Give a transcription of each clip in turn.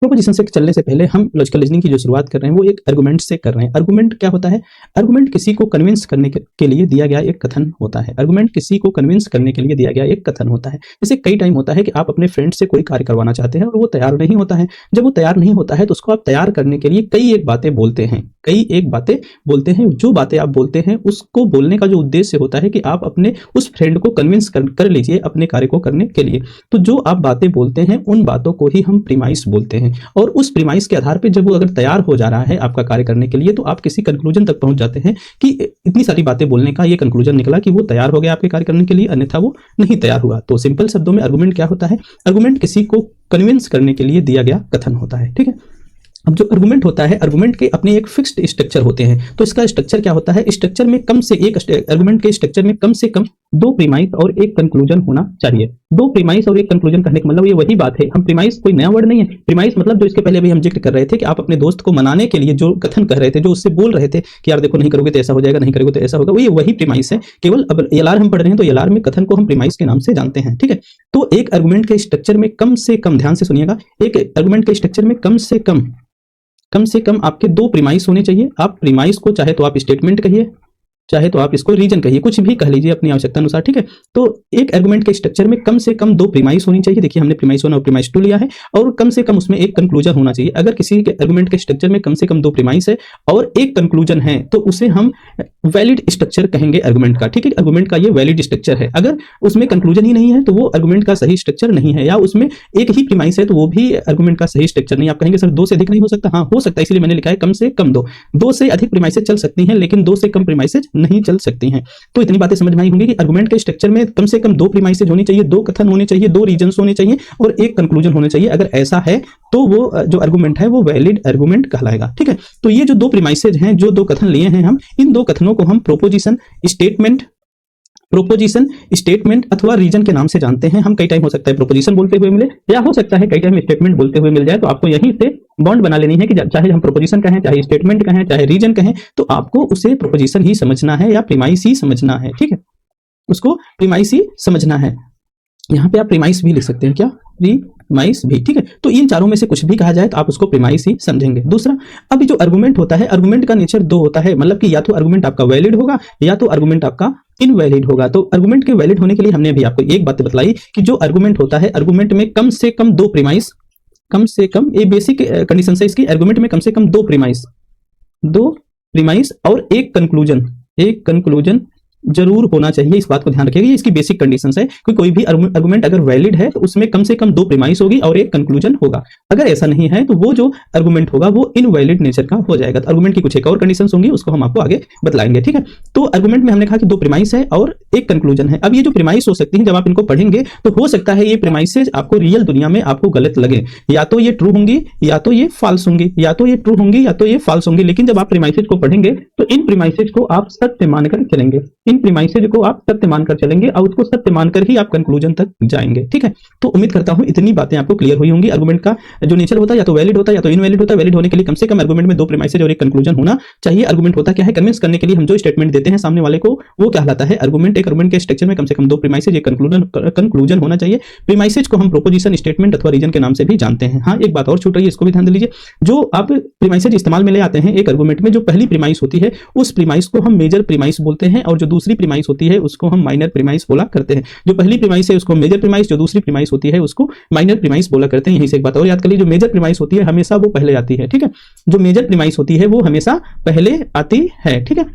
Proposition से चलने से पहले हम लॉजिकल रीजनिंग की जो शुरुआत कर रहे हैं वो एक आर्गुमेंट से कर रहे हैं। आर्गुमेंट क्या होता है? आर्गुमेंट किसी को कन्विंस करने के लिए दिया गया एक कथन होता है। आर्गुमेंट किसी को कन्विंस करने के लिए दिया गया एक कथन होता है। जैसे कई टाइम होता है कि आप अपने फ्रेंड से कोई कार्य करवाना चाहते हैं और वो तैयार नहीं होता है। जब वो तैयार नहीं होता है तो उसको आप तैयार करने के लिए कई एक बातें बोलते हैं। जो बातें आप बोलते हैं उसको बोलने का जो उद्देश्य होता है कि आप अपने उस फ्रेंड को कन्विंस कर लीजिए अपने कार्य को करने के लिए। तो जो आप बातें बोलते हैं उन बातों को ही हम प्रीमाइस बोलते हैं, और उस प्रीमाइस के आधार पर जब वो अगर तैयार हो जा रहा है आपका कार्य करने के लिए तो आप किसी कंक्लूजन तक पहुंच जाते हैं कि इतनी सारी बातें बोलने का ये कंक्लूजन निकला कि वो तैयार हो गया आपके कार्य करने के लिए, अन्यथा वो नहीं तैयार हुआ। तो सिंपल शब्दों में आर्गुमेंट क्या होता है? आर्गुमेंट किसी को कन्विंस करने के लिए दिया गया कथन होता है। ठीक है, अब जो आर्गुमेंट होता है, आर्गुमेंट के अपने एक फिक्स्ड स्ट्रक्चर होते हैं। तो इसका स्ट्रक्चर क्या होता है? स्ट्रक्चर में कम से एक आर्गुमेंट के स्ट्रक्चर में कम से कम दो प्रीमाइस और एक कंक्लूजन होना चाहिए। दो प्रीमाइस और एक कंक्लूजन कहने का मतलब ये वही बात है। हम प्रीमाइस कोई नया वर्ड नहीं है। प्रीमाइस मतलब जो इसके पहले भी हम जिक्र कर रहे थे कि आप अपने दोस्त को मनाने के लिए जो कथन कह रहे थे, जो उससे बोल रहे थे कि यार देखो नहीं करोगे तो ऐसा हो जाएगा, नहीं करोगे तो ऐसा होगा, वो ये वही प्रीमाइस है। केवल अब एलआर हम पढ़ रहे हैं तो एलआर में कथन को हम प्रीमाइस के नाम से जानते हैं। ठीक है, तो एक आर्गुमेंट के स्ट्रक्चर में कम से कम, ध्यान से सुनिएगा, एक आर्गुमेंट के स्ट्रक्चर में कम से कम आपके दो प्रीमाइस होने चाहिए। आप प्रीमाइस को चाहे तो आप स्टेटमेंट कहिए, चाहे तो आप इसको रीजन कहिए, कुछ भी कह लीजिए अपनी आवश्यकता अनुसार। ठीक है, तो एक आर्गुमेंट के स्ट्रक्चर में कम से कम दो प्रीमाइस होनी चाहिए। देखिए हमने प्रीमाइस 1 और प्रीमाइस 2 लिया है, और कम से कम उसमें एक कंक्लूजन होना चाहिए। अगर किसी के आर्गुमेंट के स्ट्रक्चर में कम से कम दो प्रीमाइस है और एक कंक्लूजन है तो उसे हम वैलिड स्ट्रक्चर कहेंगे आर्गुमेंट का। ठीक है, आर्गुमेंट का ये वैलिड स्ट्रक्चर है। अगर उसमें कंक्लूजन ही नहीं है तो वो आर्गुमेंट का सही स्ट्रक्चर नहीं है, या उसमें एक ही प्रीमाइस है तो वो भी आर्गुमेंट का सही स्ट्रक्चर नहीं। आप कहेंगे सर दो से अधिक नहीं हो सकता? हाँ हो सकता है, इसलिए मैंने लिखा है कम से कम दो से अधिक प्रीमाइसेज चल सकती हैं लेकिन दो से कम प्रीमाइसेज नहीं चल सकती हैं। तो इतनी बातें समझ में आई होंगी कि आर्गुमेंट के स्ट्रक्चर में कम से कम दो प्रीमाइसेज होनी चाहिए, दो कथन होने चाहिए, दो रीजंस होने चाहिए और एक कंक्लूजन होना चाहिए। अगर ऐसा है तो वो जो आर्गुमेंट है वो वैलिड आर्गुमेंट कहलाएगा। ठीक है, तो ये जो दो प्रीमाइसेज हैं, जो दो कथन लिए हैं हम, इन दो कथनों को हम प्रोपोजिशन स्टेटमेंट अथवा रीजन के नाम से जानते हैं। हम कई टाइम हो सकता है प्रोपोजिशन बोलते हुए मिले, या हो सकता है कई टाइम स्टेटमेंट बोलते हुए मिल जाए। तो आपको यहीं से बॉन्ड बना लेनी है कि चाहे हम प्रोपोजिशन कहें, चाहे स्टेटमेंट कहें, चाहे रीजन कहें, तो आपको उसे प्रोपोजिशन ही समझना है या प्रीमाइस ही समझना है। ठीक है, उसको प्रीमाइस ही समझना है। यहाँ पे आप प्रीमाइस भी लिख सकते हैं, क्या? प्रीमाइस भी। ठीक है, तो इन चारों में से कुछ भी कहा जाए तो आप उसको प्रीमाइस ही समझेंगे। दूसरा, अभी जो आर्गुमेंट होता है, आर्गुमेंट का नेचर दो होता है, मतलब कि या तो आर्गुमेंट आपका वैलिड होगा या तो आर्गुमेंट आपका इनवैलिड होगा। तो आर्गुमेंट के वैलिड होने के लिए हमने अभी आपको एक बात बतलाई कि जो आर्गुमेंट होता है, आर्गुमेंट में कम से कम दो प्रीमाइस, कम से कम, ये बेसिक कंडीशन है इसकी, आर्गुमेंट में कम से कम दो प्रीमाइस और एक कंक्लूजन जरूर होना चाहिए। इस बात को ध्यान रखिएगा, ये इसकी बेसिक कंडीशंस है कि कोई भी आर्गुमेंट अगर वैलिड है तो उसमें कम से कम दो प्रीमाइस होगी और एक कंक्लूजन होगा। अगर ऐसा नहीं है तो वो जो आर्गुमेंट होगा वो इनवैलिड नेचर का हो जाएगा। तो आर्गुमेंट की कुछ एक और कंडीशंस होंगी, उसको हम आपको आगे बतलाएंगे। ठीक है, तो आर्गुमेंट में हमने कहा कि दो प्रीमाइस है और एक कंक्लूजन है। अब ये जो प्रीमाइस हो सकती है, जब आप इनको पढ़ेंगे तो हो सकता है ये प्रीमाइसेज आपको रियल दुनिया में आपको गलत लगे, या तो ये ट्रू होंगी या तो ये फॉल्स होंगी, या तो ये ट्रू होंगी या तो ये फॉल्स होंगी। लेकिन जब आप प्रीमाइसेज को पढ़ेंगे तो इन प्रीमाइसेज को आप सत्य मानकर चलेंगे, इन प्रीमाइसेज को आप सत्य मानकर चलेंगे और उसको सत्य मानकर ही आप कंक्लूजन तक जाएंगे। ठीक है, तो उम्मीद करता हूं इतनी बातें आपको क्लियर हुई होंगी। आर्गुमेंट का जो नेचर होता है या तो वैलिड होता है या तो इनवैलिड होता है। वैलिड होने के लिए कम से कम आर्गुमेंट में दो प्रीमाइसेज और एक कंक्लूजन होना चाहिए। आर्गुमेंट होता क्या है? कन्विंस करने के लिए हम जो स्टेटमेंट देते हैं सामने वाले को, वो कहलाता है आर्गुमेंट। एक आर्गुमेंट के स्ट्रक्चर में कम से कम दो प्रीमाइसेज, एक कंक्लूजन होना चाहिए। प्रीमाइसेज को हम प्रोपोजिशन, स्टेटमेंट अथवा रीजन के नाम से भी जानते हैं। हाँ, एक बात और छूट रही है, इसको भी ध्यान दे लीजिए। जो आप प्रीमाइसेज इस्तेमाल में ले आते हैं एक आर्गुमेंट में, जो पहली प्रीमाइस होती है उस प्रीमाइस को हम मेजर प्रीमाइस बोलते हैं, और जो दूसरी प्रीमाइस होती है उसको हम माइनर प्रीमाइस बोला करते हैं। जो पहली प्रीमाइस है उसको मेजर प्रीमाइस, जो दूसरी प्रीमाइस होती है उसको माइनर प्रीमाइस बोला करते हैं। यहीं से एक बात और याद कर लीजिए, जो मेजर प्रीमाइस होती है हमेशा वो पहले आती है। ठीक है, जो मेजर प्रीमाइस होती है वो हमेशा पहले आती है। ठीक है,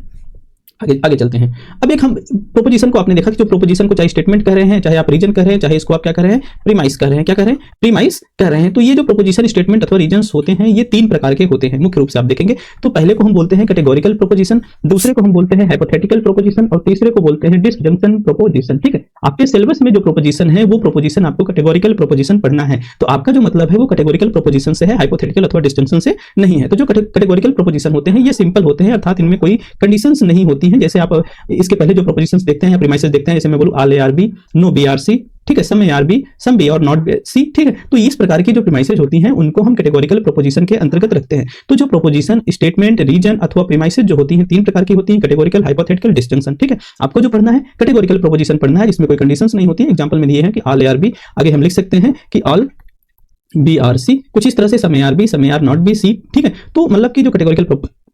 आगे चलते हैं। अब एक हम प्रोपोजिशन को आपने देखा कि जो प्रोपोजिशन को चाहे स्टेटमेंट कह रहे हैं, चाहे आप रीजन कह रहे हैं, चाहे इसको आप क्या कह रहे हैं, प्रीमाइस कह रहे हैं। क्या कह रहे हैं? प्रीमाइस कह रहे हैं। तो ये जो प्रोपोजिशन, स्टेटमेंट अथवा रीजन्स होते हैं ये तीन प्रकार के होते हैं मुख्य रूप से आप देखेंगे। तो पहले को हम बोलते हैं कैटेगोरिकल प्रोपोजिशन, दूसरे को हम बोलते हैं हाइपोथेटिकल प्रोपोजिशन और तीसरे को बोलते हैं डिसजंक्शन प्रोपोजिशन। ठीक है, आपके सिलेबस में जो प्रोपोजिशन है वो प्रोपोजिशन आपको कैटेगोरिकल प्रोपोजिशन पढ़ना है। तो आपका जो मतलब है वो कैटेगोरिकल प्रोपोजिशन से है, हाइपोथेटिकल अथवा डिसजंक्शन से नहीं है। तो जो कैटेगोरिकल प्रोपोजिशन होते हैं ये सिंपल होते हैं, अर्थात इनमें कोई कंडीशंस नहीं होती हैं। जैसे आप इसके पहले जो प्रोपोजिशंस देखते हैं या प्रीमाइसेस देखते हैं, जैसे मैं बोलूं all A are B, no B are C, ठीक है, some A are B, some B are not C. ठीक है, तो इस प्रकार की जो प्रीमाइसेस होती हैं उनको हम कैटेगोरिकल प्रोपोजिशन के अंतर्गत रखते हैं। तो जो प्रोपोजिशन, स्टेटमेंट, रीजन अथवा प्रीमाइसेस जो होती हैं तीन प्रकार की होती हैं, कैटेगोरिकल, हाइपोथेटिकल, डिसजंक्शन। ठीक है, आपको जो पढ़ना है कैटेगोरिकल प्रोपोजिशन पढ़ना है जिसमें कोई कंडीशंस नहीं होती है। एग्जांपल में दिए हैं कि ऑल ए आर बी, आगे हम लिख सकते हैं कि ऑल बी आर सी, कुछ इस तरह से some A are B, some A are not B C. ठीक है, तो मतलब कि जो कैटेगोरिकल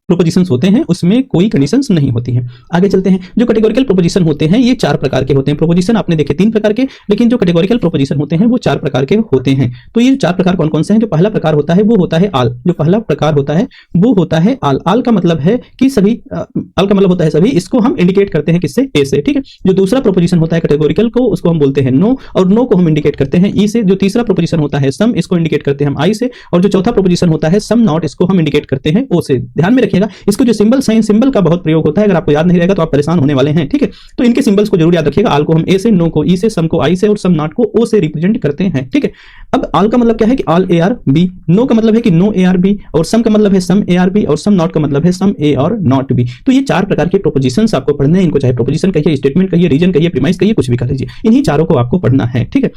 प्रोपोजिशंस होते हैं उसमें कोई कंडीशंस नहीं होती हैं। आगे चलते हैं, जो कैटेगोरिकल प्रोपोजिशन होते हैं ये 4 प्रकार के होते हैं। प्रोपोजिशन आपने देखे 3 प्रकार के, लेकिन जो कैटेगोरिकल प्रोपोजिशन होते हैं वो 4 प्रकार के होते हैं। तो ये 4 प्रकार कौन कौन से हैं? जो पहला प्रकार होता है वो होता है आल। जो पहला प्रकार होता है वो होता है आल। आल का मतलब है कि सभी, आल का मतलब होता है सभी, इसको हम इंडिकेट करते हैं किससे? ए से। ठीक है, जो दूसरा प्रोपोजिशन होता है कैटेगोरिकल को, उसको हम बोलते हैं नो, और नो को हम इंडिकेट करते हैं ई से। जो तीसरा प्रोपोजिशन होता है सम, इसको इंडिकेट करते हैं हम आई से, और जो चौथा प्रोपोजिशन होता है सम नॉट, इसको हम इंडिकेट करते हैं ओ से। ध्यान में रखिएगा, इसको जो सिंबल साइन, सिंबल का बहुत प्रयोग होता है, अगर आपको याद नहीं रहेगा तो आप परेशान होने वाले हैं। ठीक है, तो इनके सिंबल्स को जरूर याद रखिएगा। आल को हम ए से, नो को ई से, सम को आई से, और सम नॉट को ओ से रिप्रेजेंट करते हैं। ठीक है, अब आल का मतलब क्या है कि all A are B, no का मतलब है कि नो ए आर बी, और सम का मतलब है सम ए आर बी, और सम नॉट का मतलब है सम ए और नॉट बी। तो ये 4 प्रकार के प्रोपोजिशंस आपको पढ़ने हैं। इनको चाहे प्रोपोजिशन कहिए, स्टेटमेंट कहिए, रीजन कहिए, प्रीमाइस कहिए, कुछ भी कर लीजिए, इन्हीं चारों को आपको पढ़ना है। ठीक है,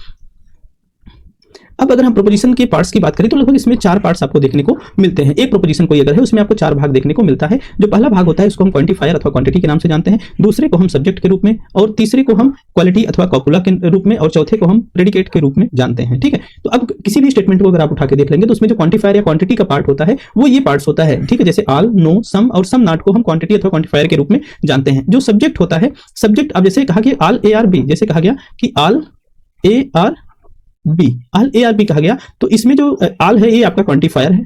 अब अगर हम प्रोपोजिशन के पार्ट्स की बात करें तो लगभग इसमें 4 पार्ट्स आपको देखने को मिलते हैं। एक प्रोपोजिशन कोई अगर है उसमें आपको 4 भाग देखने को मिलता है। जो पहला भाग होता है उसको हम क्वांटिफायर अथवा क्वांटिटी के नाम से जानते हैं, दूसरे को हम सब्जेक्ट के रूप में, और तीसरे को हम क्वालिटी अथवा कॉपुला के रूप में, और चौथे को हम प्रेडिकेट के रूप में जानते हैं। ठीक है, तो अब किसी भी स्टेटमेंट को अगर आप उठा के देख लेंगे तो उसमें जो क्वांटिफायर या क्वांटिटी का पार्ट होता है वो ये पार्ट्स होता है। ठीक है, जैसे आल, नो, सम और सम नॉट को हम क्वांटिटी अथवा क्वांटिफायर के रूप में जानते हैं। जो सब्जेक्ट होता है, सब्जेक्ट अब जैसे कहा गया आल ए आर बी, जैसे कहा गया कि all A are B, all A are B कहा गया, तो इसमें जो आल है ये आपका क्वांटिफायर है,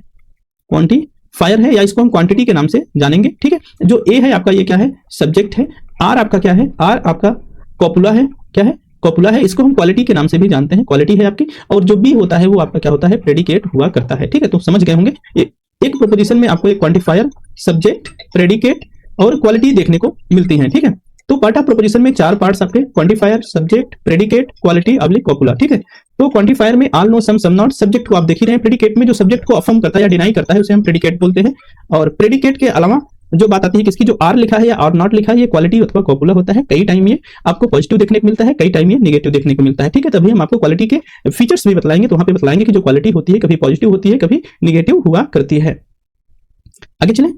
क्वांटिफायर है, या इसको हम क्वांटिटी के नाम से जानेंगे। ठीक है, जो ए है आपका ये क्या है? सब्जेक्ट है। आर आपका क्या है? आर आपका कॉपुला है। क्या है? कॉपुला है। इसको हम क्वालिटी के नाम से भी जानते हैं, क्वालिटी है आपकी। और जो बी होता है वो आपका क्या होता है? प्रेडिकेट हुआ करता है। ठीक है, तो समझ गए होंगे। एक प्रोपोजिशन में आपको एक क्वांटिफायर, सब्जेक्ट, प्रेडिकेट और क्वालिटी देखने को मिलती है। ठीक है, तो पार्ट ऑफ प्रोपोजिशन में 4 पार्ट्स आपके क्वांटिफायर, सब्जेक्ट, प्रेडिकेट, क्वालिटी अब्लिक कॉपुला। ठीक है, तो क्वांटिफायर में all, no, some, some not, subject को आप देख ही रहे हैं। प्रेडिकेट में जो सब्जेक्ट को अफर्म करता है या डिनाई करता है उसे हम प्रेडिकेट बोलते हैं। और प्रेडिकेट के अलावा जो बात आती है किसकी, जो आर लिखा है या आर नॉट लिखा है, ये क्वालिटी अथवा कॉपुला होता है। कई टाइम ये आपको पॉजिटिव देखने को मिलता है, कई टाइम ये नेगेटिव देखने को मिलता है। ठीक है, तभी हम आपको क्वालिटी के फीचर्स भी बतलाएंगे, तो वहां पे बतलाएंगे कि जो क्वालिटी होती है कभी पॉजिटिव होती है, कभी नेगेटिव हुआ करती है। आगे चलें,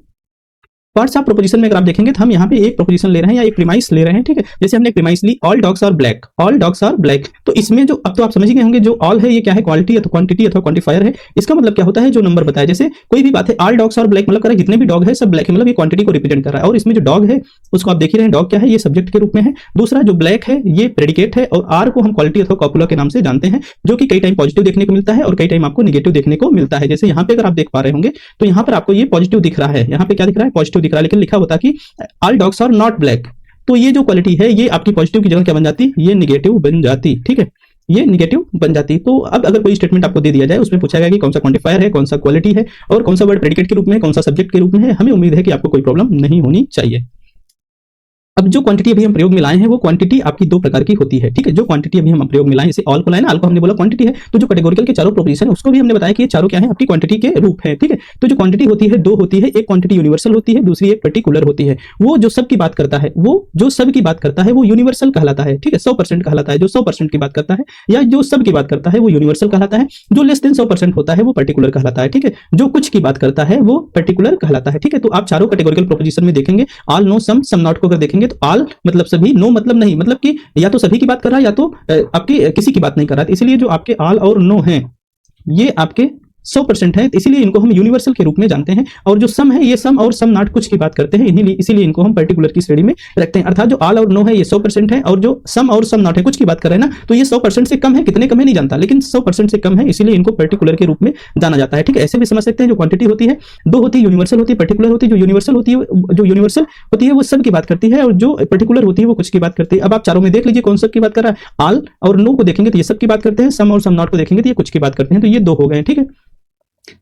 पार्ट्स ऑफ प्रोपोजिशन में अगर आप देखेंगे तो हम यहाँ पे एक प्रोपोजिशन ले रहे हैं या एक प्रीमाइस ले रहे हैं। ठीक है, जैसे हमने एक प्रीमाइस ली, all dogs are black, all dogs are black, तो इसमें जो अब तो आप समझ गए होंगे, जो ऑल है ये क्या है? क्वालिटी अथवा क्वांटिटी अथवा क्वांटिफायर है। इसका मतलब क्या होता है? जो नंबर बताया, जैसे कोई भी बात है, ऑल डॉग्स आर ब्लैक मतलब कर रहा है जितने भी डॉग है सब ब्लैक है, मतलब ये क्वांटिटी को रिप्रेजेंट कर रहा है। और इसमें जो डॉग है उसको आप देख ही रहे हैं, डॉग क्या है? ये सब्जेक्ट के रूप में है। दूसरा जो ब्लैक है ये प्रेडिकेट है, और आर को हम क्वालिटी अथवा कॉपुला के नाम से जानते हैं, जो कि कई टाइम पॉजिटिव देखने को मिलता है और कई टाइम आपको नेगेटिव देखने को मिलता है। जैसे यहाँ पे अगर आप देख पा रहे होंगे तो यहाँ पर आपको ये पॉजिटिव दिख रहा है, यहाँ पे क्या दिख रहा है? पॉजिटिव दिख रहा है, लेकिन लिखा होता कि all dogs are not black, तो ये जो क्वालिटी है ये आपकी पॉजिटिव की जगह क्या बन जाती? ये नेगेटिव बन जाती। ठीक है, ये नेगेटिव बन जाती। तो अब अगर कोई स्टेटमेंट आपको दे दिया जाए, उसमें पूछा गया कि कौन सा क्वांटिफायर है, कौन सा क्वालिटी है, और कौन सा वर्ड प्रेडिकेट के रूप में, कौन सा सब्जेक्ट के रूप में है, हमें उम्मीद है कि आपको कोई प्रॉब्लम नहीं होनी चाहिए। अब जो क्वांटिटी अभी हम प्रयोग में लाए हैं वो क्वांटिटी आपकी 2 प्रकार की होती है। ठीक है, जो क्वांटिटी अभी हम प्रयोग में लाए, जैसे ऑल को लाए ना, ऑल को हमने बोला क्वांटिटी है, तो जो कैटेगोरिकल के चारों प्रोपोजिशन है उसको भी हमने बताया कि ये चारों क्या है? आपकी क्वांटिटी के रूप है। ठीक है, तो जो क्वांटिटी होती है 2 होती है, एक क्वांटिटी यूनिवर्सल होती है, दूसरी एक पर्टिकुलर होती है। वो जो सब की बात करता है, वो जो सब की बात करता है वो यूनिवर्सल कहलाता है। ठीक है, 100% कहलाता है। जो 100% की बात करता है या जो सब की बात करता है वो यूनिवर्सल कहलाता है। जो लेस देन 100% होता है वो पर्टिकुलर कहलाता है। ठीक है, जो कुछ की बात करता है वो पर्टिकुलर कहलाता है। ठीक है, तो आप चारों कैटेगोरिकल प्रोपोजिशन में देखेंगे, all, no, some, some not को अगर देखेंगे तो ऑल मतलब सभी, नो मतलब नहीं, मतलब कि या तो सभी की बात कर रहा है या तो आपकी किसी की बात नहीं कर रहा है। इसलिए जो आपके ऑल और नो हैं ये आपके 100% है, इसीलिए इनको हम यूनिवर्सल के रूप में जानते हैं। और जो सम है ये सम और सम नॉट कुछ की बात करते हैं, इसीलिए इनको हम पर्टिकुलर की श्रेणी में रखते हैं। अर्थात जो ऑल और नो है ये 100% है, और जो सम और सम नॉट है कुछ की बात कर रहे हैं ना, तो ये 100% से कम है, कितने कम है नहीं जानता, लेकिन 100% से कम है, इसीलिए इनको पर्टिकुलर के रूप में जाना जाता है। ठीक है, ऐसे भी समझ सकते हैं। जो क्वांटिटी होती है 2 होती है, यूनिवर्सल होती है, पर्टिकुलर होती है। जो यूनिवर्सल होती है वो सब की बात करती है, और जो पर्टिकुलर होती है वो कुछ की बात करती है। अब आप चारों में देख लीजिए कौन सब की बात कर रहा है। ऑल और नो को देखेंगे तो ये सब की बात करते हैं, सम और सम नॉट को देखेंगे तो ये कुछ की बात करते हैं, तो ये 2 हो गए। ठीक है,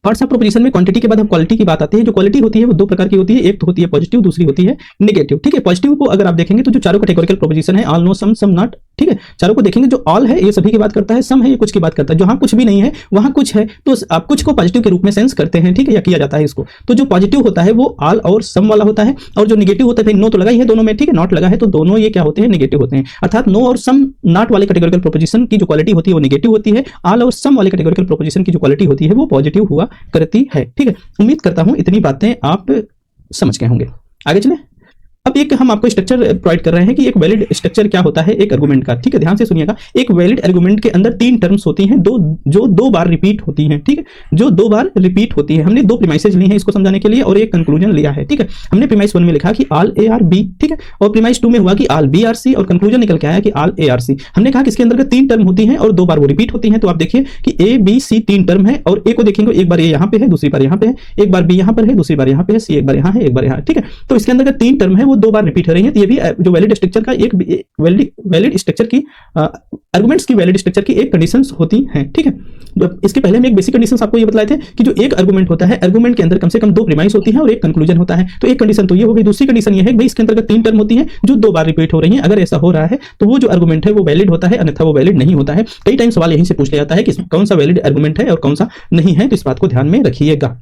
पार्ट्स ऑफ प्रोपोजिशन में क्वांटिटी के बाद हम क्वालिटी की बात आती है। जो क्वालिटी होती है वो 2 प्रकार की होती है, एक तो होती है पॉजिटिव, दूसरी होती है नेगेटिव। ठीक है, पॉजिटिव को अगर आप देखेंगे तो जो चारों कैटेगोरिकल प्रोपोजिशन है, all, no, some, some not, ठीक है, चारों को देखेंगे, जो ऑल है ये सभी की बात करता है, सम है ये कुछ की बात करता है, जहां कुछ भी नहीं है वहां कुछ है, तो आप कुछ को पॉजिटिव के रूप में सेंस करते हैं। ठीक है, या किया जाता है इसको। तो जो पॉजिटिव होता है वो ऑल और सम वाला होता है, और जो नेगेटिव होता है, नो तो लगा ही है दोनों में, ठीक है, नॉट लगा है, तो दोनों ये क्या होते हैं? नेगेटिव होते हैं। अर्थात नो और सम नॉट वाले कैटेगोरिकल प्रोपोजिशन की जो क्वालिटी होती है वो नेगेटिव होती है, ऑल और सम वाले कैटेगोरिकल प्रोपोजिशन की जो क्वालिटी होती है वो पॉजिटिव हुआ करती है। ठीक है, उम्मीद करता हूं इतनी बातें आप समझ गए होंगे। आगे चले, अब एक हम आपको स्ट्रक्चर प्रोवाइड कर रहे हैं कि एक वैलिड स्ट्रक्चर क्या होता है एक आर्गुमेंट का, ठीक है, ध्यान से सुनिएगा। एक वैलिड आर्गुमेंट के अंदर 3 टर्म्स होती हैं, जो 2 बार रिपीट होती हैं, ठीक है, जो 2 बार रिपीट होती है। हमने 2 प्रीमाइसेज ली हैं इसको समझाने के लिए और एक कंक्लूजन लिया है, ठीक है। हमने प्रीमाइस 1 में लिखा कि ऑल ए आर बी, ठीक है, और प्रीमाइस 2 में हुआ कि ऑल बी आर सी, और कंक्लूजन निकल के आया कि ऑल ए आर सी। हमने कहा कि इसके अंदर 3 टर्म होती हैं और 2 बार वो रिपीट होती हैं। तो आप देखिए कि ए बी सी 3 टर्म है और ए को देखेंगे एक बार ए यहाँ पे है, दूसरी बार यहाँ पे है, एक बार बी यहाँ पर है, दूसरी बार यहाँ पे है, सी एक बार यहाँ है, एक बार यहाँ, ठीक है। तो इसके अंदर 3 टर्म है वो 2 बार रिपीट हो रही है। ये भी जो वैलिड स्ट्रक्चर का एक वैलिड स्ट्रक्चर की आर्गुमेंट्स की वैलिड स्ट्रक्चर की एक कंडीशंस होती हैं, ठीक है। इसके पहले हम एक बेसिक कंडीशंस आपको ये बताए थे कि जो एक आर्गुमेंट होता है, आर्गुमेंट के अंदर कम से कम 2 प्रीमाइस होती हैं और एक कंक्लूजन होता है। तो एक कंडीशन तो ये हो गई। दूसरी कंडीशन ये है कि भाई इसके अंदर 3 टर्म होती हैं जो 2 बार रिपीट हो रही हैं। अगर ऐसा हो रहा है तो वो जो आर्गुमेंट है वो वैलिड होता है, अन्यथा वो वैलिड नहीं होता है। कई टाइम सवाल यहीं से पूछ लिया जाता है कि कौन सा वैलिड आर्गुमेंट है और कौन सा नहीं है, तो इस बात को ध्यान में रखिएगा।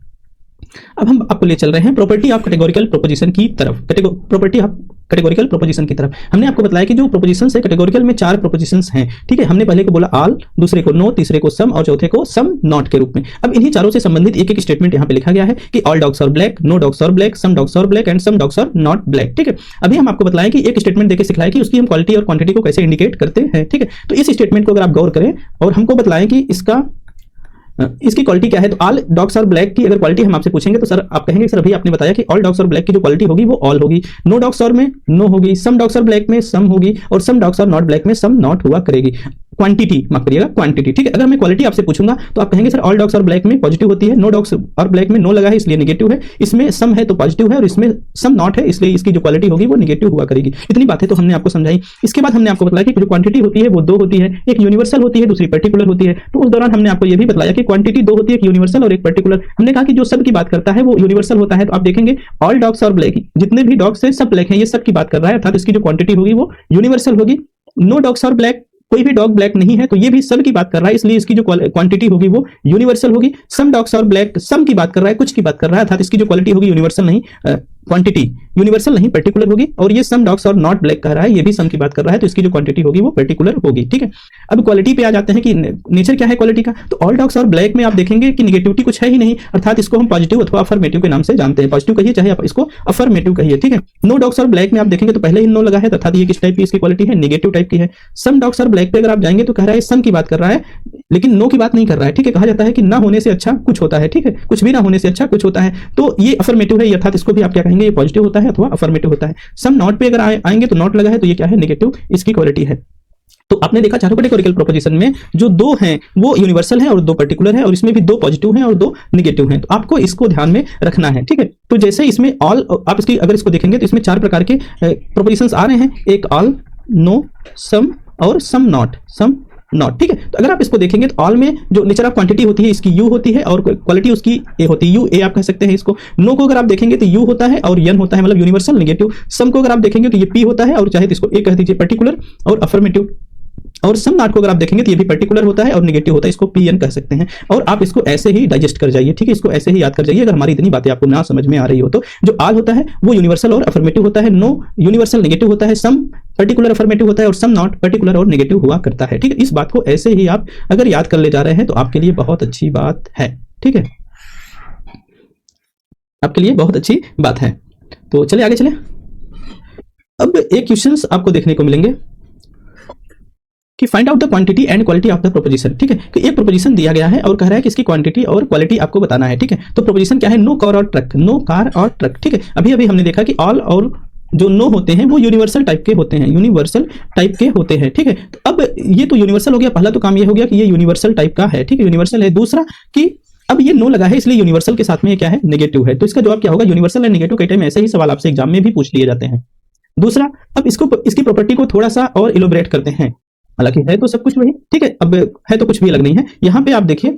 अब हम आपको ले चल रहे हैं प्रॉपर्टी ऑफ कैटेगोरिकल प्रोपोजिशन की तरफ। प्रॉपर्टी ऑफ कैटेगोरिकल प्रोपोजिशन की तरफ हमने आपको बताया कि जो प्रोपोजिशंस है कैटेगोरिकल में 4 प्रोपोजिशंस हैं, ठीक है। हमने पहले को बोला ऑल, दूसरे को नो, तीसरे को सम और चौथे को सम नॉट के रूप में। अब इन्हीं चारों से संबंधित एक एक स्टेटमेंट यहाँ पे लिखा गया है कि all dogs are black, no dogs are black, some dogs are black and some dogs are not black, ठीक है। अभी हम आपको बताएं कि एक स्टेटमेंट देके सिखाया कि उसकी हम क्वालिटी और क्वांटिटी को कैसे इंडिकेट करते हैं, ठीक है। तो इस स्टेटमेंट को अगर आप गौर करें और हमको बताएं कि इसकी क्वालिटी क्या है, तो ऑल डॉग्स आर ब्लैक की अगर क्वालिटी हम आपसे पूछेंगे तो सर आप कहेंगे सर अभी आपने बताया कि ऑल डॉग्स आर ब्लैक की जो क्वालिटी होगी वो ऑल होगी, नो डॉग्स आर में नो होगी, सम डॉग्स आर ब्लैक में सम होगी और some dogs are not black में सम नॉट हुआ करेगी। क्वांटिटी माफ करिएगा, क्वांटिटी, ठीक है। अगर मैं क्वालिटी आपसे पूछूंगा तो आप कहेंगे sir all dogs are black में पॉजिटिव होती है, नो डॉग्स आर ब्लैक में नो लगा है इसलिए नेगेटिव है, इसमें सम है तो पॉजिटिव है और इसमें सम नॉट है इसलिए इसकी जो क्वालिटी होगी वो नेगेटिव हुआ करेगी। इतनी बातें तो हमने आपको समझाई। इसके बाद हमने आपको बताया कि जो क्वांटिटी होती है वो 2 होती है, एक यूनिवर्सल होती है दूसरी पर्टिकुलर होती है। तो उस दौरान हमने आपको ये भी बताया कि क्वांटिटी 2 होती है, एक यूनिवर्सल और एक पर्टिकुलर। हमने कहा कि जो सब की बात करता है वो यूनिवर्सल होता है। तो आप देखेंगे ऑल डॉग्स आर ब्लैक, जितने भी डॉग्स हैं सब ब्लैक हैं, ये सब की बात कर रहा है, अर्थात इसकी जो क्वांटिटी होगी वो यूनिवर्सल होगी। नो डॉग्स आर ब्लैक, कोई भी डॉग ब्लैक नहीं है तो ये भी सब की बात कर रहा है, इसलिए इसकी जो क्वांटिटी होगी वो यूनिवर्सल होगी। सम डॉग्स आर ब्लैक, सम की बात कर रहा है, कुछ की बात कर रहा है, अर्थात इसकी जो क्वालिटी होगी यूनिवर्सल नहीं, क्वांटिटी यूनिवर्सल नहीं पर्टिकुलर होगी। और ये some dogs are not black कह रहा है, ये भी सम की बात कर रहा है, तो इसकी जो क्वांटिटी होगी वो पर्टिकुलर होगी, ठीक है। अब क्वालिटी पे आ जाते हैं कि नेचर क्या है क्वालिटी का। तो ऑल डॉग्स आर ब्लैक में आप देखेंगे कि निगेटिविटी कुछ है ही नहीं, अर्थात इसको हम पॉजिटिव अथवा अफर्मेटिव के नाम से जानते हैं। पॉजिटिव कहिए चाहे आप इसको अफर्मेटिव कहिए, ठीक है। नो डॉग्स आर ब्लैक में आप देखेंगे तो पहले ही नो लगा है, अर्थात ये किस टाइप की इसकी क्वालिटी है, नेगेटिव टाइप की है। सम डॉग्स आर ब्लैक पे अगर आप जाएंगे तो कह रहा है सम की बात कर रहा है लेकिन नो की बात नहीं कर रहा है, ठीक है। कहा जाता है कि ना होने से अच्छा कुछ होता है, ठीक है, कुछ भी ना होने से अच्छा कुछ होता है। तो ये अफर्मेटिव है, अर्थात इसको भी आप क्या कहेंगे, ये पॉजिटिव होता है अथवा अफर्मेटिव होता है। सम नॉट पे अगर आएंगे तो नॉट लगा है तो ये क्या है, नेगेटिव इसकी क्वालिटी है। तो आपने देखा चारों कैटेगोरिकल प्रोपोजिशन में जो 2 हैं वो यूनिवर्सल है और 2 पर्टिकुलर है और इसमें भी 2 पॉजिटिव हैं और 2 नेगेटिव हैं। तो आपको इसको ध्यान में रखना है, ठीक है। तो जैसे इसमें ऑल, आप इसकी अगर इसको देखेंगे तो इसमें 4 प्रकार के प्रोपोजिशंस आ रहे हैं, एक ऑल, नो, सम और सम नॉट, ठीक है। तो अगर आप इसको देखेंगे तो ऑल में जो नेचर ऑफ क्वांटिटी होती है इसकी यू होती है और क्वालिटी उसकी ए होती है, यू ए आप कह सकते हैं इसको। नो को अगर आप देखेंगे तो यू होता है और एन होता है, मतलब यूनिवर्सल नेगेटिव। सम को अगर आप देखेंगे तो ये पी होता है और चाहे तो इसको ए कह दीजिए पर्टिकुलर और अफर्मेटिव। और सम नॉट को अगर आप देखेंगे तो ये भी पर्टिकुलर होता है और नेगेटिव होता है, इसको पी एन कह सकते हैं। और आप इसको ऐसे ही डाइजेस्ट कर जाइए, ठीक है, इसको ऐसे ही याद कर जाइए अगर हमारी इतनी बातें आपको ना समझ में आ रही हो तो। जो ऑल होता है वो यूनिवर्सल और अफर्मेटिव होता है, नो यूनिवर्सल नेगेटिव होता है, सम पर्टिकुलर अफर्मेटिव होता है और सम नॉट पर्टिकुलर और नेगेटिव हुआ करता है, ठीक है। इस बात को ऐसे ही आप अगर याद कर ले जा रहे हैं तो आपके लिए बहुत अच्छी बात है, ठीक है, आपके लिए बहुत अच्छी बात है। तो चलिए आगे चले। अब एक क्वेश्चंस आपको देखने को मिलेंगे कि find out the quantity and quality of the proposition, ठीक है। तो एक प्रोपोजिशन दिया गया है और कह रहा है कि इसकी क्वांटिटी और क्वालिटी आपको बताना है, ठीक है। तो प्रोपोजिशन क्या है, नो कार और ट्रक, नो कार और ट्रक, ठीक है। अभी अभी हमने देखा कि ऑल और जो नो होते हैं वो यूनिवर्सल टाइप के होते हैं, यूनिवर्सल टाइप के होते हैं, ठीक है। तो अब ये तो यूनिवर्सल हो गया, पहला तो काम ये हो गया कि ये यूनिवर्सल टाइप का है, ठीक है, यूनिवर्सल है। दूसरा कि अब ये नो लगा है इसलिए यूनिवर्सल के साथ में ये क्या है, नेगेटिव है। तो इसका जवाब क्या होगा, यूनिवर्सल एंड नेगेटिव। कई टाइम ऐसे ही सवाल आपसे एग्जाम में भी पूछ लिए जाते हैं। दूसरा, अब इसकी प्रॉपर्टी को थोड़ा सा और इलोबरेट करते हैं, हालांकि है तो सब कुछ वही, ठीक है। अब है तो कुछ भी अलग नहीं है। यहां पे आप देखिए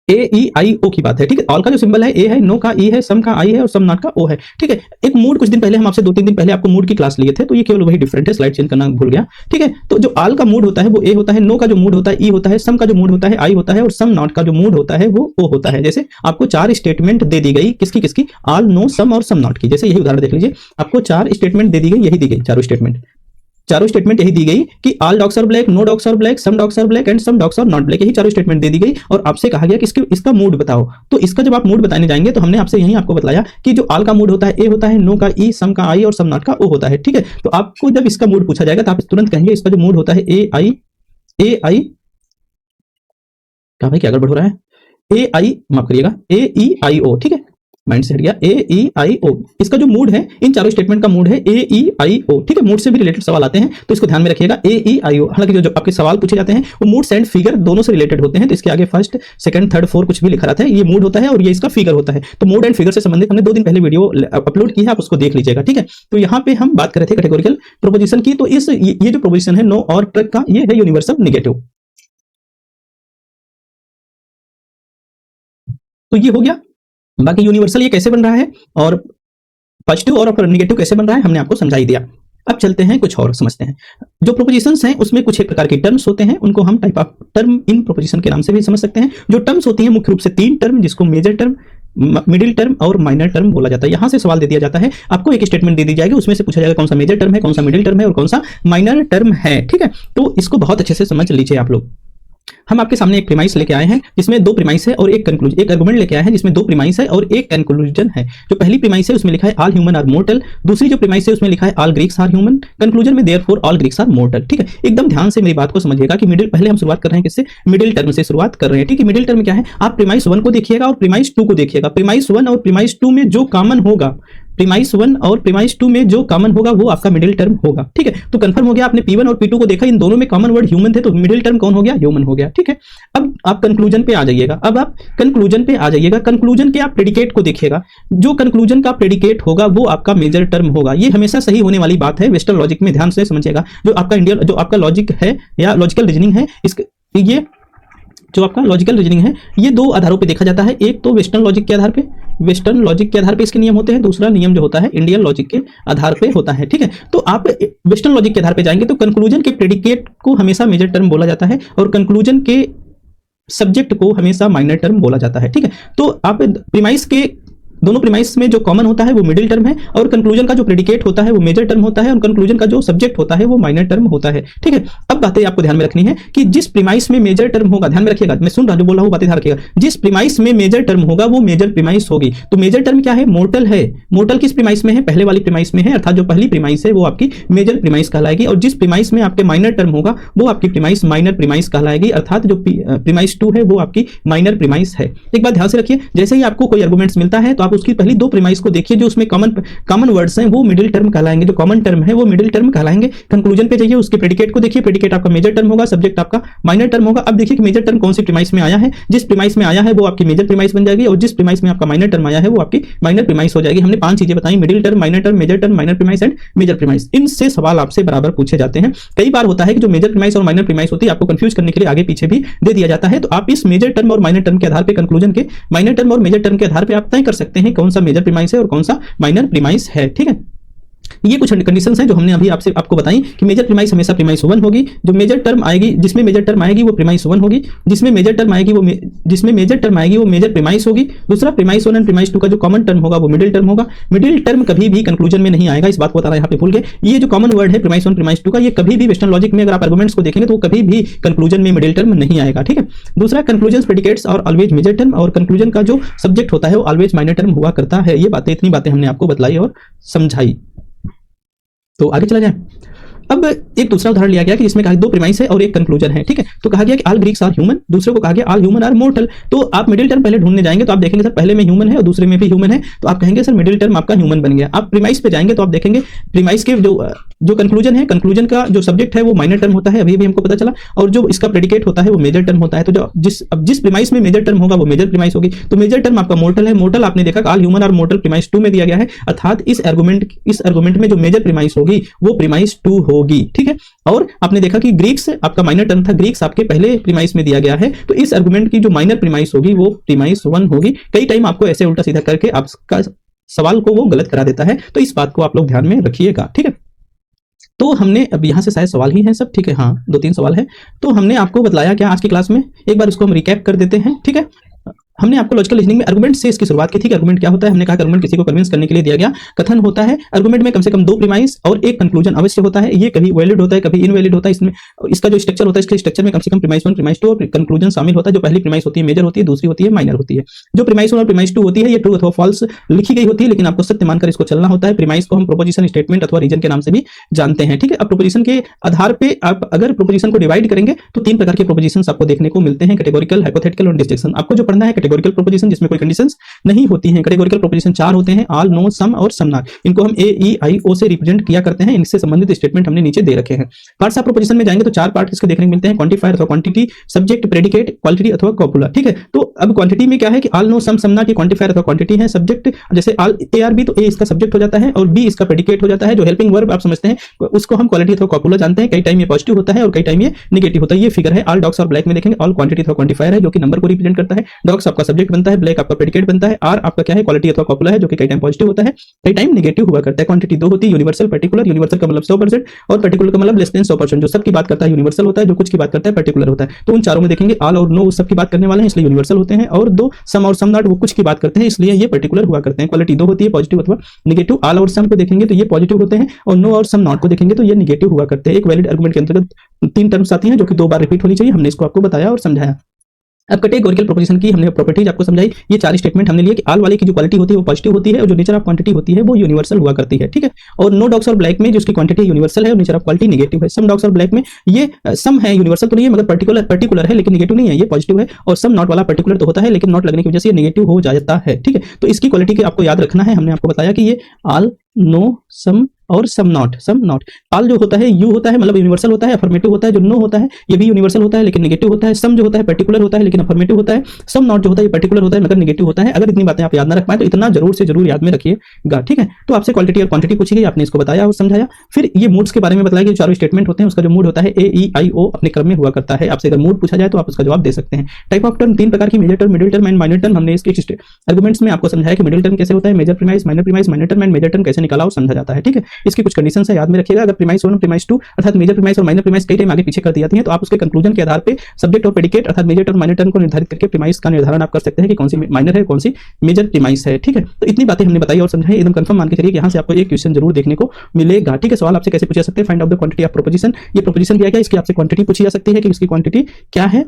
ए ई आई ओ की बात है, ठीक है। ऑल का जो सिंबल है ए है, नो का ई है, सम का आई है और सम नॉट का ओ है, ठीक है। एक मूड कुछ दिन पहले हम आपसे 2-3 दिन पहले आपको मूड की क्लास लिए थे, तो ये केवल वही डिफरेंट है, स्लाइड चेंज करना भूल गया, ठीक है। तो जो ऑल का मूड होता है वो ए होता है, नो का जो मूड होता है ई होता है, सम का जो मूड होता है आई होता है और सम नॉट का जो मूड होता है वो ओ होता है। जैसे आपको 4 स्टेटमेंट दे दी गई, किसकी, ऑल, नो, सम और सम नॉट की। जैसे यही उदाहरण देख लीजिए, आपको 4 स्टेटमेंट दे दी गई, यही दी गई चारों स्टेटमेंट, चारों स्टेटमेंट यही दी गई कि all dogs are black, no dogs are black, some dogs are black and some dogs are not black, यही चारों स्टेटमेंट दे दी गई और आपसे कहा गया कि इसका मूड बताओ। तो इसका जब आप मूड बताने जाएंगे तो हमने आपसे यही आपको बताया कि जो ऑल का मूड होता है ए होता है, नो का ई, सम का आई और सम नॉट का ओ होता है। ठीक है, तो आपको जब इसका मूड पूछा जाएगा तो आप तुरंत कहेंगे इसका जो मूड होता है ए आई क्या भाई क्या गड़बड़ हो रहा है, ए आई, माफ करिएगा, ए ई आई ओ। ठीक है, माइंड से हट गया, ए ई आई ओ। इसका जो मूड है, इन चारों स्टेटमेंट का मूड है ए ई आई ओ। ठीक है, मूड से भी रिलेटेड सवाल आते हैं तो इसको ध्यान में रखिएगा, ए ई आई ओ। हालांकि जो आपके सवाल पूछे जाते हैं वो मूड एंड फिगर दोनों से रिलेटेड होते हैं, तो इसके आगे फर्स्ट, सेकंड, थर्ड, फोर्थ कुछ भी लिखा रहता है, ये मूड होता है और ये इसका फिगर होता है। तो मूड एंड फिगर से संबंधित हमने 2 दिन पहले वीडियो अपलोड की है, आप उसको देख लीजिएगा। ठीक है, तो यहाँ पे हम बात कर रहे थे कैटेगोरिकल प्रोपोजिशन की। तो ये जो प्रोपोजिशन है नो और ट्रक का, ये है यूनिवर्सल नेगेटिव। तो ये हो गया। बाकी यूनिवर्सल ये कैसे बन रहा है और पॉजिटिव और नेगेटिव कैसे बन रहा है हमने आपको समझा ही दिया। अब चलते हैं कुछ और समझते हैं। जो प्रोपोजिशंस हैं उसमें कुछ एक प्रकार के टर्म्स होते हैं, उनको हम type of term in proposition के नाम से भी समझ सकते हैं। जो टर्म्स होती हैं मुख्य रूप से 3 टर्म, जिसको मेजर टर्म, मिडिल टर्म और माइनर टर्म बोला जाता है। यहां से सवाल दे दिया जाता है, आपको एक स्टेटमेंट दे दी जाएगी, उसमें से पूछा जाएगा कौन सा मेजर टर्म है, कौन सा मिडिल टर्म है और कौन सा माइनर टर्म है। ठीक है, तो इसको बहुत अच्छे से समझ लीजिए आप लोग। हम आपके सामने एक प्रीमाइस लेके आए हैं जिसमें 2 प्रीमाइस है और एक कंक्लूजन, एक आर्गुमेंट लेके आए हैं जिसमें 2 प्रीमाइस है और एक कंक्लूजन है। जो पहली प्रीमाइस है उसमें लिखा है ऑल ह्यूमन आर मोर्टल, दूसरी जो प्रीमाइस है उसमें लिखा है all Greeks are human, conclusion में therefore all Greeks are mortal. ठीक है, एकदम ध्यान से मेरी बात को समझिएगा कि मिडिल, पहले हम शुरुआत कर रहे हैं किससे, मिडिल टर्म से शुरुआत कर रहे हैं। ठीक है, मिडिल टर्म क्या है, आप प्रीमाइस 1 को देखिएगा और प्रीमाइस 2 को देखिएगा। प्रीमाइस 1 और प्रीमाइस 2 में जो कॉमन होगा, प्रीमाइस 1 और प्रीमाइस 2 में जो कॉमन होगा वो आपका मिडिल टर्म होगा। ठीक है, तो कंफर्म हो गया, आपने P1 और P2 को देखा, इन दोनों में कॉमन वर्ड ह्यूमन थे, तो मिडिल टर्म कौन हो गया, ह्यूमन हो गया। ठीक है, अब आप कंक्लूजन पे आ जाइएगा। कंक्लूजन के आप प्रेडिकेट को देखिएगा, जो कंक्लूजन का प्रेडिकेट होगा वो आपका मेजर टर्म होगा। ये हमेशा सही होने वाली बात है वेस्टर्न लॉजिक में, ध्यान से समझिएगा। जो आपका लॉजिक है या लॉजिकल रीजनिंग है, ये जो आपका लॉजिकल रीजनिंग है ये 2 आधारों पे देखा जाता है। एक तो वेस्टर्न लॉजिक के आधार पे इसके नियम होते हैं, दूसरा नियम जो होता है इंडियन लॉजिक के आधार पे होता है। ठीक है, तो आप वेस्टर्न लॉजिक के आधार पे जाएंगे तो कंक्लूजन के प्रेडिकेट को हमेशा मेजर टर्म बोला जाता है और कंक्लूजन के सब्जेक्ट को हमेशा माइनर टर्म बोला जाता है। ठीक है, तो आप प्रीमाइस के दोनों प्रीमाइस में जो कॉमन होता है वो मिडिल टर्म है और कंक्लूजन का जो प्रेडिकेट होता है वो मेजर टर्म होता है और कंक्लूजन का जो सब्जेक्ट होता है वो माइनर टर्म होता है। ठीक है, अब बातें आपको ध्यान में रखनी है कि जिस प्रीमाइस में मेजर टर्म होगा, ध्यान में रखिएगा, मैं सुन रहा जो बोल रहा हूं बातें ध्यान रखिएगा, जिस प्रीमाइस में मेजर टर्म होगा वो मेजर प्रीमाइस होगी। तो मेजर टर्म क्या है, मोर्टल है। मोर्टल किस प्रीमाइस में है, पहले वाली प्रीमाइस में है, अर्थात जो पहली प्रीमाइस है वो आपकी मेजर प्रीमाइस कहलाएगी और जिस प्रीमाइस में आपके माइनर टर्म होगा वो आपकी प्रीमाइस माइनर प्रीमाइस कहलाएगी, अर्थात जो प्रीमाइस 2 है वो आपकी माइनर प्रीमाइस है। एक बात ध्यान से रखिए, जैसे ही आपको कोई आर्गुमेंट्स मिलता है तो आप उसकी पहली 2 प्रीमाइस को देखिए, जो उसमें कॉमन वर्ड्स हैं वो मिडिल टर्म कहलाएंगे, जो कॉमन टर्म है वो मिडिल टर्म कहलाएंगे। कंक्लूजन पे जाइए, उसके प्रेडिकेट को देखिए, प्रेडिकेट आपका मेजर टर्म होगा, सब्जेक्ट आपका माइनर टर्म होगा। अब देखिए कि मेजर टर्म कौन सी प्रीमाइस में आया है, जिस प्रीमाइस में आया है वो आपकी मेजर प्रीमाइस बन जाएगी और जिस प्रीमाइस में आपका माइनर टर्म आया है वो आपकी माइनर प्रीमाइस हो जाएगी। हमने 5 चीजें बताई, middle term, minor term, major term, minor premise and major premise. इनसे सवाल आपसे बराबर पूछे जाते हैं। कई बार होता है कि जो मेजर प्रीमाइस और माइनर प्रीमाइस होती है आपको कंफ्यूज करने के लिए आगे पीछे भी दे दिया जाता है, तो आप इस मेजर टर्म और माइनर टर्म के आधार पर, कंक्लूजन के माइनर टर्म और मेजर टर्म के आधार पर आप तय कर सकते हैं कौन सा मेजर प्रीमाइस है और कौन सा माइनर प्रीमाइस है। ठीक है, ये कुछ कंडीशंस हैं जो हमने अभी आपको बताई कि मेजर प्रीमाइस हमेशा प्रीमाइस 1 होगी, जो मेजर टर्म आएगी, जिसमें मेजर टर्म आएगी वो प्रीमाइस 1 होगी, जिसमें मेजर टर्म आएगी वो मेजर प्रीमाइस होगी। दूसरा, प्रीमाइस 1 एंड प्रीमाइस 2 का जो कॉमन टर्म होगा वो मिडिल टर्म होगा। मिडिल टर्म कभी भी कंक्लूजन में नहीं आएगा, इस बात को बताना यहाँ पे भूल गए। ये जो कॉमन वर्ड है प्रीमाइस 1 प्रीमाइस 2 का, ये कभी भी वेस्टर्न लॉजिक में अगर आप आर्गुमेंट्स को देखेंगे तो कभी भी कंक्लूजन में मिडिल टर्म नहीं आएगा। ठीक है, दूसरा, कंक्लूजन प्रेडिकेट्स और ऑलवेज मेजर टर्म और कंक्लूजन का जो सब्जेक्ट होता है वो ऑलवेज माइनर टर्म हुआ करता है। ये बातें, इतनी बातें हमने आपको बतलाई और समझाई। तो आगे चला जाए। अब एक दूसरा उदाहरण लिया गया कि जिसमें कहा 2 प्रीमाइस है और एक कंक्लूजन है। ठीक है, तो कहा गया कि ऑल ग्रीक्स आर ह्यूमन, दूसरे को कहा गया ऑल ह्यूमन आर मोर्टल। तो आप मिडिल टर्म पहले ढूंढने जाएंगे तो आप देखेंगे सर पहले में ह्यूमन है और दूसरे में भी ह्यूमन है, तो आप कहेंगे सर मिडिल टर्म आपका ह्यूमन बन गया। आप प्रीमाइस पे जाएंगे तो आप देखेंगे प्रीमाइस के जो कंक्लूजन है, कंक्लूजन का जो सब्जेक्ट है वो माइनर टर्म होता है, अभी भी हमको पता चला, और जो इसका प्रेडिकेट होता है वो मेजर टर्म होता है। तो जिस प्रीमाइस में मेजर टर्म होगा वो मेजर प्रीमाइस होगी। तो मेजर टर्म आपका मोर्टल है। मोर्टल आपने देखा all human are mortal premise 2 में दिया गया है, अर्थात इस आर्गुमेंट में जो मेजर प्रीमाइस होगी वो प्रीमाइस 2 होगी। ठीक है, और आपने देखा कि ग्रीक्स आपका माइनर टर्म था, ग्रीक्स आपके पहले प्रीमाइस में दिया गया है, तो इस आर्गुमेंट की जो माइनर प्रीमाइस होगी वो प्रीमाइस 1 होगी। कई टाइम आपको ऐसे उल्टा सीधा करके आपका सवाल को वो गलत करा देता है, तो इस बात को आप लोग ध्यान में रखिएगा। ठीक है, तो हमने अब यहाँ से शायद सवाल ही है सब। ठीक है, हाँ 2-3 सवाल है। तो हमने आपको बतलाया क्या आज की क्लास में, एक बार उसको हम रिकैप कर देते हैं। ठीक है, हमने आपको लॉजिकल रीजनिंग में आर्गुमेंट से इसकी शुरुआत की थी कि आर्गुमेंट क्या होता है। हमने कहा कि आर्गुमेंट किसी को कन्विंस करने के लिए दिया गया कथन होता है। आर्गुमेंट में कम से कम 2 प्रीमाइस और एक कंक्लूजन अवश्य होता है। ये कभी वैलिड होता है, कभी इनवैलिड होता है। इसमें इसका जो स्ट्रक्चर होता है, इसके स्ट्रक्चर में कम से कम प्रीमाइस 1, प्रीमाइस 2 और कंक्लूजन शामिल होता है। जो पहली प्रीमाइस होती है मेजर होती है, दूसरी होती है माइनर होती है। जो प्रीमाइस 1 और प्रीमाइस 2 होती है ये ट्रू अथवा फॉल्स लिखी गई होती है, लेकिन आपको सत्य मानकर इसको चलना होता है। प्रीमाइस को हम प्रोपोजिशन, स्टेटमेंट अथवा रीजन के नाम से भी जानते हैं, ठीक है। अब प्रोपोजिशन के आधार पे आप अगर प्रोपोजिशन को डिवाइड करेंगे तो 3 प्रकार के प्रोपोजिशंस आपको देखने को मिलते हैं, कैटेगोरिकल, हाइपोथेटिकल और डिस्जंक्शन। आपको जो पढ़ना है कैटेगोरिकल प्रोपोजिशन, जिसमें कोई कंडीशंस नहीं होती हैं। कैटेगोरिकल प्रोपोजिशन 4 होते हैं, ऑल, नो, सम और सम नॉट। इनको हम ए, ई, आई, ओ से रिप्रेजेंट किया करते हैं। इनसे संबंधित स्टेटमेंट हमने नीचे दे रखे हैं। पार्ट्स ऑफ प्रोपोजिशन में जाएंगे तो 4 पार्ट इसके देखने को मिलते हैं, क्वांटिफायर अथवा क्वांटिटी, सब्जेक्ट, प्रेडिकेट, क्वालिटी अथवा कॉपुला, ठीक है। तो अब क्वांटिटी में क्या है कि all, no, some, some not, ये क्वांटिफायर अथवा क्वांटिटी है। सब्जेक्ट जैसे ऑल ए आर बी, तो ए इसका सब्जेक्ट हो जाता है और बी इसका प्रेडिकेट हो जाता है। जो हेल्पिंग वर्ब आप समझते हैं उसको हम क्वालिटी अथवा कॉपुला जानते हैं। कई टाइम ये पॉजिटिव होता है और कई टाइम ये नेगेटिव होता है। ये फिगर है ऑल डॉग्स और ब्लैक में देखेंगे, ऑल क्वांटिटी अथवा क्वांटिफायर है जो कि नंबर को रिप्रेजेंट करता है। डॉग्स आपका सब्जेक्ट बनता है, ब्लैक आपका प्रेडिकेट बनता है, आर आपका क्या है क्वालिटी अथवा कॉपुला है जो कि कई टाइम पॉजिटिव होता है, कई टाइम नेगेटिव हुआ करता है। क्वांटिटी 2 होती है, यूनिवर्सल, पर्टिकुलर। यूनिवर्सल का मतलब 100% और पर्टिकुलर का मतलब लेस देन 100%। जो सब की बात करता है यूनिवर्सल होता है, जो कुछ की बात करता है पर्टिकुलर होता है। तो उन चारों में देखेंगे ऑल और नो उस सब की बात करने वाले हैं इसलिए यूनिवर्सल होते हैं, और 2 सम और सम नॉट वो कुछ की बात करते हैं इसलिए ये पर्टिकुलर हुआ करते हैं। क्वालिटी 2 होती है, पॉजिटिव अथवा नेगेटिव। ऑल और सम को देखेंगे तो ये पॉजिटिव होते हैं और नो और सम नॉट को देखेंगे तो ये नेगेटिव हुआ करते हैं। एक वैलिड आर्गुमेंट के अंतर्गत 3 टर्म्स आती हैं जो कि 2 बार रिपीट होनी चाहिए। हमने इसको आपको बताया और समझाया। अब कैटेगोरिकल प्रोपोजिशन की हमने प्रॉपर्टीज आपको समझाई। ये 4 स्टेटमेंट हमने लिए कि ऑल वाले की जो क्वालिटी होती है वो पॉजिटिव होती है और जो नेचर ऑफ क्वांटिटी होती है वो यूनिवर्सल हुआ करती है, ठीक है। और नो डॉग्स और ब्लैक में जो उसकी क्वांटिटी यूनिवर्सल है और नेचर ऑफ क्वालिटी नेगेटिव है। सम डॉग्स और ब्लैक में ये सम है, यूनिवर्सल तो नहीं है मगर पर्टिकुलर है लेकिन नेगेटिव नहीं है, ये पॉजिटिव है। और सम नॉट वाला पर्टिकुलर तो होता है लेकिन नॉट लगने की वजह से ये नेगेटिव हो जाता है, ठीक है। तो इसकी क्वालिटी के आपको याद रखना है। हमने आपको बताया कि ये ऑल, नो, सम और सम नॉट। ऑल जो होता है यू होता है मतलब यूनिवर्सल होता है, अफर्मेटिव होता है। जो नो होता है ये भी यूनिवर्सल होता है लेकिन नेगेटिव होता है। सम जो होता है पर्टिकुलर होता है लेकिन अफर्मेटिव होता है। सम नॉट जो होता है ये पर्टिकुलर होता है मगर नेगेटिव होता है। अगर इतनी बातें आप याद ना रख पाए तो इतना जरूर से जरूर याद में रखिएगा, ठीक है। तो आपसे क्वालिटी और क्वांटिटी पूछी गई, आपने इसको बताया और समझाया। फिर ये मूड्स के बारे में बताया कि जो 4 स्टेटमेंट होते हैं उसका जो मूड होता है ए, ई, आई, ओ अपने क्रम में हुआ करता है। आपसे अगर मूड पूछा जाए तो आप उसका जवाब दे सकते हैं। टाइप ऑफ टर्म 3 प्रकार की, major term, middle term and minor term. हमने इसके आर्गुमेंट्स में आपको समझाया कि मिडिल टर्म कैसे होता है, major premise, minor premise, minor term and major term कैसे निकाला और समझा जाता है, ठीक है। इसकी कुछ कंडीशंस है, याद में रखिएगा। अगर प्रीमाइस 1 प्रीमाइस 2 अर्थात मेजर प्रीमाइस और माइनर प्रीमाइस कई टाइम आगे पीछे कर दी जाती हैं तो आप उसके कंक्लूजन के आधार पे सब्जेक्ट और प्रेडिकेट अर्थात मेजर टर्म माइनर टर्म को निर्धारित करके प्रीमाइस का निर्धारण आप कर सकते हैं कि कौन सी माइनर है कौन सी मेजर प्रीमाइस है, ठीक है। तो इतनी बातें हमने बताई और समझाई। एकदम कंफर्म मान के चलिए कि यहाँ से आपको एक क्वेश्चन जरूर देखने को मिलेगा, ठीक है। सवाल आपसे कैसे पूछा सकते हैं, find out the quantity of proposition. ये प्रोपोजिशन क्या है, इसकी आपसे क्वांटिटी पूछी जा सकती है कि इसकी क्वांटिटी क्या है,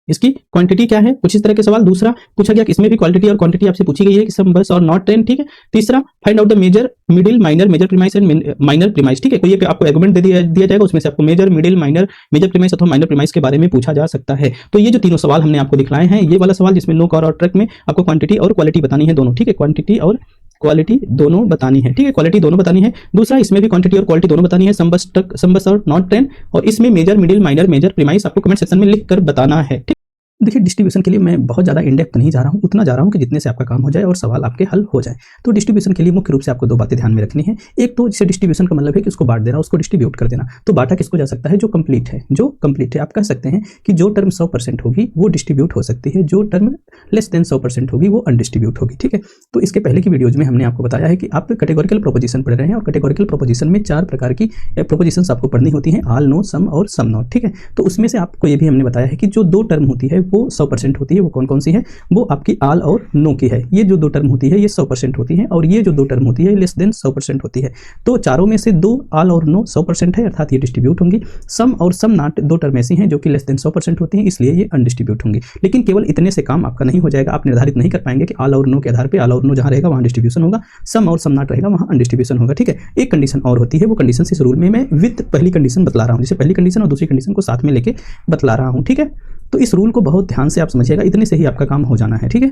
इसकी क्वांटिटी क्या है, कुछ इस तरह के सवाल। दूसरा पूछा गया कि इसमें भी क्वालिटी और क्वांटिटी आपसे पूछी गई है कि सम, बस और नॉट ट्रेन, ठीक है। तीसरा find out the major, middle, minor, major premise and minor premise, ठीक है। कोई आपको आर्गुमेंट दे दिया जाएगा उसमें से आपको major, middle, minor, major premise अथवा माइनर प्रीमाइस के बारे में पूछा जा सकता है। तो ये जो तीनों सवाल हमने आपको दिखलाए हैं, ये वाला सवाल जिसमें नो, कॉर और ट्रक में आपको क्वांटिटी और क्वालिटी बतानी है दोनों, ठीक है। क्वांटिटी और क्वालिटी दोनों बतानी है, ठीक है। क्वालिटी दोनों बतानी है। दूसरा इसमें भी क्वांटिटी और क्वालिटी दोनों बतानी है, सम, बस और नॉट ट्रेन। और इसमें major, middle, minor, major premise आपको कमेंट सेक्शन में लिख कर बताना है, ठीक। देखिए डिस्ट्रीब्यूशन के लिए मैं बहुत ज़्यादा इंडेप्थ नहीं जा रहा हूँ, उतना जा रहा हूँ कि जितने से आपका काम हो जाए और सवाल आपके हल हो जाए। तो डिस्ट्रीब्यूशन के लिए मुख्य रूप से आपको 2 बातें ध्यान में रखनी है। एक तो जैसे डिस्ट्रीब्यूशन का मतलब है कि उसको बांट देना, उसको डिस्ट्रीब्यूट कर देना। तो बांटा किसको जा सकता है, जो कंप्लीट है। आप कह सकते हैं कि जो टर्म 100% होगी वो डिस्ट्रीब्यूट हो सकती है, जो टर्म लेस देन 100% होगी वो अनडिस्ट्रीब्यूट होगी, ठीक है। तो इसके पहले की वीडियोज में हमने आपको बताया है कि आप कैटेगोरिकल प्रोपोजिशन पढ़ रहे हैं और कैटेगोरिकल प्रोपोजिशन में 4 प्रकार की प्रोपोजिशंस आपको पढ़नी होती हैं, ऑल, नो, सम और सम नॉट, ठीक है। तो उसमें से आपको ये भी हमने बताया है कि जो 2 टर्म होती है वो 100% होती है, वो कौन कौन सी है, वो आपकी ऑल और नो की है। ये जो 2 टर्म होती है ये 100% होती है और ये जो 2 टर्म होती है लेस देन 100% होती है। तो चारों में से 2 ऑल और नो 100% है अर्थात ये डिस्ट्रीब्यूट होंगी। सम और सम नॉट 2 टर्म ऐसी हैं जो कि लेस देन 100% होती हैं इसलिए ये अनडिस्ट्रीब्यूट होंगी। लेकिन केवल इतने से काम आपका नहीं हो जाएगा, आप निर्धारित नहीं कर पाएंगे कि ऑल और नो के आधार पर ऑल और नो जहां रहेगा वहां डिस्ट्रीब्यूशन होगा, सम और सम नॉट रहेगा वहां अनडिस्ट्रीब्यूशन होगा, ठीक है। एक कंडीशन और होती है, वो कंडीशन इस रूल में मैं विद पहली कंडीशन बतला रहा हूं, जैसे पहली कंडीशन और दूसरी कंडीशन को साथ में लेके बतला रहा हूं, ठीक है। तो इस रूल को बहुत ध्यान से आप समझिएगा, इतने से ही आपका काम हो जाना है, ठीक है।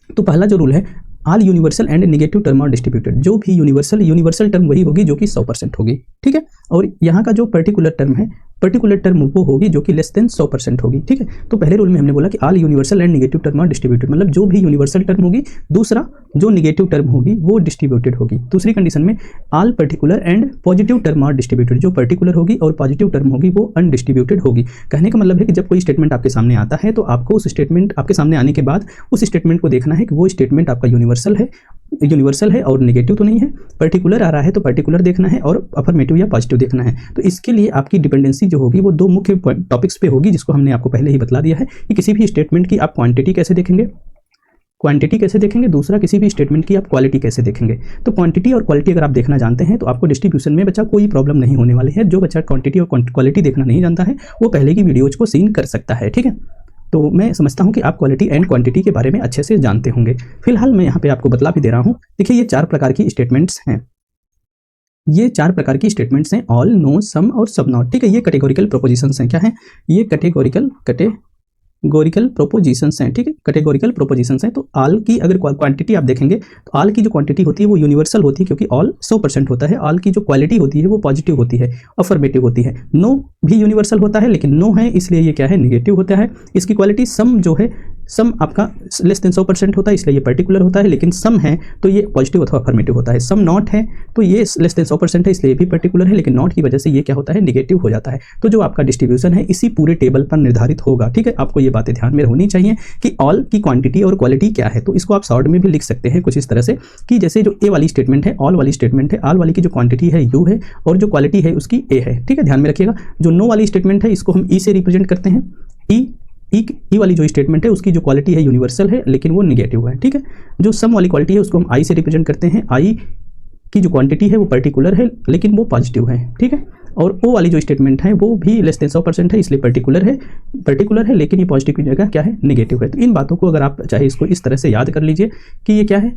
तो पहला जो रूल है, all universal and negative term are distributed. जो भी यूनिवर्सल टर्म वही होगी जो कि 100% होगी, ठीक है। और यहाँ का जो पर्टिकुलर टर्म वो होगी जो कि लेस देन 100% होगी, ठीक है। तो पहले रूल में हमने बोला कि all universal and negative term are distributed, मतलब जो भी यूनिवर्सल टर्म होगी, दूसरा जो नेगेटिव टर्म होगी वो डिस्ट्रीब्यूटेड होगी। दूसरी कंडीशन में all particular and positive term are distributed, जो पर्टिकुलर होगी और पॉजिटिव टर्म होगी वो अनडिस्ट्रीब्यूटेड होगी। कहने का मतलब है कि जब कोई स्टेटमेंट आपके सामने आता है तो आपको उस स्टेटमेंट आपके सामने आने के बाद उस स्टेटमेंट को देखना है कि वो स्टेटमेंट आपका यूनिवर्सल है यूनिवर्सल है और नेगेटिव तो नहीं है, पर्टिकुलर आ रहा है तो पर्टिकुलर देखना है और अफर्मेटिव या पॉजिटिव देखना है। तो इसके लिए आपकी डिपेंडेंसी जो होगी वो दो मुख्य टॉपिक्स पे होगी, जिसको हमने आपको पहले ही बता दिया है कि किसी भी स्टेटमेंट की आप क्वांटिटी कैसे देखेंगे, क्वांटिटी कैसे देखेंगे, दूसरा किसी भी स्टेटमेंट की आप क्वालिटी कैसे देखेंगे। तो क्वांटिटी और क्वालिटी अगर आप देखना जानते हैं तो आपको डिस्ट्रीब्यूशन में बच्चा कोई प्रॉब्लम नहीं होने वाली है। जो बच्चा क्वांटिटी और क्वालिटी देखना नहीं जानता है वो पहले की वीडियोज को सीन कर सकता है, ठीक है। तो मैं समझता हूं कि आप क्वालिटी एंड क्वांटिटी के बारे में अच्छे से जानते होंगे। फिलहाल मैं यहाँ पे आपको बतला भी दे रहा हूँ। देखिए, ये 4 प्रकार की स्टेटमेंट्स हैं, ये 4 प्रकार की स्टेटमेंट्स हैं, ऑल, नो, सम और सब नॉट, ठीक है। ये कैटेगोरिकल प्रोपोजिशंस हैं। क्या है ये? कैटेगोरिकल प्रोपोजिशंस हैं, ठीक है। कैटेगोरिकल प्रोपोजिशंस हैं। तो ऑल की अगर क्वांटिटी आप देखेंगे तो ऑल की जो क्वांटिटी होती है वो यूनिवर्सल होती है, क्योंकि ऑल 100% होता है। ऑल की जो क्वालिटी होती है वो पॉजिटिव होती है, अफर्मेटिव होती है। नो भी यूनिवर्सल होता है, लेकिन नो है इसलिए ये क्या है? नेगेटिव होता है। इसकी क्वालिटी सम जो है, सम आपका लेस देन 100% होता है इसलिए ये पर्टिकुलर होता है, लेकिन सम है तो ये पॉजिटिव अथवा अफर्मेटिव होता है। सम नॉट है तो ये लेस देन 100% है इसलिए ये भी पर्टिकुलर है, लेकिन नॉट की वजह से ये क्या होता है? नेगेटिव हो जाता है। तो जो आपका डिस्ट्रीब्यूशन है इसी पूरे टेबल पर निर्धारित होगा, ठीक है। आपको ये बातें ध्यान में होनी चाहिए कि ऑल की क्वांटिटी और क्वालिटी क्या है। तो इसको आप शॉर्ट में भी लिख सकते हैं कुछ इस तरह से कि जैसे जो ए वाली स्टेटमेंट है, ऑल वाली स्टेटमेंट है, ऑल वाली की जो क्वांटिटी है यू है और जो क्वालिटी है उसकी ए है, ठीक है। ध्यान में रखिएगा। जो नो वाली स्टेटमेंट है इसको हम ई से रिप्रेजेंट करते हैं। ई वाली जो स्टेटमेंट है उसकी जो क्वालिटी है यूनिवर्सल है लेकिन वो नेगेटिव है, ठीक है। जो सम वाली क्वालिटी है उसको हम आई से रिप्रेजेंट करते हैं। आई की जो क्वांटिटी है वो पर्टिकुलर है लेकिन वो पॉजिटिव है, ठीक है। और ओ वाली जो स्टेटमेंट है वो भी लेस देन 100% है इसलिए पर्टिकुलर है लेकिन ये पॉजिटिव की जगह क्या है? नेगेटिव है। तो इन बातों को अगर आप चाहे इसको इस तरह से याद कर लीजिए कि ये क्या है,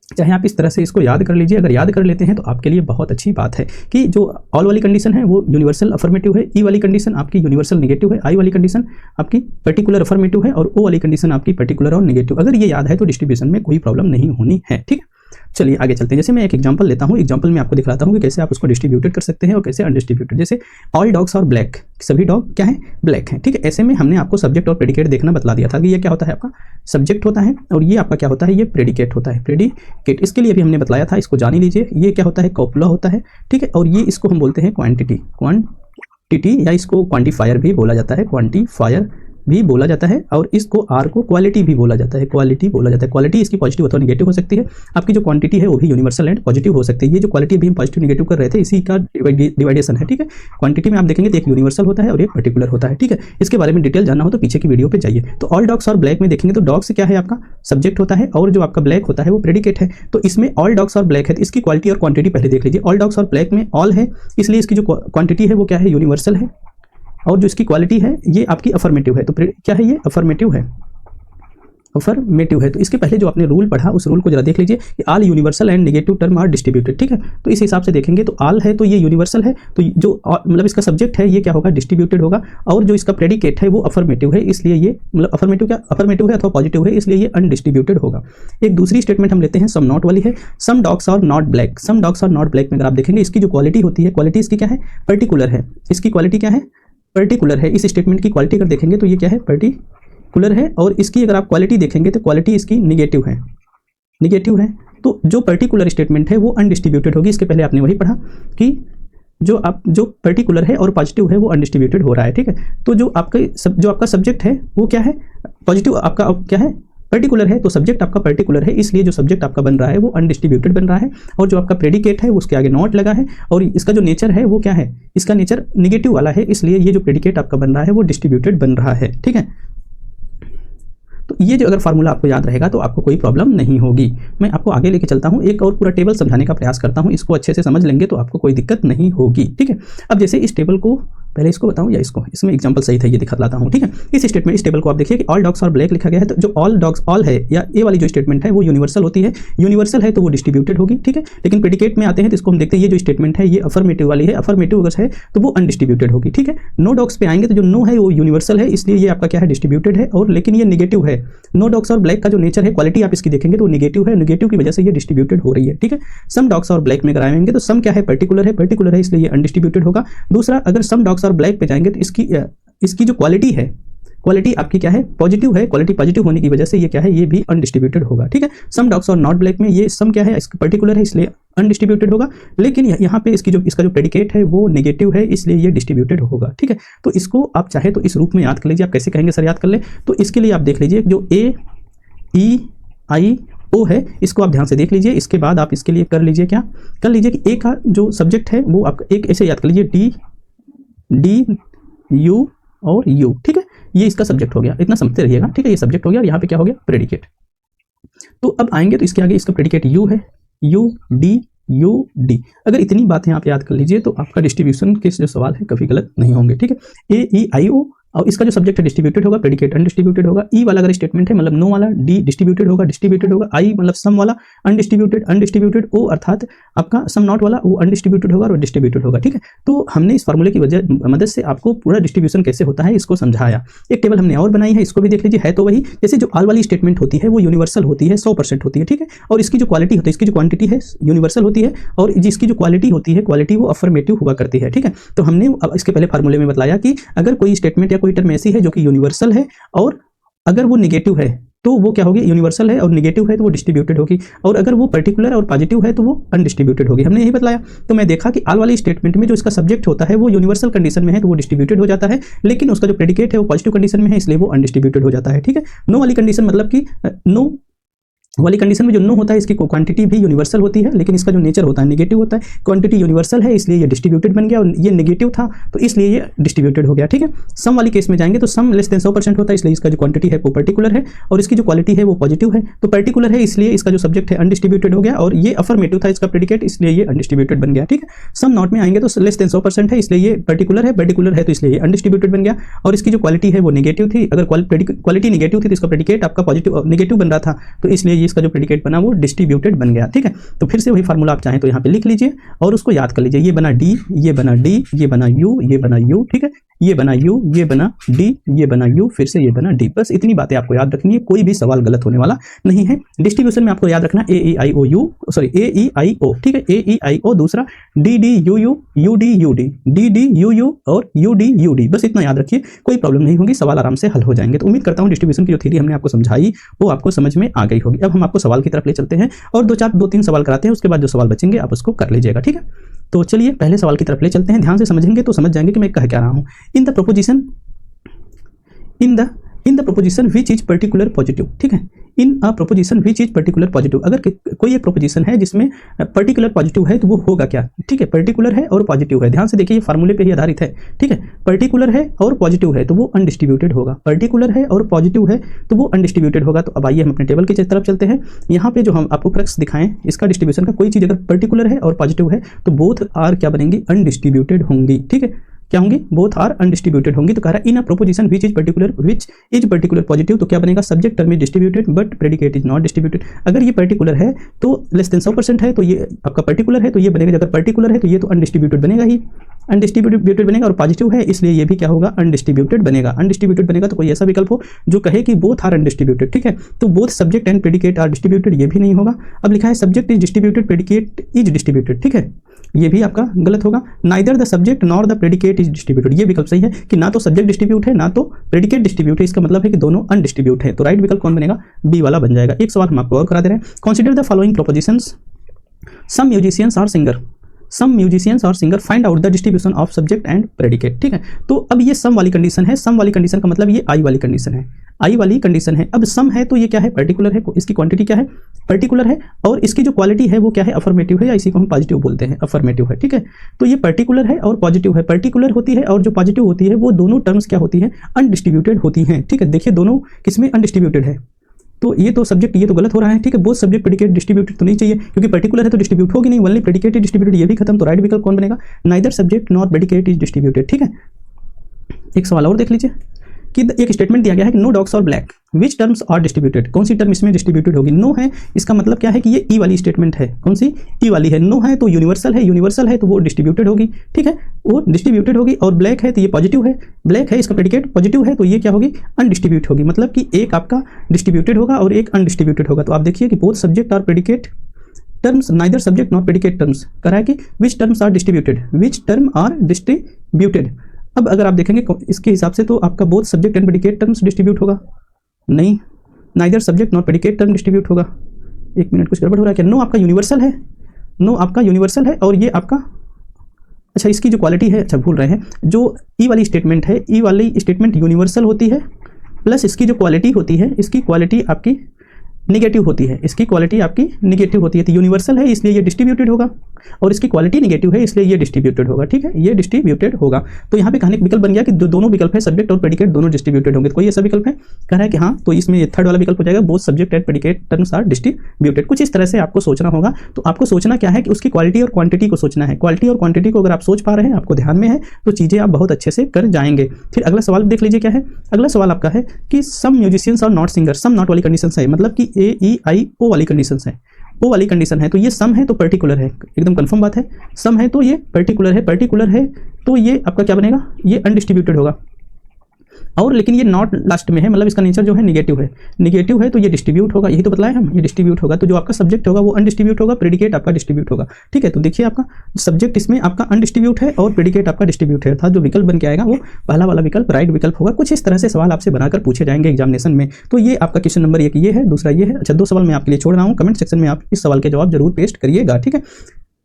चाहे आप इस तरह से इसको याद कर लीजिए। अगर याद कर लेते हैं तो आपके लिए बहुत अच्छी बात है कि जो ऑल वाली कंडीशन है वो यूनिवर्सल अफर्मेटिव है, ई वाली कंडीशन आपकी यूनिवर्सल नेगेटिव है, आई वाली कंडीशन आपकी पर्टिकुलर अफर्मेटिव है और ओ वाली कंडीशन आपकी पर्टिकुलर और नेगेटिव। अगर ये याद है तो डिस्ट्रीब्यूशन में कोई प्रॉब्लम नहीं होनी है, ठीक है। चलिए आगे चलते हैं। जैसे मैं एक एग्जांपल लेता हूं, एग्जांपल में आपको दिखलाता हूं कि कैसे आप उसको डिस्ट्रीब्यूटेड कर सकते हैं और कैसे अनडिस्ट्रीब्यूटेड। जैसे ऑल डॉग्स आर ब्लैक, सभी डॉग क्या है? ब्लैक है, ठीक है। ऐसे में हमने आपको सब्जेक्ट और प्रेडिकेट देखना बतला दिया था कि ये क्या होता है? आपका सब्जेक्ट होता है और ये आपका क्या होता है? ये प्रेडिकेट होता है, प्रेडिकेट। इसके लिए भी हमने बताया था, इसको जान ही लीजिए। ये क्या होता है? कॉपुला होता है, ठीक है। और ये इसको हम बोलते हैं क्वांटिटी या इसको क्वांटिफायर भी बोला जाता है, क्वांटिफायर भी बोला जाता है। और इसको आर को क्वालिटी भी बोला जाता है, क्वालिटी बोला जाता है। क्वालिटी इसकी पॉजिटिव अथवा नेगेटिव हो सकती है। आपकी जो क्वांटिटी है वो भी यूनिवर्सल एंड पॉजिटिव हो सकती है। ये जो क्वालिटी भी हम पॉजिटिव नेगेटिव कर रहे थे इसी का डिवाइडेशन है, ठीक है। क्वांटिटी में आप देखेंगे तो एक यूनिवर्सल होता है और एक पर्टिकुलर होता है, ठीक है। इसके बारे में डिटेल जानना हो तो पीछे की वीडियो पे जाइए। तो ऑल डॉग्स और ब्लैक में देखेंगे तो डॉग्स क्या है? आपका सब्जेक्ट होता है और जो आपका ब्लैक होता है वो प्रेडिकेट है। तो इसमें ऑल डॉग्स और ब्लैक है तो इसकी क्वालिटी और क्वांटिटी पहले देख लीजिए। ऑल डॉग्स और ब्लैक में ऑल है इसलिए इसकी जो क्वांटिटी है वो क्या है? यूनिवर्सल है और जो इसकी क्वालिटी है ये आपकी अफर्मेटिव है। तो क्या है? ये अफर्मेटिव है, अफर्मेटिव है। तो इसके पहले जो आपने रूल पढ़ा उस रूल को जरा देख लीजिए कि all universal and negative term are distributed, ठीक है। तो इस हिसाब से देखेंगे तो ऑल है तो ये यूनिवर्सल है, तो जो मतलब इसका सब्जेक्ट है ये क्या होगा? डिस्ट्रीब्यूटेड होगा। और जो इसका प्रेडिकेट है वो अफर्मेटिव है इसलिए ये मतलब अफर्मेटिव है अथवा पॉजिटिव है इसलिए ये अनडिस्ट्रीब्यूटेड होगा। एक दूसरी स्टेटमेंट हम लेते हैं, सम नॉट वाली है। Some dogs are not black, some dogs are not black में अगर आप देखेंगे इसकी जो क्वालिटी होती है, क्वालिटी इसकी क्या है? पर्टिकुलर है। इसकी क्वालिटी क्या है? पर्टिकुलर है। इस स्टेटमेंट की क्वालिटी अगर देखेंगे तो ये क्या है? पर्टिकुलर है। और इसकी अगर आप क्वालिटी देखेंगे तो क्वालिटी इसकी नेगेटिव है, नेगेटिव है। तो जो पर्टिकुलर स्टेटमेंट है वो अनडिस्ट्रीब्यूटेड होगी। इसके पहले आपने वही पढ़ा कि जो पर्टिकुलर है और पॉजिटिव है वो अनडिस्ट्रीब्यूटेड हो रहा है, ठीक है। तो जो आपका सब्जेक्ट है वो क्या है? पॉजिटिव आपका क्या है? पर्टिकुलर है। तो सब्जेक्ट आपका पर्टिकुलर है इसलिए जो सब्जेक्ट आपका बन रहा है वो अनडिस्ट्रीब्यूटेड बन रहा है। और जो आपका प्रेडिकेट है उसके आगे नॉट लगा है और इसका जो नेचर है वो क्या है? इसका नेचर नेगेटिव वाला है इसलिए ये जो प्रेडिकेट आपका बन रहा है वो डिस्ट्रीब्यूटेड बन रहा है, ठीक है। तो ये जो अगर फार्मूला आपको याद रहेगा तो आपको कोई प्रॉब्लम नहीं होगी। मैं आपको आगे लेके चलता हूँ, एक और पूरा टेबल समझाने का प्रयास करता हूँ। इसको अच्छे से समझ लेंगे तो आपको कोई दिक्कत नहीं होगी, ठीक है। अब जैसे इस टेबल को पहले इसको बताऊं या इसको, इसमें एग्जांपल सही था ये दिखाता हूं, ठीक है। इस टेबल को आप देखिए कि ऑल डॉग्स और ब्लैक लिखा गया है। तो जो ऑल डॉग्स ऑल है या ए वाली जो स्टेटमेंट है वो यूनिवर्सल होती है, यूनिवर्सल है तो वो डिस्ट्रीब्यूटेड होगी, ठीक है। लेकिन प्रेडिकेट में आते हैं तो इसको हम देखते हैं ये जो स्टेटमेंट है ये अफर्मेटिव वाली है, अफर्मेटिव अगर है तो वो अनडिस्ट्रीब्यूटेड होगी, ठीक है। नो डॉग्स पे आएंगे तो जो नो है वो यूनिवर्सल है इसलिए ये आपका क्या है? डिस्ट्रीब्यूटेड है। और लेकिन ये नेगेटिव है। नो डॉग्स और ब्लैक का जो नेचर है, क्वालिटी आप इसकी देखेंगे तो नेगेटिव है, नेगेटिव की वजह से ये डिस्ट्रीब्यूटेड हो रही है, ठीक है। सम डॉग्स और ब्लैक में अगर आएंगे तो सम क्या है? पर्टिकुलर है इसलिए ये अनडिस्ट्रीब्यूटेड होगा। दूसरा, अगर सम डॉग्स और ब्लैक पे जाएंगे तो इसकी जो क्वालिटी है, क्वालिटी आपकी क्या है? पॉजिटिव है। क्वालिटी पॉजिटिव होने की वजह से ये क्या है? ये भी अनडिस्ट्रीब्यूटेड होगा, ठीक है। सम डॉग्स और नॉट ब्लैक में ये सम क्या है? इसका पर्टिकुलर है इसलिए अनडिस्ट्रीब्यूटेड होगा। लेकिन यहाँ पे इसका जो प्रेडिकेट है वो नेगेटिव है इसलिए ये डिस्ट्रीब्यूटेड होगा, ठीक है। तो इसको आप चाहे तो इस रूप में याद कर लीजिए। आप कैसे कहेंगे सर याद कर ले? तो इसके लिए आप देख लीजिए जो ए ई आई ओ है, इसको आप ध्यान से देख लीजिए। इसके बाद आप इसके लिए कर लीजिए क्या, कर लीजिए कि ए का जो सब्जेक्ट है वो आपका एक ऐसे याद कर लीजिए, डी यू और यू, ठीक है, ये इसका सब्जेक्ट हो गया, इतना समझते रहिएगा, ठीक है, ये सब्जेक्ट हो गया और यहाँ पे क्या हो गया, प्रेडिकेट। तो अब आएंगे तो इसके आगे इसका प्रेडिकेट यू है, यू डी। अगर इतनी बातें आप याद कर लीजिए तो आपका डिस्ट्रीब्यूशन के जो सवाल है कभी गलत नहीं होंगे, ठीक है। ए ई आई ओ, और इसका जो सब्जेक्ट है डिस्ट्रीब्यूटेड होगा, प्रेडिकेट अनडिस्ट्रीब्यूटेड होगा। ई वाला अगर स्टेटमेंट है मतलब नो वाला, डी डिस्ट्रीब्यूटेड होगा, आई मतलब सम वाला अनडिस्ट्रीब्यूटेड, ओ अर्थात आपका सम नॉट वाला वो अनडिस्ट्रीब्यूटेड होगा और डिस्ट्रीब्यूटेड होगा, ठीक है। तो हमने इस फार्मूले की मदद से आपको पूरा डिस्ट्रीब्यूशन कैसे होता है इसको समझाया। एक टेबल हमने और बनाई है, इसको भी देख लीजिए, है तो वही। जैसे जो आल वाली स्टेटमेंट होती है वो यूनिवर्सल होती है, 100% होती है, ठीक है, और इसकी जो क्वालिटी होती है, इसकी जो क्वांटिटी है यूनिवर्सल होती है, और जिसकी जो क्वालिटी होती है, क्वालिटी वो अफर्मेटिव हुआ करती है, ठीक है। तो हमने इसके पहले फार्मूले में बताया कि अगर कोई स्टेटमेंट या कोई टर्म ऐसी है जो कि यूनिवर्सल है और अगर वो नेगेटिव है तो वो क्या होगी, यूनिवर्सल है और नेगेटिव है तो वो डिस्ट्रीब्यूटेड होगी, और अगर वो पर्टिकुलर और पॉजिटिव है तो वो अनडिस्ट्रीब्यूटेड होगी। हमने यही बताया। तो मैं देखा कि आल वाली स्टेटमेंट में जो इसका सब्जेक्ट होता है वो यूनिवर्सल कंडीशन में है तो वो डिस्ट्रीब्यूटेड हो जाता है, लेकिन उसका जो प्रेडिकेट है वो पॉजिटिव कंडीशन में है इसलिए वो अनडिस्ट्रीब्यूटेड हो जाता है, ठीक है। नो वाली कंडीशन मतलब कि नो वाली कंडीशन में जो नो होता है इसकी क्वांटिटी भी यूनिवर्सल होती है, लेकिन इसका जो नेचर होता है नेगेटिव होता है। क्वांटिटी यूनिवर्सल है इसलिए ये डिस्ट्रीब्यूटेड बन गया, और ये नेगेटिव था तो इसलिए ये डिस्ट्रीब्यूटेड हो गया, ठीक है। सम वाली केस में जाएंगे तो सम लेस देन 100% होता है इसलिए इसका जो क्वांटिटी है वो पर्टिकुलर है, और इसकी जो क्वालिटी है वो पॉजिटिव है। तो पर्टिकुलर है इसलिए इसका जो सब्जेक्ट है अनडिस्ट्रीब्यूटेड हो गया, और ये अफर्मेटिव था इसका प्रेडिकेट इसलिए ये अनडिस्ट्रीब्यूटेड बन गया, ठीक है। सम नॉट में आएंगे तो लेस देन 100% है इसलिए ये पर्टिकुलर है तो इसलिए ये अनडिस्ट्रीब्यूटेड बन गया, और इसकी जो क्वालिटी है वो नेगेटिव थी। अगर क्वालिटी नेगेटिव थी तो इसका प्रेडिकेट आपका पॉजिटिव नेगेटिव बन रहा था, तो इसलिए इसका जो प्रेडिकेट बना वो डिस्ट्रीब्यूटेड बन गया, ठीक है। तो फिर से वही फार्मूला आप चाहें तो यहाँ पे लिख लीजिए और उसको याद कर लीजिए। ये बना डी, ये बना डी, ये बना यू, ठीक है, ये बना यू, ये बना डी, ये बना यू, फिर से ये बना डी। बस इतनी बातें आपको याद रखनी है, कोई भी सवाल गलत होने वाला नहीं है। डिस्ट्रीब्यूशन में आपको याद रखना ए ई आई ओ, ठीक है, ए ई आई ओ, दूसरा D D you U D U D, D D you और यू डी, बस इतना याद रखिए, कोई प्रॉब्लम नहीं होगी, सवाल आराम से हल हो जाएंगे। तो उम्मीद करता हूँ डिस्ट्रीब्यूशन की जो थ्योरी हमने आपको समझाई वो आपको समझ में आ गई होगी। अब हम आपको सवाल की तरफ ले चलते हैं और दो तीन सवाल कराते हैं, उसके बाद जो सवाल बचेंगे आप उसको कर लीजिएगा, ठीक है। तो चलिए पहले सवाल की तरफ ले चलते हैं। ध्यान से समझेंगे तो समझ जाएंगे कि मैं कह क्या रहा हूं। In the proposition which is particular positive, ठीक है, in a proposition which is particular positive. अगर कोई एक प्रोपोजिशन है जिसमें पर्टिकुलर पॉजिटिव है तो वो होगा क्या, ठीक है, पर्टिकुलर है और पॉजिटिव है। ध्यान से देखिए ये फार्मूले पे ही आधारित है, ठीक है। पर्टिकुलर है और पॉजिटिव है तो वो अनडिस्ट्रीब्यूटेड होगा, पर्टिकुलर है और पॉजिटिव है तो वो अनडिस्ट्रीब्यूटेड होगा। तो अब आइए हम अपने टेबल की तरफ चलते हैं। यहाँ पे जो हम आपको क्रक्स दिखाएं इसका डिस्ट्रीब्यूशन का, कोई चीज़ अगर पर्टिकुलर है और पॉजिटिव है तो बोथ आर क्या बनेंगी, अनडिस्ट्रीब्यूटेड होंगी, ठीक है। क्या होंगी, बोथ आर अनडिस्ट्रीब्यूटेड होंगी। तो कह रहा है in a proposition which is particular positive, तो क्या बनेगा, subject term is distributed but predicate is not distributed. अगर ये पर्टिकुलर है तो लेस देन 100% है तो ये आपका पर्टिकुलर है तो ये बनेगा, अगर पर्टिकुलर है तो ये तो अनडिस्ट्रीब्यूटेड बनेगा ही, अनडिस्ट्रीब्यूटेड बनेगा, और पॉजिटिव है इसलिए ये भी क्या होगा, अनडिस्ट्रीब्यूटेड बनेगा। तो कोई ऐसा विकल्प हो जो कहे कि बोथ आर अनडिस्ट्रीब्यूटेड, ठीक है। तो both subject and predicate are distributed, ये भी नहीं होगा। अब लिखा है subject is distributed, predicate is distributed, ठीक है, ये भी आपका गलत होगा। Neither the subject nor the predicate is distributed, ये विकल्प सही है कि ना तो सब्जेक्ट डिस्ट्रीब्यूट है ना तो प्रेडिकेट डिस्ट्रीब्यूट है, इसका मतलब है कि दोनों अनडिस्ट्रीब्यूट है। तो राइट विकल्प कौन बनेगा, बी वाला बन जाएगा। एक सवाल हम आपको और करा दे रहे हैं। Consider the following propositions, some musicians और singer find out the distribution of subject and predicate, ठीक है। तो अब ये सम वाली कंडीशन है, सम वाली कंडीशन का मतलब ये आई वाली कंडीशन है, अब सम है तो ये क्या है, पर्टिकुलर है, इसकी क्वांटिटी क्या है, पर्टिकुलर है, और इसकी जो क्वालिटी है वो क्या है, अफर्मेटिव है, या इसी को हम पॉजिटिव बोलते हैं, अफर्मेटिव है, ठीक है। तो ये पर्टिकुलर है और पॉजिटिव है, पर्टिकुलर होती है और जो पॉजिटिव होती है वो दोनों टर्म्स क्या होती है, अनडिस्ट्रीब्यूटेड होती हैं, ठीक है। देखिए दोनों किसमें अनडिस्ट्रीब्यूटेड है, तो ये तो सब्जेक्ट ये तो गलत हो रहा है, ठीक है। बोथ सब्जेक्ट प्रेडिकेट डिस्ट्रीब्यूटेड तो नहीं चाहिए क्योंकि पर्टिकुलर है तो डिस्ट्रीब्यूट होगी नहीं, ओनली प्रेडिकेट इज डिस्ट्रीब्यूटेड, ये भी खत्म। तो राइट विकल्प कौन बनेगा, neither subject nor predicate is distributed, ठीक है। एक सवाल और देख लीजिए कि एक स्टेटमेंट दिया गया है कि no dogs are black, which terms are distributed, कौन सी टर्म इसमें डिस्ट्रीब्यूटेड होगी, नो है, इसका मतलब क्या है कि ये ई वाली स्टेटमेंट है, कौन सी, ई वाली है। नो है तो यूनिवर्सल है तो वो डिस्ट्रीब्यूटेड होगी, ठीक है, वो डिस्ट्रीब्यूटेड होगी। और ब्लैक है तो ये पॉजिटिव है, ब्लैक है इसका प्रेडिकेट पॉजिटिव है तो ये क्या होगी, अनडिस्ट्रीब्यूट होगी, मतलब कि एक आपका डिस्ट्रीब्यूटेड होगा और एक अनडिस्ट्रीब्यूटेड होगा। तो आप देखिए कि बोथ सब्जेक्ट और predicate terms, neither subject not predicate terms, कह रहा है कि विच टर्म्स आर डिस्ट्रीब्यूटेड। अब अगर आप देखेंगे इसके हिसाब से तो आपका both subject and predicate terms distribute होगा, नहीं, neither subject not predicate term distribute होगा। एक मिनट, कुछ गड़बड़ हो रहा है क्या, नो आपका यूनिवर्सल है, और ये आपका, अच्छा इसकी जो क्वालिटी है, अच्छा भूल रहे हैं, जो ई वाली स्टेटमेंट है, ई वाली स्टेटमेंट यूनिवर्सल होती है, प्लस इसकी जो क्वालिटी होती है, इसकी क्वालिटी आपकी निगेटिव होती है, इसकी क्वालिटी आपकी निगेटिव होती है। तो यूनिवर्सल है इसलिए ये डिस्ट्रीब्यूटेड होगा, और इसकी क्वालिटी निगेटिव है इसलिए ये डिस्ट्रीब्यूटेड होगा। ठीक है, ये डिस्ट्रीब्यूटेड होगा। तो यहाँ पे कहने का विकल्प बन गया कि दोनों विकल्प है, सब्जेक्ट और प्रेडिकेट दोनों डिस्ट्रीब्यूटेड होंगे। तो कोई ऐसा विकल्प है, कह रहा है कि हाँ, तो इसमें थर्ड वाला विकल्प हो जाएगा, both subject and predicate terms are distributed. कुछ इस तरह से आपको सोचना होगा। तो आपको सोचना क्या है कि उसकी क्वालिटी और क्वांटिटी को सोचना है। क्वालिटी और क्वांटिटी को अगर आप सोच पा रहे हैं, आपको ध्यान में है, तो चीजें आप बहुत अच्छे से कर जाएंगे। फिर अगला सवाल देख लीजिए क्या है। अगला सवाल आपका है कि सम म्यूजिशियंस और नॉट सिंगर, सम नॉट वाली कंडीशन है, मतलब कि ए ई आई ओ वाली कंडीशन है, ओ वाली कंडीशन है। तो ये सम है तो पर्टिकुलर है, एकदम कंफर्म बात है। सम है तो ये पर्टिकुलर है, पर्टिकुलर है तो ये आपका क्या बनेगा, ये अनडिस्ट्रीब्यूटेड होगा। और लेकिन ये नॉट लास्ट में है, मतलब इसका नेचर जो है निगेटिव है, निगेटिव है तो ये डिस्ट्रीब्यूट होगा, यही तो बतलाया हम, ये डिस्ट्रीब्यूट होगा। तो जो आपका सब्जेक्ट होगा वो अनडिस्ट्रीब्यूट होगा, प्रेडिकेट आपका डिस्ट्रीब्यूट होगा। ठीक है, तो देखिए आपका सब्जेक्ट इसमें आपका अनडिस्ट्रीब्यूट है और प्रेडिकेट आपका डिस्ट्रीब्यूट है, अर्थात जो विकल्प बन के आएगा वो पहला वाला विकल्प राइट विकल्प होगा। कुछ इस तरह से सवाल आपसे बनाकर पूछे जाएंगे एग्जामिनेशन में। तो ये आपका क्वेश्चन नंबर 1 ये है, दूसरा ये है। अच्छा, 2 सवाल मैं आपके लिए छोड़ रहा हूँ, कमेंट सेक्शन में आप इस सवाल के जवाब जरूर पेस्ट करिएगा। ठीक है,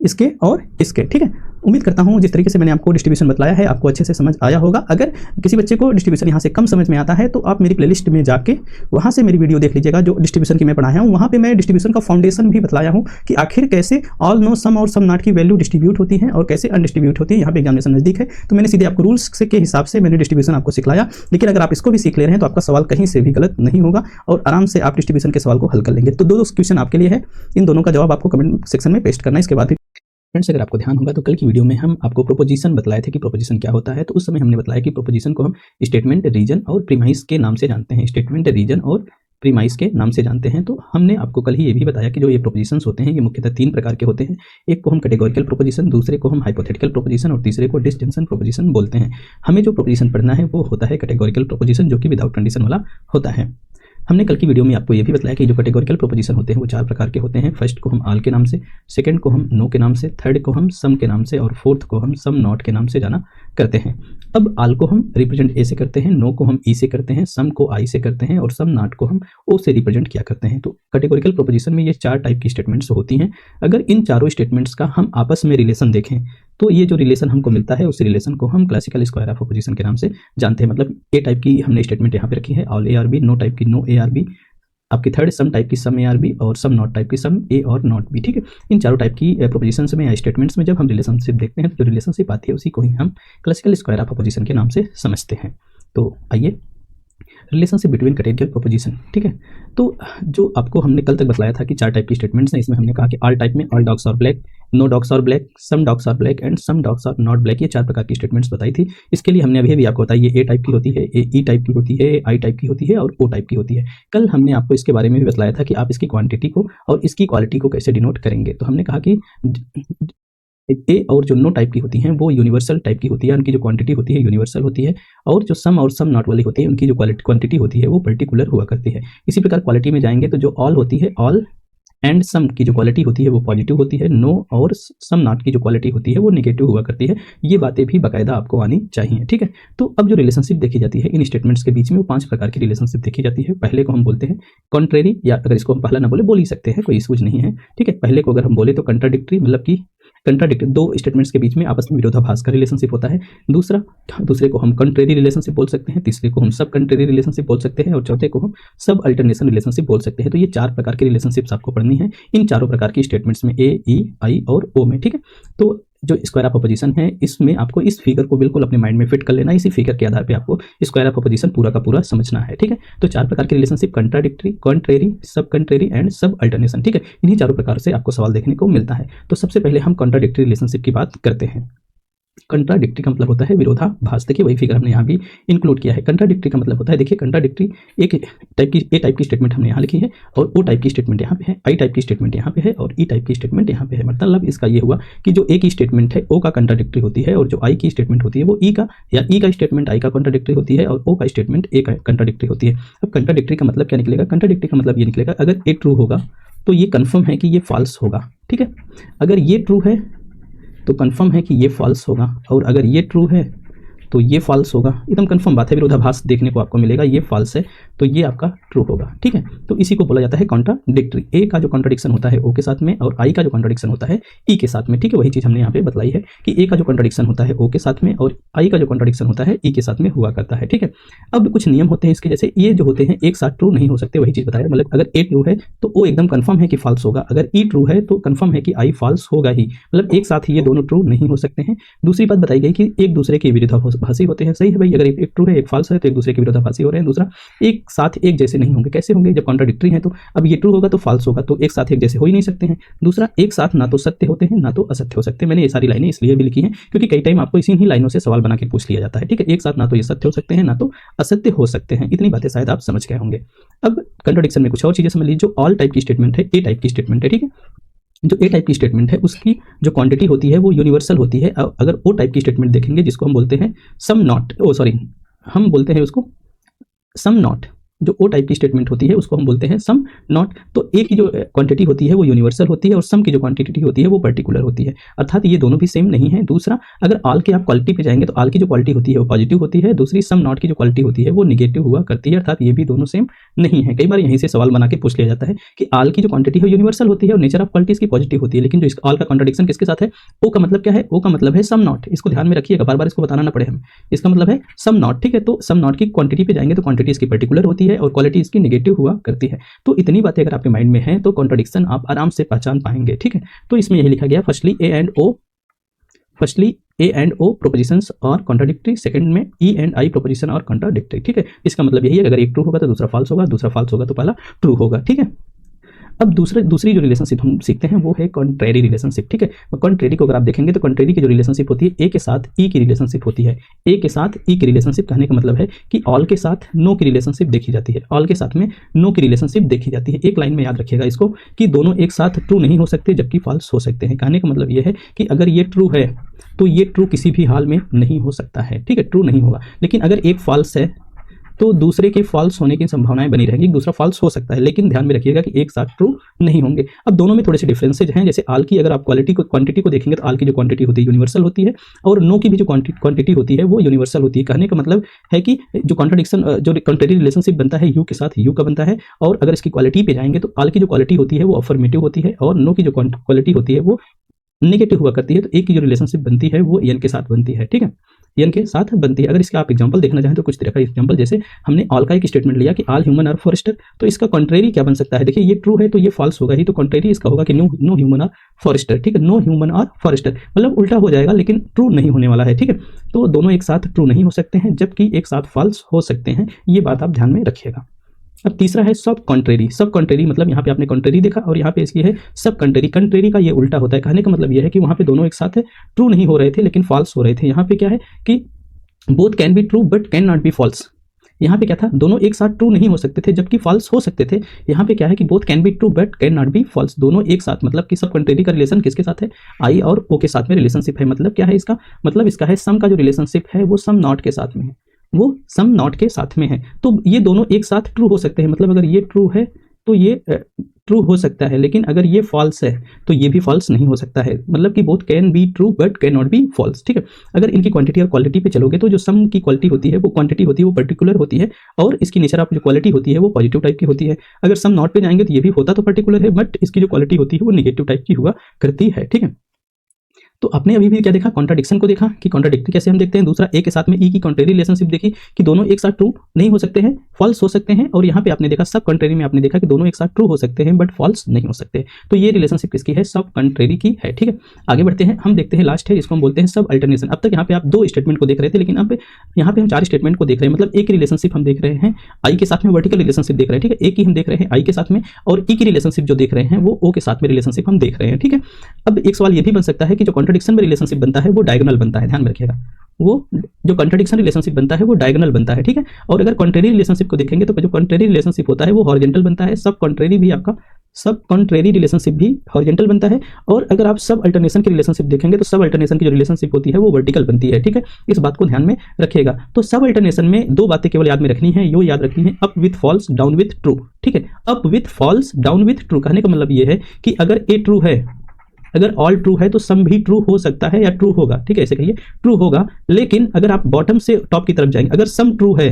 इसके और इसके। ठीक है, उम्मीद करता हूं जिस तरीके से मैंने आपको डिस्ट्रीब्यूशन बतलाया है आपको अच्छे से समझ आया होगा। अगर किसी बच्चे को डिस्ट्रीब्यूशन यहाँ से कम समझ में आता है तो आप मेरी प्लेलिस्ट में जाके वहाँ से मेरी वीडियो देख लीजिएगा, जो डिस्ट्रीब्यूशन की मैं पढ़ाया हूँ। वहाँ पे मैं डिस्ट्रीब्यूशन का फाउंडेशन भी बतलाया हूँ कि आखिर कैसे ऑल नो सम और सम नॉट की वैल्यू डिस्ट्रीब्यूट होती है और कैसे अनडिस्ट्रीब्यूट होती है। यहाँ पे एग्जामिनेशन नजदीक है तो मैंने सीधे आपको रूल्स के हिसाब से मैंने डिस्ट्रीब्यूशन आपको सिखलाया। लेकिन अगर आप इसको भी सीख ले रहे हैं तो आपका सवाल कहीं से भी गलत नहीं होगा और आराम से आप डिस्ट्रीब्यूशन के सवाल को हल कर लेंगे। तो 2 क्वेश्चन आपके लिए है, इन दोनों का जवाब आपको कमेंट सेक्शन में पेस्ट करना है। इसके बाद फ्रेंड्स, अगर आपको ध्यान होगा तो कल की वीडियो में हम आपको प्रोपोजिशन बतलाए थे कि प्रोपोजिशन क्या होता है। तो उस समय हमने बताया कि प्रोपोजिशन को हम स्टेटमेंट, रीजन और प्रीमाइस के नाम से जानते हैं। स्टेटमेंट, रीजन और प्रीमाइस के नाम से जानते हैं। तो हमने आपको कल ही ये भी बताया कि जो ये प्रोपोजिशंस होते हैं ये मुख्यतः 3 प्रकार के होते हैं। एक को हम कैटेगोरिकल प्रोपोजिशन, दूसरे को हम हाइपोथेटिकल प्रोपोजिशन और तीसरे को डिसजंक्शन प्रोपोजिशन बोलते हैं। हमें जो प्रोपोजिशन पढ़ना है वो होता है कैटेगोरिकल प्रोपोजिशन, जो कि विदाउट कंडीशन वाला होता है। हमने कल की वीडियो में आपको ये भी बताया कि जो कैटेगोरिकल प्रोपोजिशन होते हैं वो 4 प्रकार के होते हैं। फर्स्ट को हम ऑल के नाम से, सेकंड को हम नो के नाम से, थर्ड को हम सम के नाम से और फोर्थ को हम सम नॉट के नाम से जाना करते हैं। अब ऑल को हम रिप्रेजेंट ए से करते हैं, नो को हम ई से करते हैं, सम को आई से करते हैं और सम नॉट को हम ओ से रिप्रेजेंट किया करते हैं। तो कैटेगोरिकल प्रोपोजिशन में ये 4 टाइप की स्टेटमेंट्स होती हैं। अगर इन चारों स्टेटमेंट्स का हम आपस में रिलेशन देखें तो ये जो रिलेशन हमको मिलता है उस रिलेशन को हम क्लासिकल स्क्वायर ऑफ अपोजिशन के नाम से जानते हैं। मतलब ए टाइप की हमने स्टेटमेंट यहाँ पे रखी है, all A are B, no type की नो ए आर बी, आपकी थर्ड सम टाइप की सम ए आर बी और सम नॉट टाइप की सम ए और नॉट बी। ठीक है, इन चारों टाइप की प्रोपोजिशंस में या स्टेटमेंट्स में जब हम रिलेशनशिप देखते हैं तो जो रिलेशनशिप आती है उसी को ही हम क्लासिकल स्क्वायर ऑफ अपोजिशन के नाम से समझते हैं। तो आइए, रिलेशनशिप बिटवीन कैटेगोरिकल प्रोपोजिशन। ठीक है, तो जो आपको हमने कल तक बताया था कि 4 टाइप की स्टेटमेंट्स हैं, इसमें हमने कहा कि ऑल टाइप में all dogs are black, no dogs are black, some dogs are black and some dogs are not black. ये 4 प्रकार की स्टेटमेंट्स बताई थी। इसके लिए हमने अभी भी आपको बताया ये ए टाइप की होती है, ई टाइप की होती है, आई टाइप की होती है और ओ टाइप की होती है। कल हमने आपको इसके बारे में भी बताया था कि आप इसकी क्वांटिटी को और इसकी क्वालिटी को कैसे डिनोट करेंगे। तो हमने कहा कि ए और जो नो टाइप की होती हैं वो यूनिवर्सल टाइप की होती है, उनकी जो क्वांटिटी होती है यूनिवर्सल होती है, और जो सम और सम नॉट वाली होती है उनकी जो क्वांटिटी होती है वो पर्टिकुलर हुआ करती है। इसी प्रकार क्वालिटी में जाएंगे तो जो ऑल होती है, ऑल एंड सम की जो क्वालिटी होती है वो पॉजिटिव होती है, नो और सम नॉट की जो क्वालिटी होती है वो नेगेटिव हुआ करती है। ये बातें भी बाकायदा आपको आनी चाहिए। ठीक है, तो अब जो रिलेशनशिप देखी जाती है इन स्टेटमेंट्स के बीच में वो 5 प्रकार की रिलेशनशिप देखी जाती है। पहले को हम बोलते हैं कॉन्ट्रेरी, या अगर इसको हम पहला ना बोले बोल ही सकते हैं, कोई इशूज नहीं है। ठीक है, पहले को अगर हम बोले तो कंट्राडिक्टरी, मतलब कि कंट्राडिक्टरी, 2 स्टेटमेंट्स के बीच में आपस में विरोधाभास का रिलेशनशिप होता है। दूसरे को हम कंट्रेरी रिलेशनशिप बोल सकते हैं, तीसरे को हम सब कंट्रेरी रिलेशनशिप बोल सकते हैं और चौथे को हम सब अल्टरनेशन रिलेशनशिप बोल सकते हैं। तो ये 4 प्रकार की रिलेशनशिप्स आपको पढ़नी है इन चारों प्रकार की स्टेटमेंट्स में, ए, ई, आई और ओ में। ठीक है, तो जो स्क्वायर ऑफ अपोजिशन है इसमें आपको इस फिगर को बिल्कुल अपने माइंड में फिट कर लेना है। इसी फिगर के आधार पे आपको स्क्वायर ऑफ अपोजिशन पूरा का पूरा समझना है। ठीक है, तो 4 प्रकार की रिलेशनशिप कंट्राडिक्टरी, कॉन्ट्रेरी, सब कंट्रेरी एंड सब अल्टरनेशन। ठीक है, इन्हीं चारों प्रकार से आपको सवाल देखने को मिलता है। तो सबसे पहले हम कॉन्ट्राडिक्टरी रिलेशनशिप की बात करते हैं। कंट्राडिक्टरी का मतलब होता है विरोधाभास। देखिए वही फिगर हमने यहाँ भी इंक्लूड किया है। कंट्राडिक्टरी का मतलब होता है, देखिए कंट्राडिक्टरी एक टाइप की, ए टाइप की स्टेटमेंट हमने यहाँ लिखी है और ओ टाइप की स्टेटमेंट यहाँ पे है, आई टाइप की स्टेटमेंट यहाँ पे है और ई टाइप की स्टेटमेंट यहाँ पे है। मतलब इसका ये हुआ कि जो ए की स्टेटमेंट है ओ का कंट्राडिक्टरी होती है और जो आई की स्टेटमेंट होती है वो ई का, या ई का स्टेटमेंट आई का कंट्राडिक्टरी होती है और ओ का स्टेटमेंट ए का कंट्राडिक्टरी होती है। अब कंट्राडिक्टरी का मतलब क्या निकलेगा? कंट्राडिक्टरी का मतलब ये निकलेगा अगर ए ट्रू होगा तो ये कन्फर्म है कि ये फॉल्स होगा। ठीक है, अगर ये ट्रू है तो कंफर्म है कि ये फॉल्स होगा, और अगर ये ट्रू है तो ये फॉल्स होगा, एकदम कंफर्म बात है, विरोधाभास देखने को आपको मिलेगा, ये फॉल्स है तो ये आपका ट्रू होगा। ठीक है, तो इसी को बोला जाता है कॉन्ट्राडिक्टरी। ए का जो कॉन्ट्रडिक्शन होता है ओ के साथ में और आई का जो कॉन्ट्रडिक्शन होता है ई के साथ में। ठीक है, वही चीज हमने यहाँ पे बतलाई है कि ए का जो कॉन्ट्रडिक्शन होता है ओ के साथ में और आई का जो कॉन्ट्रडिक्शन होता है ई के साथ में हुआ करता है। ठीक है, अब कुछ नियम होते हैं इसके, जैसे ये जो होते हैं एक साथ ट्रू नहीं हो सकते, वही चीज बताया, मतलब अगर ए ट्रू है तो ओ एकदम कंफर्म है कि फॉल्स होगा, अगर ई ट्रू है तो कंफर्म है कि आई फॉल्स होगा ही, मतलब एक साथ ही ये दोनों ट्रू नहीं हो सकते हैं। दूसरी बात बताई गई कि एक दूसरे के विरोधाभासी होते हैं। सही है भाई, अगर एक ट्रू है एक फॉल्स है तो एक दूसरे के विरोधाभासी हो रहे हैं। दूसरा, एक साथ एक जैसे नहीं होंगे, कैसे होंगे, जब कॉन्ट्राडिक्टरी है तो अब ये ट्रू होगा तो फॉल्स होगा, तो एक साथ एक जैसे हो ही नहीं सकते हैं। दूसरा, एक साथ ना तो सत्य होते हैं ना तो असत्य हो सकते हैं। मैंने ये सारी लाइनें इसलिए भी लिखी हैं क्योंकि कई टाइम आपको इसी ही लाइनों से सवाल बना के पूछ लिया जाता है। ठीक है, एक साथ ना तो ये सत्य हो सकते हैं ना तो असत्य हो सकते हैं, इतनी बातें शायद आप समझ गए होंगे। अब कंट्राडिक्शन में कुछ और चीजें समझ लीजिए। जो ऑल टाइप की स्टेटमेंट है, ए टाइप की स्टेटमेंट है। ठीक है, जो ए टाइप की स्टेटमेंट है उसकी जो क्वांटिटी होती है वो यूनिवर्सल होती है। अगर ओ टाइप की स्टेटमेंट देखेंगे जिसको हम बोलते हैं सम नॉट, हम बोलते हैं उसको सम नॉट, जो ओ टाइप की स्टेटमेंट होती है उसको हम बोलते हैं सम नॉट। तो ए की जो क्वांटिटी होती है वो यूनिवर्सल होती है और सम की जो क्वांटिटी होती है वो पर्टिकुलर होती है, अर्थात ये दोनों भी सेम नहीं है। दूसरा, अगर ऑल की आप क्वालिटी पे जाएंगे तो ऑल की जो क्वालिटी होती है वो पॉजिटिव होती है, दूसरी सम नॉट की जो क्वालिटी होती है वो निगेटिव हुआ करती है, अर्थात ये भी दोनों सेम नहीं है। कई बार यहीं से सवाल बना के पूछ लिया जाता है कि ऑल की जो क्वांटिटी है यूनिवर्सल होती है और नेचर ऑफ क्वालिटी इसकी पॉजिटिव होती है, लेकिन जो ऑल का कॉन्ट्रडिक्शन किसके साथ है, ओ का मतलब क्या है, ओ का मतलब है सम नॉट। इसको ध्यान में रखिएगा, बार बार इसको बताना ना पड़े हमें, इसका मतलब है सम नॉट। ठीक है, तो सम नॉट की क्वांटिटी पे जाएंगे तो क्वांटिटी इसकी पर्टिकुलर होती है और क्वालिटी इसकी नेगेटिव हुआ करती है। तो इतनी बातें अगर आपके माइंड में हैं तो कॉन्ट्रडिक्शन आप आराम से पहचान पाएंगे। ठीक है, तो इसमें यही लिखा गया, firstly A and O propositions are contradictory, second में E and I proposition are contradictory. ठीक है, इसका मतलब यही है अगर एक ट्रू होगा तो दूसरा फॉल्स होगा, दूसरा फॉल्स होगा तो पहला ट्रू होगा। ठीक है, अब दूसरी जो रिलेशनशिप हम सीखते हैं वो है कॉन्ट्रेरी रिलेशनशिप। ठीक है, कॉन्ट्रेरी को अगर आप देखेंगे तो कॉन्ट्रेरी की जो रिलेशनशिप होती है ए के साथ ई की रिलेशनशिप होती है। ए के साथ ई की रिलेशनशिप कहने का मतलब है कि ऑल के साथ नो की रिलेशनशिप देखी जाती है, ऑल के साथ में नो की रिलेशनशिप देखी जाती है। एक लाइन में याद रखिएगा इसको कि दोनों एक साथ ट्रू नहीं हो सकते जबकि फॉल्स हो सकते हैं। कहने का मतलब यह है कि अगर ये ट्रू है तो ये ट्रू किसी भी हाल में नहीं हो सकता है। ठीक है, ट्रू नहीं होगा, लेकिन अगर एक फॉल्स है तो दूसरे के फॉल्स होने की संभावनाएं बनी रहेगी, दूसरा फॉल्स हो सकता है, लेकिन ध्यान में रखिएगा कि एक साथ ट्रू नहीं होंगे। अब दोनों में थोड़े से डिफरेंसेज हैं, जैसे आल की अगर आप क्वांटिटी को देखेंगे तो आल की जो क्वांटिटी होती है यूनिवर्सल होती है और नो की भी जो क्वांटिटी होती है वो यूनिवर्सल होती है। कहने का मतलब है कि जो कॉन्ट्रेरी रिलेशनशिप बनता है यू के साथ यू का बनता है, और अगर इसकी क्वालिटी पे जाएंगे तो आल की जो क्वालिटी होती है वो अफर्मेटिव होती है और नो की जो क्वालिटी होती है वो नेगेटिव हुआ करती है। तो एक की जो रिलेशनशिप बनती है वो एन के साथ बनती है। ठीक है, एन के साथ बनती है। अगर इसका आप एग्जांपल देखना चाहें तो कुछ तरह का एग्जांपल, जैसे हमने ऑल का एक स्टेटमेंट लिया कि ऑल ह्यूमन आर फॉरेस्टर, तो इसका कॉन्ट्रेरी क्या बन सकता है, देखिए ये ट्रू है तो ये फॉल्स होगा ही, तो कॉन्ट्रेरी इसका होगा कि नो ह्यूमन आर फॉरेस्टर। ठीक है, नो ह्यूमन आर फॉरेस्टर मतलब उल्टा हो जाएगा, लेकिन ट्रू नहीं होने वाला है। ठीक है, तो दोनों एक साथ ट्रू नहीं हो सकते हैं जबकि एक साथ फॉल्स हो सकते हैं, ये बात आप ध्यान में रखिएगा। अब तीसरा है सब कॉन्ट्रेरी। सब कॉन्ट्रेरी मतलब यहाँ पे आपने कॉन्ट्रेरी देखा और यहाँ पे इसकी है सब कॉन्ट्रेरी। कॉन्ट्रेरी का ये उल्टा होता है। कहने का मतलब ये है कि वहाँ पे दोनों एक साथ ट्रू नहीं हो रहे थे लेकिन फॉल्स हो रहे थे। यहाँ पे क्या है कि both can be true but can not be false. यहाँ पे क्या था, दोनों एक साथ ट्रू नहीं हो सकते थे जबकि फॉल्स हो सकते थे। यहाँ पे क्या है कि both can be true but can not be false, दोनों एक साथ, मतलब कि सब कॉन्ट्रेरी का रिलेशन किसके साथ है, आई और ओ के साथ में रिलेशनशिप है। मतलब क्या है इसका मतलब, इसका है सम का जो रिलेशनशिप है वो सम नॉट के साथ में है, वो सम नॉट के साथ में है। तो ये दोनों एक साथ ट्रू हो सकते हैं, मतलब अगर ये ट्रू है तो ये ट्रू हो सकता है, लेकिन अगर ये फॉल्स है तो ये भी फॉल्स नहीं हो सकता है। मतलब कि both can be true but can not be false. ठीक है, अगर इनकी क्वांटिटी और क्वालिटी पे चलोगे तो जो सम की क्वालिटी होती है वो क्वांटिटी होती है वो पर्टिकुलर होती है और इसकी नेचर ऑफ जो क्वालिटी होती है वो पॉजिटिव टाइप की होती है। अगर सम नॉट पे जाएंगे तो ये भी होता तो पर्टिकुलर है बट इसकी जो क्वालिटी होती है वो निगेटिव टाइप की हुआ करती है। ठीक है, तो आपने अभी भी क्या देखा, कॉन्ट्राडिक्शन को देखा कि कॉन्ट्राडिक्टरी कैसे हम देखते हैं। दूसरा, ए के साथ में ई की कॉन्ट्रेरी रिलेशनशिप देखी कि दोनों एक साथ ट्रू नहीं हो सकते हैं, फॉल्स हो सकते हैं। और यहाँ पे आपने देखा सब कॉन्ट्रेरी में आपने देखा कि दोनों एक साथ ट्रू हो सकते हैं बट फॉल्स नहीं हो सकते। तो ये रिलेशनशिप किसकी है, सब कॉन्ट्रेरी की है। ठीक है, आगे बढ़ते हैं, हम देखते हैं लास्ट है जिसको हम बोलते हैं सब अल्टरनेशन। अब तक यहाँ पे आप दो स्टेटमेंट को देख रहे थे, लेकिन अब यहाँ पे हम चार स्टेटमेंट को देख रहे हैं। मतलब एक रिलेशनशिप हम देख रहे हैं आई के साथ में, वर्टिकल रिलेशनशिप देख रहे हैं। ठीक है, एक ही हम देख रहे हैं आई के साथ में, और ई की रिलेशनशिप जो देख रहे हैं वो ओ के साथ में रिलेशनशिप हम देख रहे हैं। ठीक है, अब एक सवाल ये भी बन सकता है कि जो कॉन्ट्राडिक्शन में रिलेशनशिप बनता है वो डायगोनल बनता है, ध्यान में रखिएगा, वो जो कॉन्ट्राडिक्शन रिलेशनशिप बनता है वो डायगोनल बनता है। ठीक है, और अगर कॉन्ट्रेरी रिलेशनशिप को देखेंगे तो जो कॉन्ट्रेरी रिलेशनशिप होता है वो हॉरिजॉन्टल बनता है। सब कॉन्ट्रेरी भी आपका सब कॉन्ट्रेरी रिलेशनशिप भी हॉरिजॉन्टल बनता है। और अगर आप सब अल्टरनेशन की रिलेशनशिप देखेंगे तो सब अल्टरनेशन की जो रिलेशनशिप होती है वो वर्टिकल बनती है। ठीक है, इस बात को ध्यान में रखिएगा। तो सब अल्टरनेशन में दो बातें केवल याद में रखनी है, यो याद रखनी है, up with false down with true. ठीक है, up with false down with true कहने का मतलब ये है कि अगर ए ट्रू है अगर ऑल ट्रू है तो सम भी ट्रू हो सकता है या ट्रू होगा, ठीक है, ऐसे कहिए ट्रू होगा। लेकिन अगर आप बॉटम से टॉप की तरफ जाएंगे, अगर सम ट्रू है,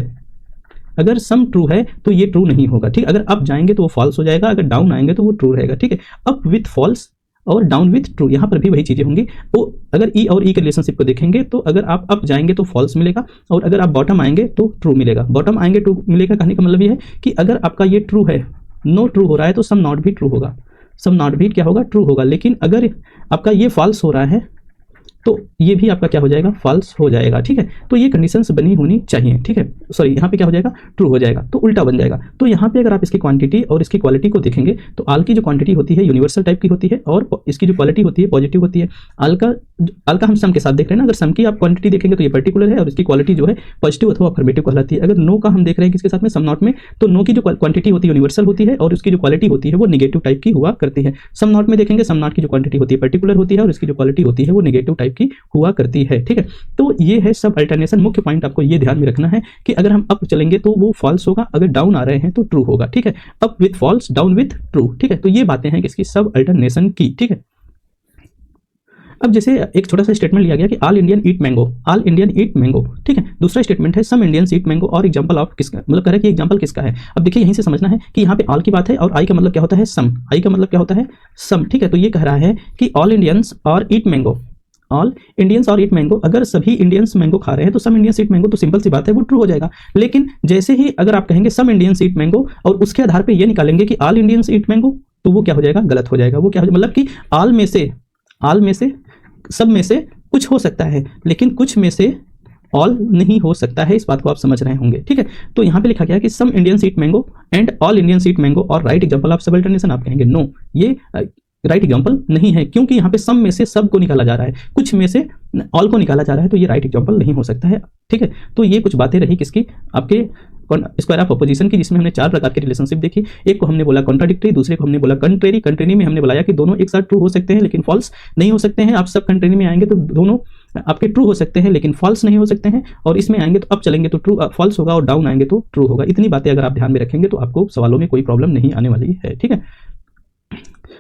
अगर सम ट्रू है तो ये ट्रू नहीं होगा, ठीक। अगर अप जाएंगे तो वो फॉल्स हो जाएगा, अगर डाउन आएंगे तो वो ट्रू रहेगा, ठीक है। अप विथ फॉल्स और डाउन विथ ट्रू, यहाँ पर भी वही चीजें होंगी। तो अगर ई और ई के रिलेशनशिप को देखेंगे तो अगर आप अप जाएंगे तो फॉल्स मिलेगा, और अगर आप बॉटम आएंगे तो ट्रू मिलेगा। बॉटम आएंगे ट्रू मिलेगा, कहने का मतलब ये है कि अगर आपका ये ट्रू है, नो ट्रू हो रहा है, तो सम नॉट भी ट्रू होगा, सम नॉट भी क्या होगा, ट्रू होगा। लेकिन अगर आपका ये फॉल्स हो रहा है तो ये भी आपका क्या हो जाएगा, फॉल्स हो जाएगा, ठीक है। तो ये कंडीशंस बनी होनी चाहिए, ठीक है। सॉरी, यहाँ पे क्या हो जाएगा, ट्रू हो जाएगा, तो उल्टा बन जाएगा। तो यहाँ पे अगर आप इसकी क्वांटिटी और इसकी क्वालिटी को देखेंगे तो आल की जो क्वांटिटी होती है यूनिवर्सल टाइप की होती है, और इसकी जो क्वालिटी होती है पॉजिटिव होती है। आल का हम सम के साथ देख रहे हैं ना, अगर सम की आप क्वांटिटी देखेंगे तो ये पर्टिकुलर है, और इसकी क्वालिटी जो है पॉजिटिव अथवा अफर्मेटिव कहलाती है। अगर नो का हम देख रहे हैं किसके साथ में, सम नॉट में, तो नो की जो क्वांटिटी होती है यूनिवर्सल होती है, और उसकी जो क्वालिटी होती है वो नेगेटिव टाइप की हुआ करती है। सम नॉट में देखेंगे, सम नॉट की जो क्वांटिटी होती है पर्टिकुलर होती है, और इसकी जो क्वालिटी होती है वो नेगेटिव टाइप की हुआ करती है, ठीक है। तो ये है सब अल्टरनेशन। मुख्य पॉइंट आपको ये ध्यान में रखना है कि अगर हम अप चलेंगे तो वो फॉल्स होगा, अगर डाउन आ रहे हैं तो ट्रू होगा, ठीक है। Up with false, down with true, ठीक है। तो ये बातें हैं किसकी, सब अल्टरनेशन की, ठीक है। अब जैसे एक छोटा सा स्टेटमेंट लिया गया कि ऑल इंडियन ईट मैंगो, ऑल इंडियन ईट मैंगो, ठीक है। दूसरा स्टेटमेंट है सम इंडियंस ईट मैंगो, और एग्जांपल ऑफ किसका, मतलब कह रहा है कि एग्जांपल किसका है। अब देखिए यहीं से समझना है कि यहाँ पे ऑल की बात है, और आई का मतलब क्या होता है, सम। आई का मतलब क्या होता है, सम, ठीक है। तो ये कह रहा है कि ऑल इंडियंस और ईट मैंगो, ऑल इंडियंस और ईट मैंगो, अगर सभी इंडियंस मैंगो खा रहे हैं तो सम इंडियंस ईट मैंगो, तो सिंपल सी बात है वो ट्रू हो जाएगा। लेकिन जैसे ही अगर आप कहेंगे सम इंडियंस ईट मैंगो और उसके आधार पे ये निकालेंगे कि ऑल इंडियंस ईट मैंगो, तो वो क्या हो जाएगा, गलत हो जाएगा। वो क्या हो जाएगा, मतलब कि ऑल में से सब में से कुछ हो सकता है, लेकिन कुछ में से ऑल नहीं हो सकता है। इस बात को आप समझ रहे होंगे, ठीक है। तो यहाँ पे लिखा गया कि some Indians eat mango and all Indians eat mango और write example of subalternation. आप कहेंगे नो, ये राइट एग्जांपल नहीं है, क्योंकि यहाँ पे सम में से सब को निकाला जा रहा है, कुछ में से ऑल को निकाला जा रहा है, तो ये राइट एग्जांपल नहीं हो सकता है, ठीक है। तो ये कुछ बातें रही किसकी, आपके स्क्वायर ऑफ अपोजिशन की, जिसमें हमने 4 प्रकार की रिलेशनशिप देखी। एक को हमने बोला कॉन्ट्राडिक्टरी, दूसरे को हमने बोला कंट्रेरी। कंट्रेरी में हमने बताया कि दोनों एक साथ ट्रू हो सकते हैं लेकिन फॉल्स नहीं हो सकते हैं। आप सब कंट्रेरी में आएंगे तो दोनों आपके ट्रू हो सकते हैं लेकिन फॉल्स नहीं हो सकते हैं, और इसमें आएंगे तो अप चलेंगे तो ट्रू फॉल्स होगा, और डाउन आएंगे तो ट्रू होगा। इतनी बातें अगर आप ध्यान में रखेंगे तो आपको सवालों में कोई प्रॉब्लम नहीं आने वाली है, ठीक है।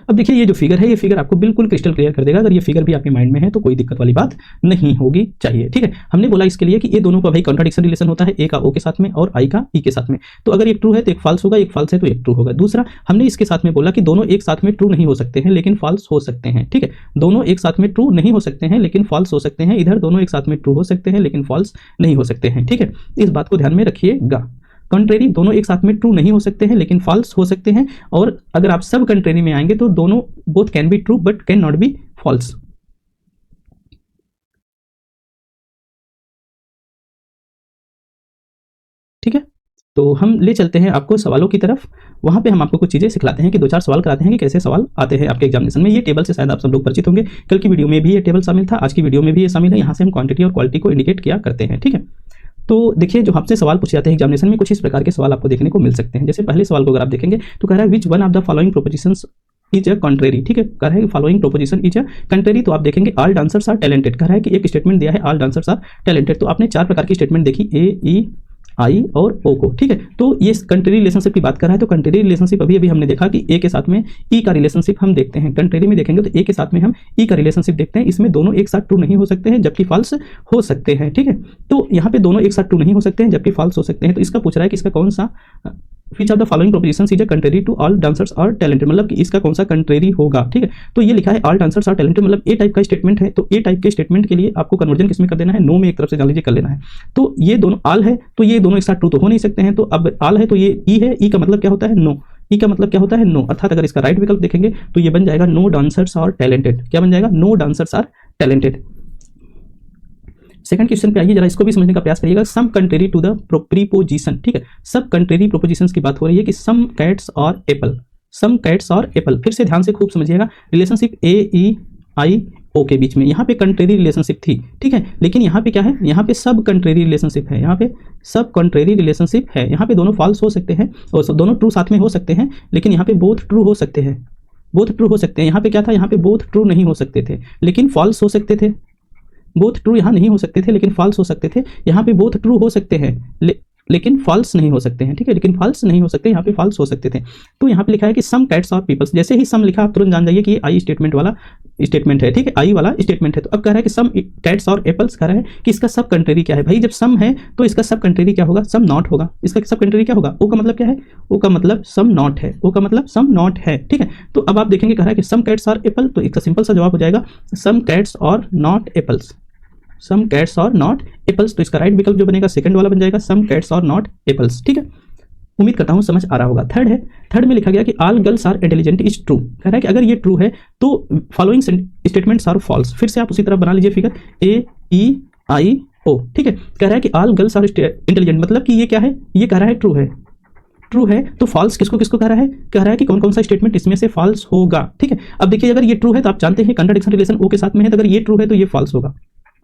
अब देखिए ये जो फिगर है, ये फिगर आपको बिल्कुल क्रिस्टल क्लियर कर देगा। अगर ये फिगर भी आपके माइंड में है तो कोई दिक्कत वाली बात नहीं होगी चाहिए, ठीक है। हमने बोला इसके लिए कि ये दोनों का भाई कॉन्ट्राडिक्शन रिलेशन होता है, ए का ओ के साथ में और आई का ई के साथ में। तो अगर एक ट्रू है तो एक फॉल्स होगा, एक फॉल्स है तो एक ट्रू होगा। दूसरा हमने इसके साथ में बोला कि दोनों एक साथ में ट्रू नहीं हो सकते हैं लेकिन फॉल्स हो सकते हैं, ठीक है। दोनों एक साथ में ट्रू नहीं हो सकते हैं लेकिन फॉल्स हो सकते हैं। इधर दोनों एक साथ में ट्रू हो सकते हैं लेकिन फॉल्स नहीं हो सकते हैं, ठीक है। इस बात को ध्यान में रखिएगा। कंट्रेरी, दोनों एक साथ में ट्रू नहीं हो सकते हैं लेकिन फॉल्स हो सकते हैं, और अगर आप सब कंट्रेरी में आएंगे तो दोनों both can be true but can not be false. ठीक है, तो हम ले चलते हैं आपको सवालों की तरफ। वहां पे हम आपको कुछ चीजें सिखलाते हैं कि 2-4 सवाल कराते हैं कि कैसे सवाल आते हैं आपके एग्जामिनेशन में। ये टेबल से शायद आप सब लोग परिचित होंगे, कल की वीडियो में भी ये टेबल शामिल था, आज की वीडियो में भी ये शामिल है। यहाँ से हम क्वांटिटी और क्वालिटी को इंडिकेट किया करते हैं, ठीक है। तो देखिए जो आपसे सवाल पूछे जाते हैं एग्जामिनेशन में, कुछ इस प्रकार के सवाल आपको देखने को मिल सकते हैं। जैसे पहले सवाल को अगर आप देखेंगे तो कह रहा है which one of the following propositions is a contrary, ठीक है। कह रहा है following proposition is a contrary, तो आप देखेंगे ऑल डांसर्स आर टैलेंटेड। कह रहा है कि एक स्टेटमेंट दिया है ऑल डांसर्स आर टैलेंटेड, तो आपने 4 प्रकार की स्टेटमेंट देखी, ए ई आई और ओ को, ठीक है। तो ये कंट्रेरी रिलेशनशिप की बात कर रहा है। तो कंट्रेरी रिलेशनशिप अभी हमने देखा कि ए के साथ में ई का रिलेशनशिप हम देखते हैं। कंट्रेरी में देखेंगे तो ए के साथ में हम ई का रिलेशनशिप देखते हैं। इसमें दोनों एक साथ ट्रू नहीं हो सकते हैं जबकि फॉल्स हो सकते हैं, ठीक है। तो यहाँ पे दोनों एक साथ ट्रू नहीं हो सकते हैं जबकि फॉल्स हो सकते हैं। तो इसका पूछ रहा है कि इसका कौन सा which of the following propositions is a contrary to all dancers are talented, मतलब कि इसका कौन सा कंट्रेरी होगा, ठीक है। तो ये लिखा है ऑल डांसर्स आर टैलेंटेड, मतलब ए टाइप का स्टेटमेंट है। तो ए टाइप के स्टेटमेंट के लिए आपको कन्वर्जन किसमें कर देना है, नो में एक तरफ से जान लीजिए कर लेना है। तो ये दोनों ऑल है तो ये दोनों एक साथ ट्रू तो हो नहीं सकते हैं। तो अब ऑल है तो ये ई है, ई का मतलब क्या होता है, नो। ई का मतलब क्या होता है, नो। अर्थात अगर इसका राइट विकल्प देखेंगे तो ये बन जाएगा नो डांसर्स आर टैलेंटेड। क्या बन जाएगा, no dancers are talented. Second question पे आइए, जरा इसको भी समझने का प्रयास करिएगा। Some contrary to the preposition, ठीक है। सब कंट्रेरी प्रोपोजिशंस की बात हो रही है कि सम कैट्स और एप्पल, सम कैट्स और एप्पल। फिर से ध्यान से खूब समझिएगा, रिलेशनशिप ए ई आई ओ के बीच में यहाँ पे कंट्रेरी रिलेशनशिप थी, ठीक है। लेकिन यहाँ पे क्या है, यहाँ पे सब कंट्रेरी रिलेशनशिप है। यहाँ पे सब कंट्रेरी रिलेशनशिप है। यहाँ पे दोनों फॉल्स हो सकते हैं और दोनों ट्रू साथ में हो सकते हैं, लेकिन यहाँ पे बोथ ट्रू हो सकते हैं, बोथ ट्रू हो सकते हैं। यहाँ पे क्या था, यहाँ पे बोथ ट्रू नहीं हो सकते थे लेकिन फॉल्स हो सकते थे। बोथ ट्रू यहाँ नहीं हो सकते थे लेकिन फॉल्स हो सकते थे। यहाँ पे बोथ ट्रू हो सकते हैं लेकिन फॉल्स नहीं हो सकते हैं, ठीक है। लेकिन फॉल्स नहीं हो सकते, यहाँ पे फॉल्स हो सकते थे। तो यहाँ पे लिखा है कि सम कैट्स और पीपल्स। जैसे ही सम लिखा आप तुरंत जान जाइए कि ये आई स्टेटमेंट वाला स्टेटमेंट है, ठीक है, आई वाला स्टेटमेंट है। तो अब कह रहा है कि सम कैट्स और एप्पल्स, कह रहा है कि इसका सब कंट्री क्या है। भाई जब सम है तो इसका सब कंट्री क्या होगा, सम नॉट होगा। इसका सब कंट्री क्या होगा, ओ का मतलब क्या है, ओ का मतलब सम नॉट है, ओ का मतलब सम नॉट है, ठीक है। तो अब आप देखेंगे कह रहा है कि सम कैट्स और एप्पल, तो इसका सिंपल सा जवाब हो जाएगा सम कैट्स और नॉट एप्पल्स, सम कैट्स और नॉट एप्पल्स। तो इसका राइट विकल्प जो बनेगा सेकंड वाला बन जाएगा सम कैट्स और नॉट एप्पल्स, ठीक है। उम्मीद करता हूं समझ आ रहा होगा। थर्ड है, थर्ड में लिखा गया कि all girls are intelligent is true. कह रहा है कि अगर ये ट्रू है तो फॉलोइंग स्टेटमेंट्स आर फॉल्स। फिर से आप उसी तरह बना लीजिए फिगर, ए ई आई ओ, ठीक है। कह रहा है कि ऑल गर्ल्स आर इंटेलिजेंट, मतलब कि ये क्या है, ये कह रहा है ट्रू है, ट्रू है। तो फॉल्स किसको किसको कह रहा है कि कौन कौन सा स्टेटमेंट इसमें से फॉल्स होगा, ठीक है। अब देखिए अगर ये ट्रू है तो आप जानते हैं कंट्राडिक्शन रिलेशन ओ के साथ में है, तो अगर ये ट्रू है तो ये फॉल्स होगा,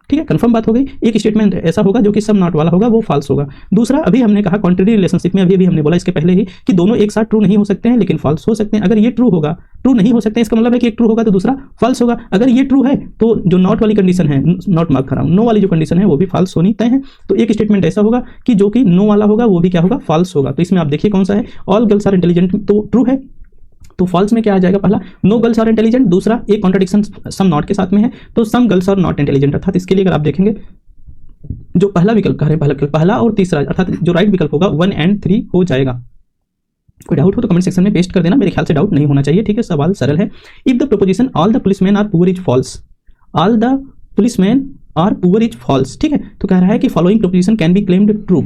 ठीक है, कंफर्म बात हो गई। एक स्टेटमेंट ऐसा होगा जो कि सम नॉट वाला होगा, वो फॉल्स होगा। दूसरा, अभी हमने कहा कॉन्ट्रेरी रिलेशनशिप में, अभी हमने बोला इसके पहले ही कि दोनों एक साथ ट्रू नहीं हो सकते हैं लेकिन फॉल्स हो सकते हैं। अगर ये ट्रू होगा, ट्रू नहीं हो सकते हैं, इसका मतलब है कि एक ट्रू होगा तो दूसरा फॉल्स होगा। अगर ये ट्रू है तो जो नॉट वाली कंडीशन है, नॉट मार्क कर रहा हूं, नो वाली जो कंडीशन है वो भी फॉल्स होनी तय है। तो एक स्टेटमेंट ऐसा होगा कि जो कि नो वाला होगा वो भी क्या होगा, फॉल्स होगा। तो इसमें आप देखिए कौन सा है, ऑल गर्ल्स आर इंटेलिजेंट तो ट्रू है, तो फॉल्स में क्या आ जाएगा, पहला नो गर्ल्स आर इंटेलिजेंट, दूसरा एक कॉन्ट्रडिक्शन सम नॉट के साथ में है तो some girls are not intelligent. अर्थात इसके लिए अगर आप देखेंगे जो पहला विकल्प कह रहे हैं, पहला विकल्प, पहला और तीसरा, अर्थात जो राइट विकल्प होगा 1 और 3 हो जाएगा। कोई डाउट हो तो कमेंट सेक्शन में पेस्ट कर देना, मेरे ख्याल से डाउट नहीं होना चाहिए, ठीक है, सवाल सरल है। If the proposition all the policeman are poor is false, all the policeman are poor is false, ठीक है। तो कह रहा है कि following proposition can be claimed true,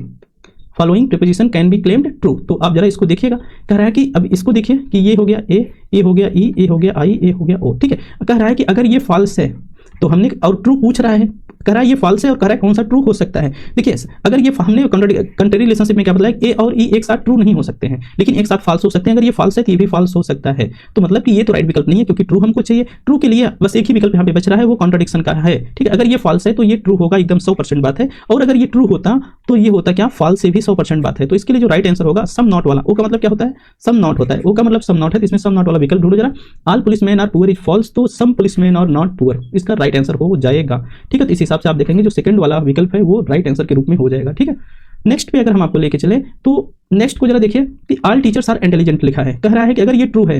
following preposition can be claimed true. तो आप जरा इसको देखिएगा, कह रहा है कि अब इसको देखिए कि ये हो गया ए हो गया ई, ए हो गया आई, ए हो गया ओ, ठीक है। कह रहा है कि अगर ये फॉल्स है तो हमने, और ट्रू पूछ रहा है, कह रहा है ये फॉल्स है और कह रहा है कौन सा ट्रू हो सकता है। देखिए अगर ये हमने कंट्री रिलेशनशिप में क्या बताया, ए और ई एक साथ ट्रू नहीं हो सकते हैं लेकिन एक साथ फॉल्स हो सकते हैं। अगर ये फॉल्स है तो ये भी फॉल्स हो सकता है, तो मतलब कि ये तो राइट विकल्प नहीं है क्योंकि ट्रू हमको चाहिए। ट्रू के लिए बस एक ही विकल्प यहाँ पे बच रहा है, वो कॉन्ट्रडिक्शन का है, ठीक है। अगर ये फॉल्स है तो ये ट्रू होगा, एकदम 100% बात है। और अगर ये ट्रू होता तो ये होता क्या, फॉल्स से भी 100% बात है। तो इसके लिए जो राइट आंसर होगा सम नॉट वाला, ओ का मतलब क्या होता है, सम नॉट होता है, ओ का मतलब सम नॉट है, तो इसमें सम नॉट वाला विकल्प ढूंढो जरा। All policeman are poor is false, तो some policeman are not poor इसका राइट आंसर हो जाएगा, ठीक है। तो इस हिसाब से आप देखेंगे जो सेकंड वाला विकल्प है वो राइट आंसर के रूप में हो जाएगा, ठीक है। नेक्स्ट पे अगर हम आपको लेके चले तो नेक्स्ट को जरा देखिए कि ऑल टीचर्स आर इंटेलिजेंट लिखा है। कह रहा है कि अगर ये ट्रू है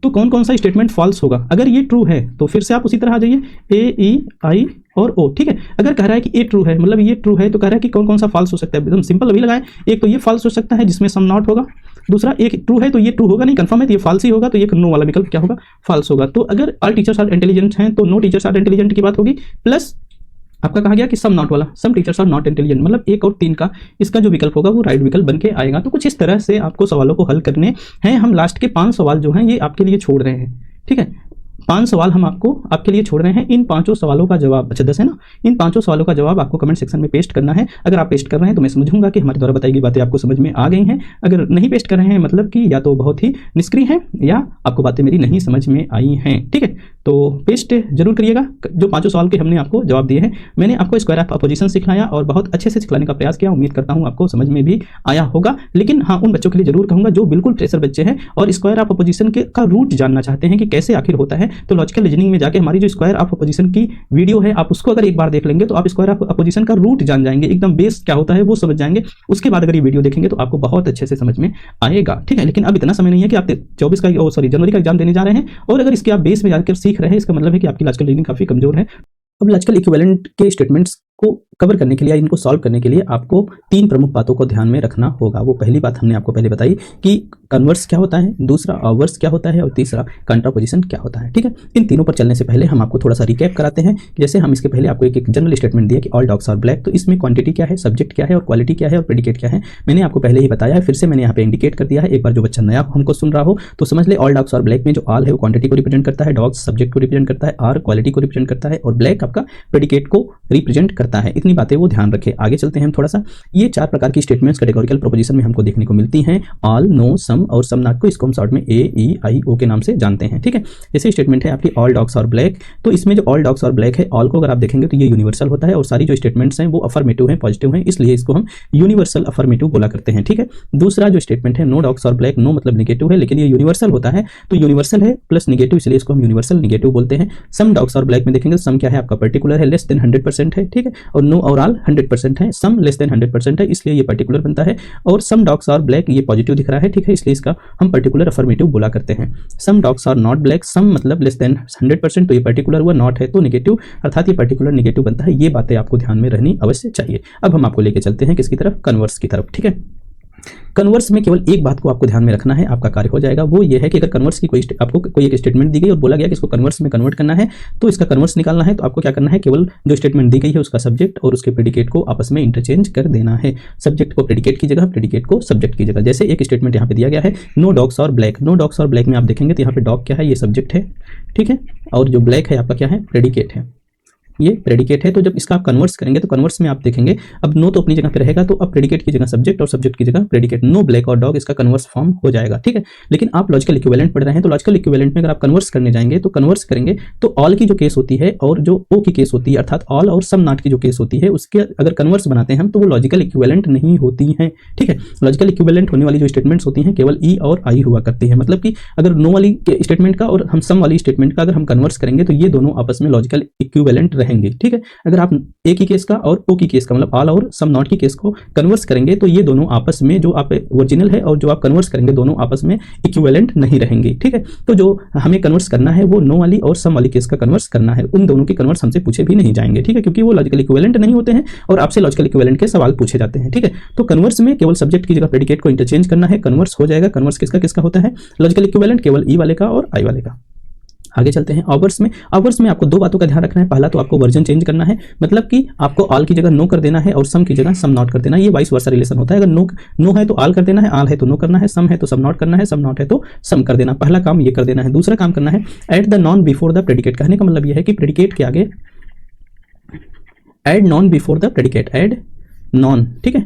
तो कौन कौन सा स्टेटमेंट फॉल्स होगा। अगर ये ट्रू है तो फिर से आप उसी तरह आ जाइए, ए ई आई और ओ, ठीक है। अगर कह रहा है कि ये ट्रू है, मतलब ये ट्रू है, तो कह रहा है कि कौन कौन सा फॉल्स हो सकता है, एकदम सिंपल अभी लगाएं। एक तो ये फॉल्स हो सकता है जिसमें सम नॉट होगा, दूसरा एक ट्रू है तो ये ट्रू होगा नहीं, कंफर्म है तो ये फॉल्स ही होगा, तो एक नो वाला विकल्प क्या होगा, फॉल्स होगा। तो अगर ऑल टीचर्स आर इंटेलिजेंट हैं तो नो टीचर्स आर इंटेलिजेंट की बात होगी, प्लस आपका कहा गया कि सम नॉट वाला, some teachers are not intelligent, मतलब 1 और 3 का इसका जो विकल्प होगा वो राइट विकल्प बन के आएगा। तो कुछ इस तरह से आपको सवालों को हल करने हैं। हम लास्ट के 5 सवाल जो हैं ये आपके लिए छोड़ रहे हैं, ठीक है। 5 सवाल हम आपके लिए छोड़ रहे हैं। इन 5 सवालों का जवाब, अच्छा 10 है ना, इन 5 सवालों का जवाब आपको कमेंट सेक्शन में पेस्ट करना है। अगर आप पेस्ट कर रहे हैं तो मैं समझूंगा कि हमारे द्वारा बताई गई बातें आपको समझ में आ गई हैं। अगर नहीं पेस्ट कर रहे हैं मतलब कि या तो बहुत ही निष्क्रिय हैं या आपको बातें मेरी नहीं समझ में आई हैं, ठीक है। तो पेस्ट जरूर करिएगा। जो 5 सवाल के हमने आपको जवाब दिए हैं, मैंने आपको स्क्वायर ऑफ अपोजिशन सिखाया और बहुत अच्छे से सिखाने का प्रयास किया। उम्मीद करता हूँ आपको समझ में भी आया होगा। लेकिन हाँ, उन बच्चों के लिए जरूर कहूँगा जो बिल्कुल फ्रेशर बच्चे हैं और स्क्वायर ऑफ अपोजिशन का रूट जानना चाहते हैं कि कैसे आखिर होता है, तो लॉजिकल रीजनिंग में जाके हमारी जो स्क्वायर ऑफ अपोजिशन की वीडियो है, आप उसको अगर एक बार देख लेंगे तो आप स्क्वायर ऑफ अपोजिशन का रूट जान जाएंगे, एकदम बेस क्या होता है वो समझ जाएंगे। उसके बाद अगर ये वीडियो देखेंगे तो आपको बहुत अच्छे से समझ में आएगा, ठीक है। लेकिन अब इतना समय नहीं है कि आप 24 का जनवरी का एग्जाम देने जा रहे हैं और अगर इसके आप बेस में जाकर सीख रहे हैं, इसका मतलब है कि आपकी लॉजिकल रीजनिंग काफी कमजोर है। अब लॉजिकल इक्विवेलेंट के स्टेटमेंट्स को कवर करने के लिए, इनको सॉल्व करने के लिए आपको 3 प्रमुख बातों को ध्यान में रखना होगा। वो पहली बात हमने आपको पहले बताई कि कन्वर्स क्या होता है, दूसरा ऑवर्स क्या होता है और तीसरा कंट्रापोजिशन क्या होता है, ठीक है। इन तीनों पर चलने से पहले हम आपको थोड़ा सा रिकैप कराते हैं। जैसे हम इसके पहले आपको एक जनरल स्टेटमेंट दिया कि ऑल डॉग्स आर ब्लैक, तो इसमें क्वांटिटी क्या है, सब्जेक्ट क्या है और क्वालिटी क्या है और प्रेडिकेट क्या है, मैंने आपको पहले ही बताया है। फिर से मैंने यहाँ पे इंडिकेट कर दिया है। एक बार जो बच्चा नया हमको सुन रहा हो तो समझ ले, ऑल डॉग्स आर ब्लैक में जो ऑल है वो क्वांटिटी को रिप्रेजेंट करता है, डॉग्स सब्जेक्ट को रिप्रेजेंट करता है, आर क्वालिटी को रिप्रेजेंट करता है और ब्लैक आपका प्रेडिकेट को रिप्रेजेंट करता है। इतनी बातें वो ध्यान रखें। आगे चलते हैं हम थोड़ा सा। ये 4 प्रकार की स्टेटमेंट्स कैटेगोरिकल प्रोपोजिशन में हमको देखने को मिलती हैं, ऑल, नो, सम और सम नॉट को इसको हम शॉर्ट में ए ई आई ओ के नाम से जानते हैं, ठीक है। जैसे स्टेटमेंट है आपकी ऑल डॉग्स आर ब्लैक, तो इसमें जो ऑल डॉग्स आर ब्लैक है, ऑल को अगर आप देखेंगे तो ये यूनिवर्सल होता है और सारी जो स्टेटमेंट्स हैं वो अफर्मेटिव हैं, पॉजिटिव हैं, इसलिए इसको हम यूनिवर्सल अफर्मेटिव बोला करते हैं, ठीक है। दूसरा जो स्टेटमेंट है no dogs are black, no मतलब नेगेटिव है लेकिन ये यूनिवर्सल होता है, तो यूनिवर्सल है प्लस नेगेटिव, इसलिए इसको हम यूनिवर्सल नेगेटिव बोलते हैं। सम डॉग्स आर ब्लैक में देखेंगे सम क्या है आपका पर्टिकुलर है, लेस देन 100% है, ठीक है। और नो और ऑल 100% है, सम लेस देन 100% है, इसलिए ये पर्टिकुलर बनता है। और सम डॉग्स आर ब्लैक, ये पॉजिटिव दिख रहा है, ठीक है, इसलिए इसका हम पर्टिकुलर अफर्मेटिव बोला करते हैं। Some dogs are not black, some मतलब लेस देन 100%, तो ये पर्टिकुलर हुआ, नॉट है तो नेगेटिव, अर्थात ये पर्टिकुलर नेगेटिव बनता है। ये बातें आपको ध्यान में रहनी अवश्य चाहिए। अब हम आपको लेके चलते हैं किसकी तरफ, कन्वर्स की तरफ, ठीक है। कन्वर्स में केवल एक बात को आपको ध्यान में रखना है, आपका कार्य हो जाएगा। वो ये है कि अगर कन्वर्स की आपको कोई एक स्टेटमेंट दी गई और बोला गया कि इसको कन्वर्स में कन्वर्ट करना है, तो इसका कन्वर्स निकालना है, तो आपको क्या करना है, केवल जो स्टेटमेंट दी गई है उसका सब्जेक्ट और उसके प्रेडिकेट को आपस में इंटरचेंज कर देना है। सब्जेक्ट को प्रेडिकेट की जगह, प्रेडिकेट को सब्जेक्ट की जगह। जैसे एक स्टेटमेंट यहाँ पे दिया गया है, no dogs are black. No dogs are black में आप देखेंगे तो यहाँ पे डॉग क्या है, ये सब्जेक्ट है, ठीक है, और जो ब्लैक है आपका क्या है, प्रेडिकेट है, ये प्रेडिकेट है। तो जब इसका आप कन्वर्स करेंगे तो कन्वर्स में आप देखेंगे अब नो तो अपनी जगह पे रहेगा, तो अब प्रेडिकेट की जगह सब्जेक्ट और सब्जेक्ट की जगह प्रेडिकेट, नो ब्लैक और डॉग, इसका कन्वर्स फॉर्म हो जाएगा, ठीक है। लेकिन आप लॉजिकल इक्विवेलेंट पढ़ रहे हैं, तो लॉजिकल इक्विवेलेंट में अगर आप कन्वर्स करने जाएंगे तो कन्वर्स करेंगे तो ऑल की जो केस होती है और जो ओ की केस होती है, अर्थात ऑल और सम नॉट की जो केस होती है, उसके अगर कन्वर्स बनाते हैं हम तो वो लॉजिकल इक्विवेलेंट नहीं होती हैं, ठीक है। लॉजिकल इक्विवेलेंट होने वाली जो स्टेटमेंट्स होती हैं केवल ई और आई हुआ करती है। मतलब कि अगर नो वाली स्टेटमेंट का और हम सम वाली स्टेटमेंट का अगर हम कन्वर्स करेंगे तो ये दोनों आपस में लॉजिकल इक्विवेलेंट रहेंगे, ठीक है। अगर आप ए की केस का और ओ की केस का मतलब ऑल और सम नॉट की केस को कन्वर्स करेंगे तो ये दोनों आपस में, जो आप ओरिजिनल है और जो आप कन्वर्स करेंगे, दोनों आपस में इक्विवेलेंट नहीं रहेंगे, ठीक है। तो जो हमें कन्वर्स करना है वो नो वाली और सम वाली केस का कन्वर्स करना है। उन दोनों के कन्वर्स हमसे पूछे भी नहीं जाएंगे, ठीक है, क्योंकि वो लॉजिकल इक्विवेलेंट नहीं होते हैं और आपसे लॉजिकल इक्विवेलेंट के सवाल पूछे जाते हैं, ठीक है। तो कन्वर्स में केवल सब्जेक्ट की जगह प्रेडिकेट को इंटरचेंज करना है, कन्वर्स हो जाएगा। कन्वर्स किसका किसका होता है, लॉजिकल इक्विवेलेंट केवल ई वाले का और आई वाले का। आगे चलते हैं ऑवर्स में। ऑवर्स में आपको दो बातों का ध्यान रखना है। पहला तो आपको वर्जन चेंज करना है, मतलब कि आपको ऑल की जगह नो कर देना है और सम की जगह सम नॉट कर देना है। ये वाइस वर्सा रिलेशन होता है। अगर नो है तो ऑल कर देना है, ऑल है तो नो करना है, सम है तो सम नॉट करना है, सम नॉट है तो सम कर देना। पहला काम ये कर देना है। दूसरा काम करना है add the non before the predicate. कहने का मतलब यह है कि प्रेडिकेट के आगे add non before the predicate, add non, ठीक है,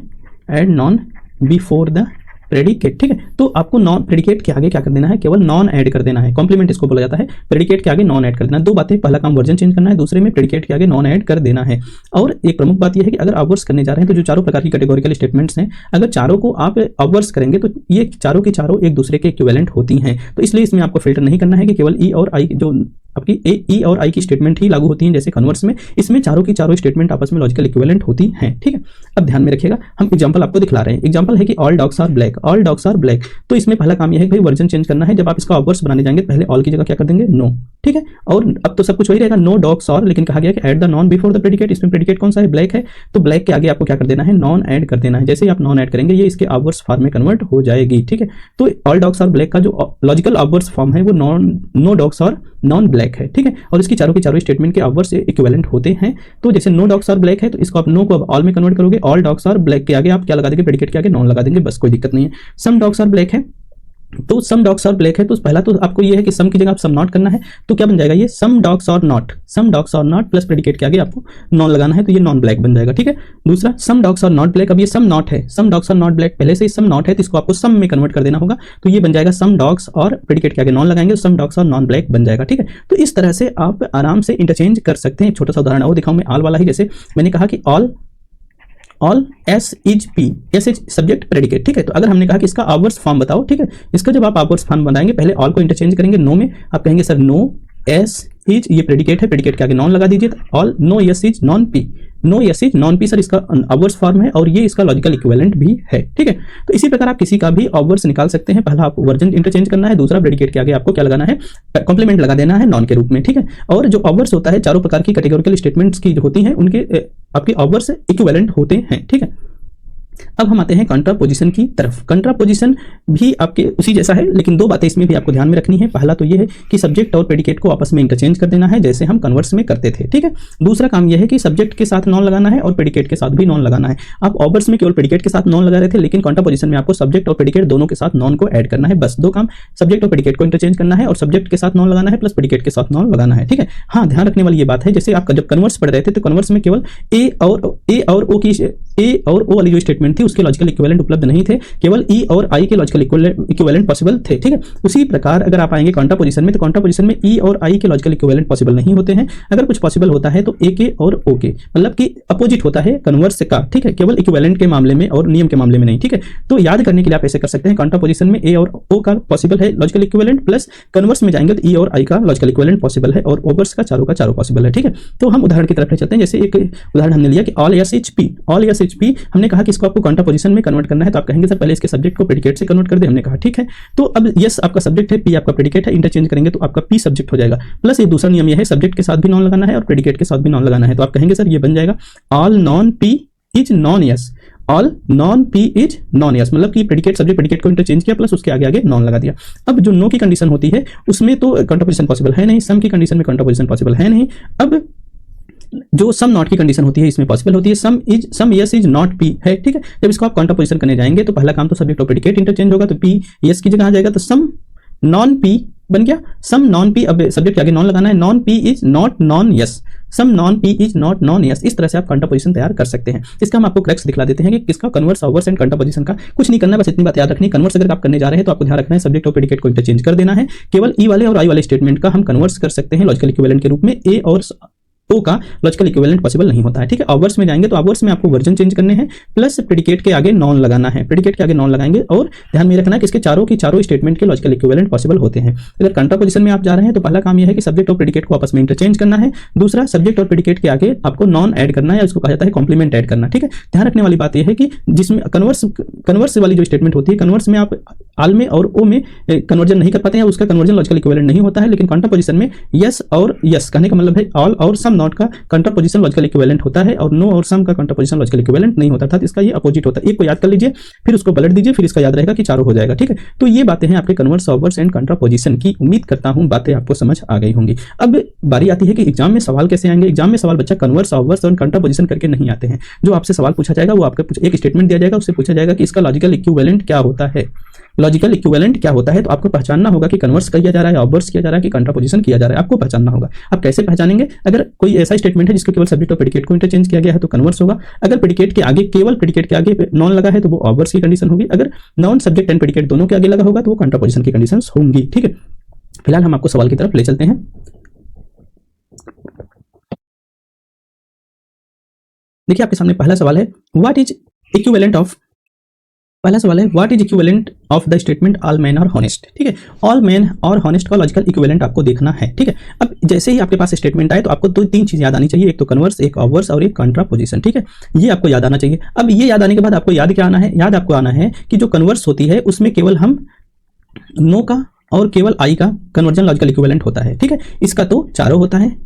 add non before the predicate, ठीक है। तो आपको नॉन प्रेडिकेट के आगे क्या कर देना है, केवल नॉन ऐड कर देना है। कॉम्प्लीमेंट इसको बोला जाता है। प्रेडिकेट के आगे नॉन ऐड कर देना। दो बातें, पहला काम वर्जन चेंज करना है, दूसरे में प्रेडिकेट के आगे नॉन ऐड कर देना है। और एक प्रमुख बात यह है कि अगर ऑवर्स करने जा रहे हैं तो जो चारों प्रकार की कैटेगोरिकल स्टेटमेंट्स हैं, अगर चारों को आप ऑवर्स करेंगे तो ये चारों की चारों एक दूसरे के इक्विवेलेंट होती हैं। तो इसलिए इसमें आपको फिल्टर नहीं करना है कि केवल ई और आई, जो आपकी ई और आई की स्टेटमेंट ही लागू होती हैं जैसे कन्वर्स में, इसमें चारों की चारों स्टेटमेंट आपस में लॉजिकल इक्विवेलेंट होती हैं, ठीक है। अब ध्यान में रखिएगा, हम एग्जांपल आपको दिखला रहे हैं। एग्जांपल है कि all dogs are black, all dogs are black. तो इसमें पहला काम यह है कि भाई वर्जन चेंज करना है। जब आप इसका ऑवर्स बनाने जाएंगे पहले ऑल की जगह क्या कर देंगे, नो, ठीक है। और अब तो सब कुछ वही रहेगा, नो डॉग्स आर, लेकिन कहा गया कि add the non before the predicate. इसमें प्रेडिकेट कौन सा है, ब्लैक है, तो ब्लैक के आगे आपको क्या कर देना है, नॉन ऐड कर देना है। जैसे ही आप नॉन ऐड करेंगे ये इसके ऑवर्स फॉर्म में कन्वर्ट हो जाएगी, ठीक है। तो ऑल डॉग्स आर ब्लैक का जो लॉजिकल ऑवर्स फॉर्म है वो no dogs are non black है, ठीक है। और इसकी चारों की चारों स्टेटमेंट के ऑवर्स से इक्विवेलेंट होते हैं। तो जैसे नो डॉग्स आर ब्लैक है तो इसको आप नो को अब ऑल में कन्वर्ट करोगे, ऑल डॉग्स आर ब्लैक के आगे आप क्या लगा देंगे, प्रेडिकेट के आगे नॉन लगा देंगे, बस कोई दिक्कत नहीं है। सम डॉग्स आर ब्लैक है तो सम डॉग्स आर ब्लैक है, तो पहला तो आपको ये है कि सम की जगह आप सम नॉट करना है, तो क्या बन जाएगा ये some dogs are not, some dogs are not plus predicate के आगे आपको नॉन लगाना है, तो ये नॉन ब्लैक बन जाएगा, ठीक है। दूसरा some dogs are not black, अब ये सम नॉट है, some dogs are not black पहले से ही सम नॉट है, तो इसको आपको सम में कन्वर्ट कर देना होगा, तो ये बन जाएगा सम डॉग्स और प्रेडिकेट के आगे नॉन लगाएंगे, some dogs are non black बन जाएगा, ठीक है। तो इस तरह से आप आराम से इंटरचेंज कर सकते हैं। एक छोटा सा उदाहरण और दिखाऊं मैं, ऑल वाला ही। जैसे मैंने कहा कि all S is P, S is subject predicate, ठीक है। तो अगर हमने कहा कि इसका ऑवर्स फॉर्म बताओ, ठीक है, इसका जब आप ऑवर्स फॉर्म बनाएंगे पहले ऑल को इंटरचेंज करेंगे नो में, आप कहेंगे सर नो एस इज, ये प्रेडिकेट है, प्रेडिकेट के आगे नॉन लगा दीजिए, all no S is non P, no S is non P, sir इसका ऑवर्स फॉर्म है और ये इसका लॉजिकल इक्विवेलेंट भी है, ठीक है। तो इसी प्रकार आप किसी का भी ऑवर्स निकाल सकते हैं। पहला आप वर्जन इंटरचेंज करना है, दूसरा प्रेडिकेट के आगे आपको क्या लगाना है, कॉम्प्लीमेंट लगा देना है नॉन के रूप में, ठीक है। और जो ऑवर्स होता है चारों प्रकार की कैटेगोरिकल स्टेटमेंट्स की जो होती हैं उनके आपके ऑवर्स इक्विवेलेंट होते हैं, ठीक है। अब हम आते हैं कंट्रापोजिशन की तरफ। कंट्रापोजिशन भी आपके उसी जैसा है, लेकिन दो बातें इसमें भी आपको ध्यान में रखनी है। पहला तो यह है कि सब्जेक्ट और प्रेडिकेट को आपस में इंटरचेंज कर देना है जैसे हम कन्वर्स में करते थे, ठीक है। दूसरा काम यह है कि सब्जेक्ट के साथ नॉन लगाना है और प्रेडिकेट के साथ भी नॉन लगाना है। आप ऑवर्स में केवल प्रेडिकेट के साथ नॉन लगा रहे थे, लेकिन कंट्रापोजिशन में आपको सब्जेक्ट और प्रेडिकेट दोनों के साथ नॉन को ऐड करना है। बस दो काम, सब्जेक्ट और प्रेडिकेट को इंटरचेंज करना है और सब्जेक्ट के साथ नॉन लगाना है प्लस प्रेडिकेट के साथ नॉन लगाना है, ठीक है। हाँ, ध्यान रखने वाली ये बात है, जैसे आप जब कन्वर्स पढ़ रहे थे तो कन्वर्स में केवल ए और ओ की ए और ओ वाली जो स्टेटमेंट थी उसके लॉजिकल इक्विवेलेंट उपलब्ध नहीं थे, केवल ई और आई के लॉजिकल इक्विवेलेंट पॉसिबल थे। ठीक है, उसी प्रकार अगर आप आएंगे काउंटर पोजीशन में, तो काउंटर पोजीशन में ई और आई के लॉजिकल इक्विवेलेंट पॉसिबल नहीं होते हैं। अगर कुछ पॉसिबल होता है तो ए के और ओ के, मतलब कि अपोजिट होता है कन्वर्स का। ठीक है, केवल इक्विवेलेंट के मामले में और नियम के मामले में नहीं। ठीक है, तो याद करने के लिए आप ऐसे कर सकते हैं, काउंटर पोजीशन में ए और ओ का पॉसिबल है लॉजिकल इक्विवेलेंट, प्लस कन्वर्स में जाएंगे तो ई और आई का लॉजिकल इक्विवेलेंट पॉसिबल है, और ओवर्स का चारों पॉसिबल है। ठीक है, तो हम उदाहरण की तरफ ले चलते हैं। जैसे एक उदाहरण हमने लिया कि ऑल एस एच पी, हमने कहा कि इसको आपको काउंटर पोजीशन में कन्वर्ट करना है, तो आप कहेंगे सर पहले इसके सब्जेक्ट को प्रेडिकेट से कन्वर्ट कर दे। हमने कहा ठीक है, तो अब यस आपका सब्जेक्ट है, पी आपका प्रेडिकेट है, इंटरचेंज करेंगे तो आपका पी सब्जेक्ट हो जाएगा। प्लस ये दूसरा नियम यह है, सब्जेक्ट के साथ भी नॉन लगाना है और प्रेडिकेट के साथ भी नॉन लगाना है, तो आप कहेंगे सर ये बन जाएगा all non P is non yes, all non P is non yes, मतलब कि प्रेडिकेट सब्जेक्ट प्रेडिकेट को इंटरचेंज किया प्लस उसके आगे नॉन लगा दिया। अब जो नो की कंडीशन होती है उसमें तो काउंटर पोजीशन पॉसिबल है नहीं, सम की कंडीशन में काउंटर पोजीशन पॉसिबल है नहीं। अब जो सम नॉट की कंडीशन होती है इसमें पॉसिबल होती है, सम यस इज नॉट पी है। ठीक है, जब इसको आप काउंटर पोजीशन करने जाएंगे तो पहला काम तो सब्जेक्ट और प्रेडिकेट इंटरचेंज होगा, तो पी यस की जगह आ जाएगा, तो सम नॉन पी बन गया, सम नॉन पी, अब सब्जेक्ट के आगे नॉन लगाना है, non P is not non S, some non P is not non S. इस तरह से आप काउंटर पोजीशन तैयार कर सकते हैं। इसका हम आपको क्रक्स दिखला देते हैं कि किसका converse, overs and counter position का कुछ नहीं करना, बस इतनी बात याद रखनी। कन्वर्स अगर आप करने जा रहे हैं तो आपको ध्यान रखना है सब्जेक्ट और प्रेडिकेट को इंटरचेंज कर देना है। केवल ई वाले और आई वाले स्टेटमेंट का हम कन्वर्स कर सकते हैं लॉजिकल इक्विवेलेंट के रूप में, ए और ओ का लॉजिकल इक्विवेलेंट पॉसिबल नहीं होता है। ठीक है, ओवर्स में जाएंगे तो ओवर्स में आपको वर्जन चेंज करने हैं, प्लस प्रेडिकेट के आगे नॉन लगाना है, प्रेडिकेट के आगे नॉन लगाएंगे, और ध्यान में रखना है कि इसके चारों की चारों स्टेटमेंट के लॉजिकल इक्विवेलेंट पॉसिबल होते हैं। अगर काउंटर पोजीशन में आप जा रहे हैं तो पहला काम यह है कि सब्जेक्ट और प्रेडिकेट को आपस में इंटरचेंज करना है, दूसरा सब्जेक्ट और प्रेडिकेट के आगे आपको नॉन ऐड करना है, इसको कहा जाता है कॉम्प्लीमेंट ऐड करना। ठीक है, ध्यान रखने वाली बात यह है कि जिसमें कन्वर्स वाली जो स्टेटमेंट होती है, कन्वर्स में आप आल में और ओ में कन्वर्जन नहीं कर पाते हैं, उसका कन्वर्जन लॉजिकल इक्विवेलेंट नहीं होता है। लेकिन काउंटर पोजीशन में यस और यस कहने का मतलब है ऑल और सम नॉट का काउंटर पोजीशन लॉजिकल इक्विवेलेंट होता है, और नो और सम का काउंटर पोजीशन लॉजिकल इक्विवेलेंट नहीं होता था, इसका ये अपोजिट होता है। एक को याद कर लीजिए, फिर उसको पलट दीजिए, फिर इसका याद रहेगा कि चारों हो जाएगा। ठीक है, तो ये बातें हैं आपके converse, overs and counter position की। उम्मीद करता हूं बातें आपको समझ आ गई होंगी। अब बारी आती है कि एग्जाम में सवाल कैसे आएंगे। एग्जाम में सवाल बच्चा कन्वर्स, ओवर्स और काउंटर पोजीशन करके नहीं आते हैं। जो आपसे सवाल पूछा जाएगा वो आपका एक स्टेटमेंट दिया जाएगा, उससे पूछा जाएगा कि इसका लॉजिकल इक्विवेलेंट क्या होता है, लॉजिकल इक्विवेलेंट क्या होता है। तो आपको पहचानना होगा कि कन्वर्स किया जा रहा है, ओवर्स किया जा रहा है, कि काउंटर पोजीशन किया जा रहा है, आपको पहचानना होगा। आप कैसे पहचानेंगे? अगर कोई ऐसा स्टेटमेंट है जिसके केवल सब्जेक्ट और प्रेडिकेट को इंटरचेंज किया गया है तो कन्वर्स होगा। अगर प्रेडिकेट के आगे केवल प्रेडिकेट के आगे नॉन लगा है तो वो ओवर्स की कंडीशन होगी। अगर नॉन सब्जेक्ट एंड प्रेडिकेट दोनों के आगे लगा होगा तो वो काउंटर पोजीशन की कंडीशन होंगी। ठीक है, फिलहाल हम आपको सवाल की तरफ ले चलते हैं। देखिए आपके सामने पहला सवाल है, व्हाट इज इक्विवेलेंट ऑफ, पहला सवाल है what is equivalent of the statement all man are honest. ठीक है, ऑल मैन और हॉनेस्ट का लॉजिकल इक्विवेलेंट आपको देखना है। ठीक है, अब जैसे ही आपके पास स्टेटमेंट आए तो आपको दो तीन चीज याद आनी चाहिए, एक तो कन्वर्स, एक ओवर्स और एक काउंटर पोजीशन। ठीक है, ये आपको याद आना चाहिए। अब ये याद आने के बाद आपको याद क्या आना है, याद आपको आना है कि जो कन्वर्स होती है उसमें केवल हम नो का और केवल आई का कन्वर्जन लॉजिकल इक्विवेलेंट होता है। ठीक है, इसका तो चारों होता है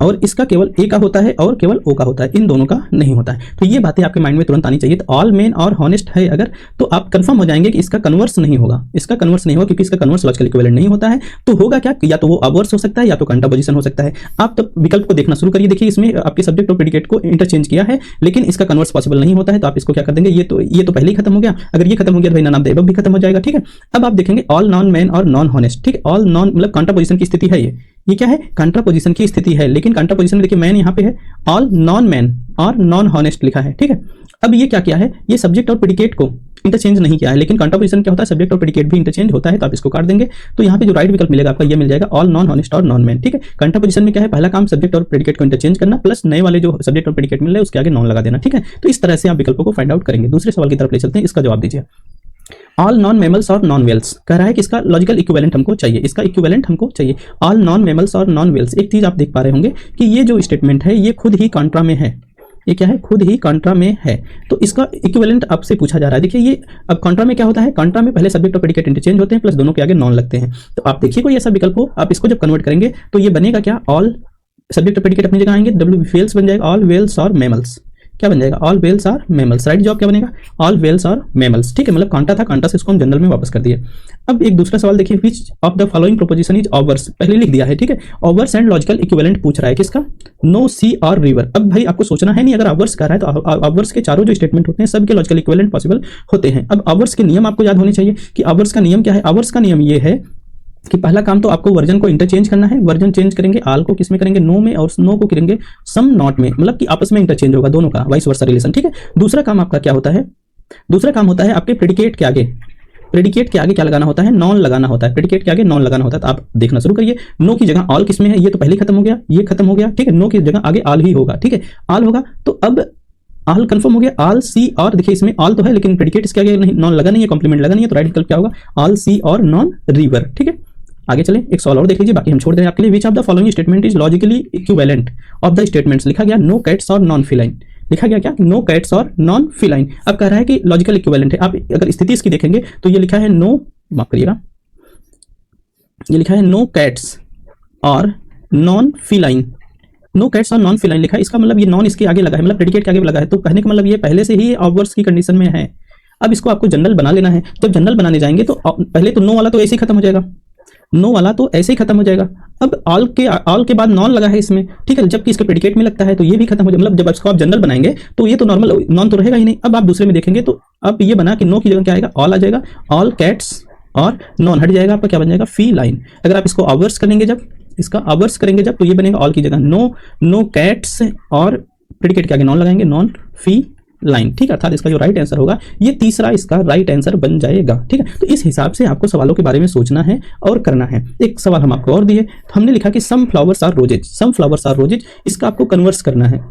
और इसका केवल ए का होता है और केवल ओ का होता है, इन दोनों का नहीं होता है। तो ये बातें आपके माइंड में तुरंत आनी चाहिए। तो ऑल मेन और हॉनेस्ट है अगर, तो आप कंफर्म हो जाएंगे कि इसका कन्वर्स नहीं होगा, इसका कन्वर्स नहीं होगा क्योंकि इसका कन्वर्स लॉजिकल इक्विवेलेंट नहीं होता है। तो होगा क्या, या तो वो ओवर्स हो सकता है या तो काउंटर पोजीशन हो सकता है। आप तो विकल्प को देखना शुरू करिए। देखिए इसमें आपके सब्जेक्ट और प्रेडिकेट को इंटरचेंज किया है लेकिन इसका कन्वर्स पॉसिबल नहीं होता है, तो आप इसको क्या कर देंगे, ये तो पहले ही खत्म हो गया। अगर ये खत्म हो गया तो नॉन ऑफ द एबव भी खत्म हो जाएगा। ठीक है, अब आप देखेंगे ऑल नॉन मैन और नॉन हॉनेस्ट। ठीक है, ऑल नॉन मतलब काउंटर पोजीशन की स्थिति है, ये क्या है, काउंटर पोजीशन की स्थिति है। लेकिन काउंटर पोजीशन में देखिए मैन यहाँ पे है, ऑल नॉन मैन और नॉन हॉनेस्ट लिखा है। ठीक है, अब ये क्या किया है, ये सब्जेक्ट और प्रेडिकेट को इंटरचेंज नहीं किया है। लेकिन काउंटर पोजीशन क्या होता है, सब्जेक्ट और प्रेडिकेट भी इंटरचेंज होता है, तो आप इसको काट देंगे। तो यहाँ पे जो राइट विकल्प मिलेगा आपका ये मिल जाएगा, ऑल नॉन हॉनेस्ट और नॉन मैन। ठीक है, काउंटर पोजीशन में क्या है, पहला काम सब्जेक्ट और प्रेडिकेट को इंटरचेंज करना प्लस नए वाले जो सब्जेक्ट और प्रेडिकेट मिल रहे हैं उसके आगे नॉन लगा देना। ठीक है, तो इस तरह से आप विकल्पों को फाइंड आउट करेंगे। दूसरे सवाल की तरफ ले चलते हैं, इसका जवाब दीजिए। ऑल नॉन मेमल्स और नॉन वेल्स कह रहा है कि इसका लॉजिकल इक्विवेलेंट हमको चाहिए, इसका इक्विवेलेंट हमको चाहिए। ऑल नॉन मेमल्स और नॉन वेल्स, एक चीज आप देख पा रहे होंगे कि ये जो स्टेटमेंट है ये खुद ही कॉन्ट्रा में है। ये क्या है, खुद ही कॉन्ट्रा में है, तो इसका इक्विवेलेंट आपसे पूछा जा रहा है। देखिए ये अब कॉन्ट्रा में क्या होता है, कॉन्ट्रा में पहले सब्जेक्ट और प्रेडिकेट इंटरचेंज होते हैं प्लस दोनों के आगे नॉन लगते हैं। तो आप देखिए कोई ऐसा विकल्प हो, आप इसको जब कन्वर्ट करेंगे तो ये बनेगा क्या, ऑल सब्जेक्ट और प्रेडिकेट अपनी जगह आएंगे, डब्ल्यू वेल्स बन जाएगा, ऑल वेल्स और मेमल्स क्या बन जाएगा, all whales are mammals. Right जवाब क्या बनेगा, ऑल वेल्स आर मेमल्स। ठीक है, मतलब कांटा था, कांटा से इसको हम जनरल में वापस कर दिए। अब एक दूसरा सवाल देखिए, विच of the following proposition is overs, पहले लिख दिया है। ठीक है, ओवर्स एंड लॉजिकल इक्विवेलेंट पूछ रहा है किसका, नो सी और रिवर। अब भाई आपको सोचना है नहीं, अगर ओवर्स कर रहा है तो ओवर्स के चारों जो स्टेटमेंट होते हैं सबके लॉजिकल इक्विवेलेंट पॉसिबल होते हैं। अब ओवर्स के नियम आपको याद होने चाहिए कि ओवर्स का नियम क्या है। ओवर्स का नियम ये है कि पहला काम तो आपको वर्जन को इंटरचेंज करना है। वर्जन चेंज करेंगे, आल को किस में करेंगे, नो में, और नो को करेंगे सम नॉट में, मतलब कि आपस में इंटरचेंज होगा दोनों का, वाइस वर्सा रिलेशन, ठीक है। दूसरा काम आपका क्या होता है, दूसरा काम होता है आपके प्रेडिकेट के आगे, प्रेडिकेट के आगे क्या लगाना होता है, नॉन लगाना होता है। प्रेडिकेट के आगे नॉन लगाना होता है। तो आप देखना शुरू करिए, नो की जगह ऑल किस में है, ये तो पहले खत्म हो गया, ये खत्म हो गया, ठीक है। नो की जगह आगे ऑल ही होगा, ठीक है, ऑल होगा। तो अब ऑल कंफर्म हो गया, ऑल सी और, देखिए इसमें ऑल तो है लेकिन प्रेडिकेट इसके आगे नहीं, नॉन लगा नहीं है, कॉम्प्लीमेंट लगा नहीं है, तो राइट विकल्प क्या होगा, ऑल सी और नॉन रिवर, ठीक है। आगे चले, एक सवाल और देख लीजिए, बाकी हम छोड़ दे रहे हैं आपके लिए। विच of the following statement is logically equivalent of the statements, लिखा गया नो कैट्स और नॉन फिलाइन, लिखा गया क्या, नो कैट्स और नॉन फिलाइन। अब कह रहा है कि लॉजिकल इक्विवेलेंट है। आप अगर स्थिति इसकी देखेंगे तो ये लिखा है नो, माफ करिएगा, ये लिखा है नो कैट्स और नॉन फिलाइन, नो कैट्स और नॉन फिलाइन लिखा है। इसका मतलब ये नॉन इसके आगे लगा है, मतलब प्रेडिकेट के आगे लगा है, तो कहने का मतलब ये पहले से ही ऑब्वर्स की कंडीशन में है। अब इसको आपको जनरल बना लेना है। जब जनरल बनाने जाएंगे तो पहले तो नो वाला तो ऐसे ही खत्म हो जाएगा, नो वाला तो ऐसे ही खत्म हो जाएगा। अब ऑल के बाद नॉन लगा है इसमें, ठीक है, जबकि इसके प्रेडिकेट में लगता है तो ये भी खत्म हो जाएगा। मतलब जब इसको आप जनरल बनाएंगे तो ये तो नॉर्मल नॉन तो रहेगा ही नहीं। अब आप दूसरे में देखेंगे तो अब ये बना कि नो की जगह क्या आएगा, ऑल आ जाएगा, ऑल कैट्स और नॉन हट जाएगा, आपका क्या बन जाएगा, फी लाइन। अगर आप इसको ऑवर्स करेंगे, जब इसका ऑवर्स करेंगे जब, तो ये बनेगा ऑल की जगह नो कैट्स और प्रेडिकेट के आगे नॉन लगाएंगे, नॉन फी लाइन, ठीक है। अर्थात इसका जो राइट आंसर होगा ये तीसरा इसका राइट आंसर बन जाएगा, ठीक है। तो इस हिसाब से आपको सवालों के बारे में सोचना है और करना है। एक सवाल हम आपको और दिए, हमने लिखा कि some flowers are roses, some flowers are roses, इसका आपको कन्वर्स करना है।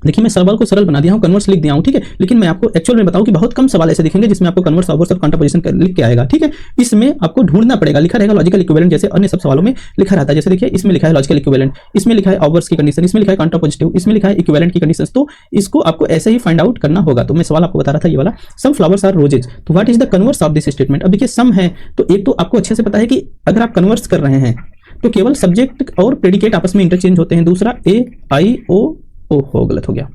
देखिए मैं सवाल को सरल बना दिया हूँ, कन्वर्स लिख दिया हूँ, ठीक है, लेकिन मैं आपको एक्चुअल में बताऊं कि बहुत कम सवाल ऐसे दिखेंगे जिसमें आपको कन्वर्स, ऑवर्स और कॉन्ट्रापोजिशन लिख के आएगा, ठीक है। इसमें आपको ढूंढना पड़ेगा, लिखा रहेगा लॉजिकल इक्विवेलेंट, जैसे अन्य सब सवालों में लिखा रहता है। जैसे देखिए इसमें लिखा है लॉजिकल इक्विवेलेंट, इसमें लिखा है ऑवर्स की कंडीशन, इसमें लिखा है कॉन्ट्रापोजिटिव, इसमें लिखा है इक्विवेलेंट की कंडीशन। तो इसको आपको ऐसे ही फाइंड आउट करना होगा। तो मैं सवाल आपको बता रहा था ये वाला, सम फ्लावर्स आर रोजेज, तो what is the converse of this statement. अब देखिए सम है तो एक तो आपको अच्छे से पता है कि अगर आप कन्वर्स कर रहे हैं तो केवल सब्जेक्ट और प्रेडिकेट आपस में इंटरचेंज होते हैं। दूसरा ए आई ओ हो, गलत हो गया,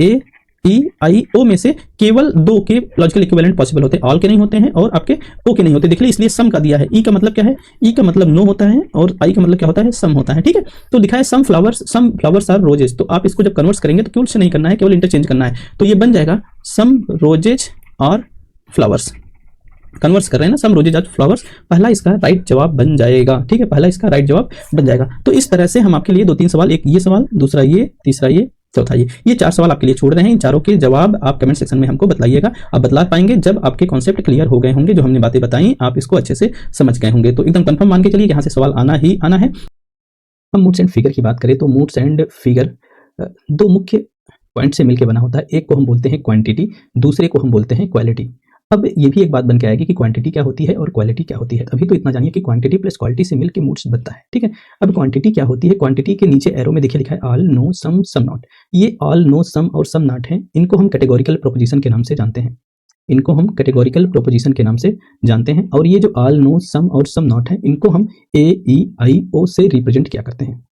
ए ई आई ओ में से केवल दो के लॉजिकल इक्विवेलेंट पॉसिबल होते हैं, ऑल के नहीं होते हैं और आपके ओ के नहीं होते। देख लीजिए इसलिए सम का दिया है। ई का मतलब क्या है, ई का मतलब नो होता है और आई का मतलब क्या होता है, सम होता है, ठीक है। तो लिखा है सम फ्लावर्स आर रोजेज, तो आप इसको जब कन्वर्ट करेंगे तो केवल से नहीं करना है, केवल इंटरचेंज करना है। तो ये बन जाएगा सम रोजेज और फ्लावर्स, कन्वर्स कर रहे हैं ना, सम रोजेज और फ्लावर्स, पहला इसका राइट जवाब बन जाएगा, ठीक है, पहला इसका राइट जवाब बन जाएगा। तो इस तरह से हम आपके लिए 2-3 सवाल, एक ये सवाल, दूसरा ये, तीसरा ये, चौथा ये 4 सवाल आपके लिए छोड़ रहे हैं। इन चारों के जवाब आप कमेंट सेक्शन में हमको बताइएगा। आप बतला पाएंगे जब आपके कॉन्सेप्ट क्लियर हो गए होंगे, जो हमने बातें बताई आप इसको अच्छे से समझ गए होंगे। तो एकदम कंफर्म मान के चलिए यहाँ से सवाल आना ही आना है। हम मूड्स एंड फिगर की बात करें तो मूड्स एंड फिगर 2 मुख्य पॉइंट से मिलकर बना होता है। एक को हम बोलते हैं क्वांटिटी, दूसरे को हम बोलते हैं क्वालिटी। अब ये भी एक बात बन के आएगी कि क्वांटिटी क्या होती है और क्वालिटी क्या होती है। अभी तो इतना जानिए कि क्वांटिटी प्लस क्वालिटी से मिलकर मूड्स बनता है, ठीक है। अब क्वांटिटी क्या होती है, क्वांटिटी के नीचे एरो में देखिए लिखा है all no some some not. ये ऑल नो सम और सम नॉट है, इनको हम कैटेगोरिकल प्रोपोजिशन के नाम से जानते हैं, इनको हम कैटेगोरिकल प्रोपोजिशन के नाम से जानते हैं। और ये जो ऑल नो सम और सम नॉट है, इनको हम ए ई आई ओ से रिप्रेजेंट किया करते हैं।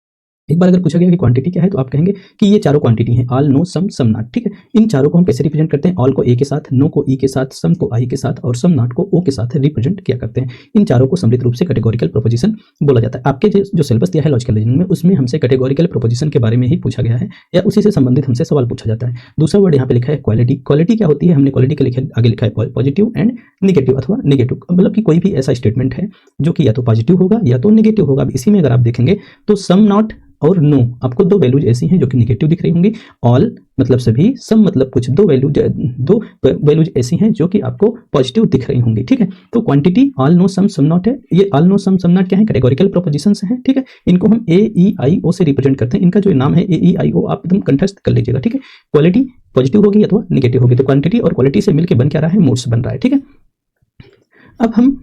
एक बार अगर पूछा गया कि क्वांटिटी क्या है तो आप कहेंगे कि ये चारों क्वांटिटी हैं, all no some some not, ठीक है। इन चारों को हम कैसे रिप्रेजेंट करते हैं, ऑल को ए के साथ, नो को ई के साथ, सम को आई के साथ और सम नॉट को ओ के साथ रिप्रेजेंट किया करते हैं। इन चारों को सम्मिलित रूप से कैटेगोरिकल प्रोपोजिशन बोला जाता है। आपके जो सिलेबस दिया है लॉजिकल रीजनिंग में, उसमें हमसे कैटेगोरिकल प्रोपोजिशन के बारे में ही पूछा गया है या उसी से संबंधित हमसे सवाल पूछा जाता है। दूसरा वर्ड यहाँ पे लिखा है क्वालिटी। क्वालिटी क्या होती है, हमने क्वालिटी के आगे लिखा है पॉजिटिव एंड निगेटिव अथवा निगेटिव, मतलब कि कोई भी ऐसा स्टेटमेंट है जो कि या तो पॉजिटिव होगा या तो निगेटिव होगा। इसी में अगर आप देखेंगे तो सम नॉट और नो, आपको 2 वैल्यूज ऐसी हैं जो कि निगेटिव दिख रही होंगी। ऑल मतलब सभी, सम मतलब कुछ, 2 वैल्यूज ऐसी हैं जो कि आपको पॉजिटिव दिख रही होंगी, ठीक है। तो quantity all no some some not है। ये all no some some not क्या है, कैटेगोरिकल प्रोपोजिशंस हैं, ठीक है। इनको हम ए ई आई ओ से रिप्रेजेंट करते हैं। इनका जो नाम है ए ई आई ओ आप एकदम कंठस्थ कर लीजिएगा, ठीक है। क्वालिटी पॉजिटिव होगी अथवा निगेटिव होगी, तो क्वांटिटी और क्वालिटी से मिलकर बन क्या रहा है, मूड्स बन रहा है, ठीक है। अब हम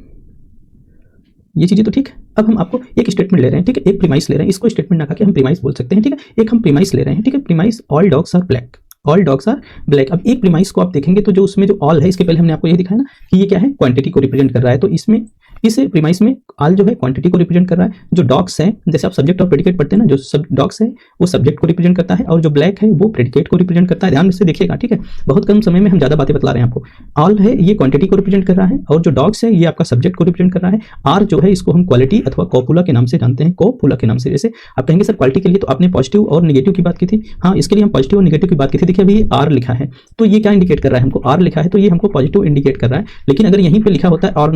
ये चीजें तो ठीक है। अब हम आपको एक स्टेटमेंट ले रहे हैं, ठीक है, एक प्रीमाइस ले रहे हैं। इसको स्टेटमेंट ना करके हम प्रीमाइस बोल सकते हैं, ठीक है। एक हम प्रीमाइस ले रहे हैं, ठीक है, premise all dogs are black, all dogs are black. अब एक प्रीमाइस को आप देखेंगे तो जो उसमें जो ऑल है, इसके पहले हमने आपको ये दिखाया ना कि ये क्या है, क्वांटिटी को रिप्रेजेंट कर रहा है। तो इसमें इस प्रीमाइस में ऑल जो है क्वांटिटी को रिप्रेजेंट कर रहा है। जो डॉग्स है, जैसे आप सब्जेक्ट और प्रेडिकेट पढ़ते हैं ना, जो सब डॉग्स है वो सब्जेक्ट को रिप्रेजेंट करता है और जो ब्लैक है वो प्रेडिकेट को रिप्रेजेंट करता है। ध्यान से देखिएगा, ठीक है, बहुत कम समय में हम ज्यादा बातें बतला रहे हैं आपको। ऑल है ये क्वांटिटी को रिप्रेजेंट कर रहा है और जो डॉग्स है ये आपका सब्जेक्ट को रिप्रेजेंट कर रहा है। आर जो है इसको हम क्वालिटी अथवा कॉपुला के नाम से जानते हैं, कॉपुला के नाम से। जैसे आप कहेंगे सर क्वालिटी के लिए तो आपने पॉजिटिव और नेगेटिव की बात की थी, हाँ इसके लिए हम पॉजिटिव और नेगेटिव की बात की थी। देखिए अभी आर लिखा है तो ये क्या इंडिकेट कर रहा है, हमको आर लिखा है तो ये हमको पॉजिटिव इंडिकेट कर रहा है। लेकिन अगर यहीं पे लिखा होता है और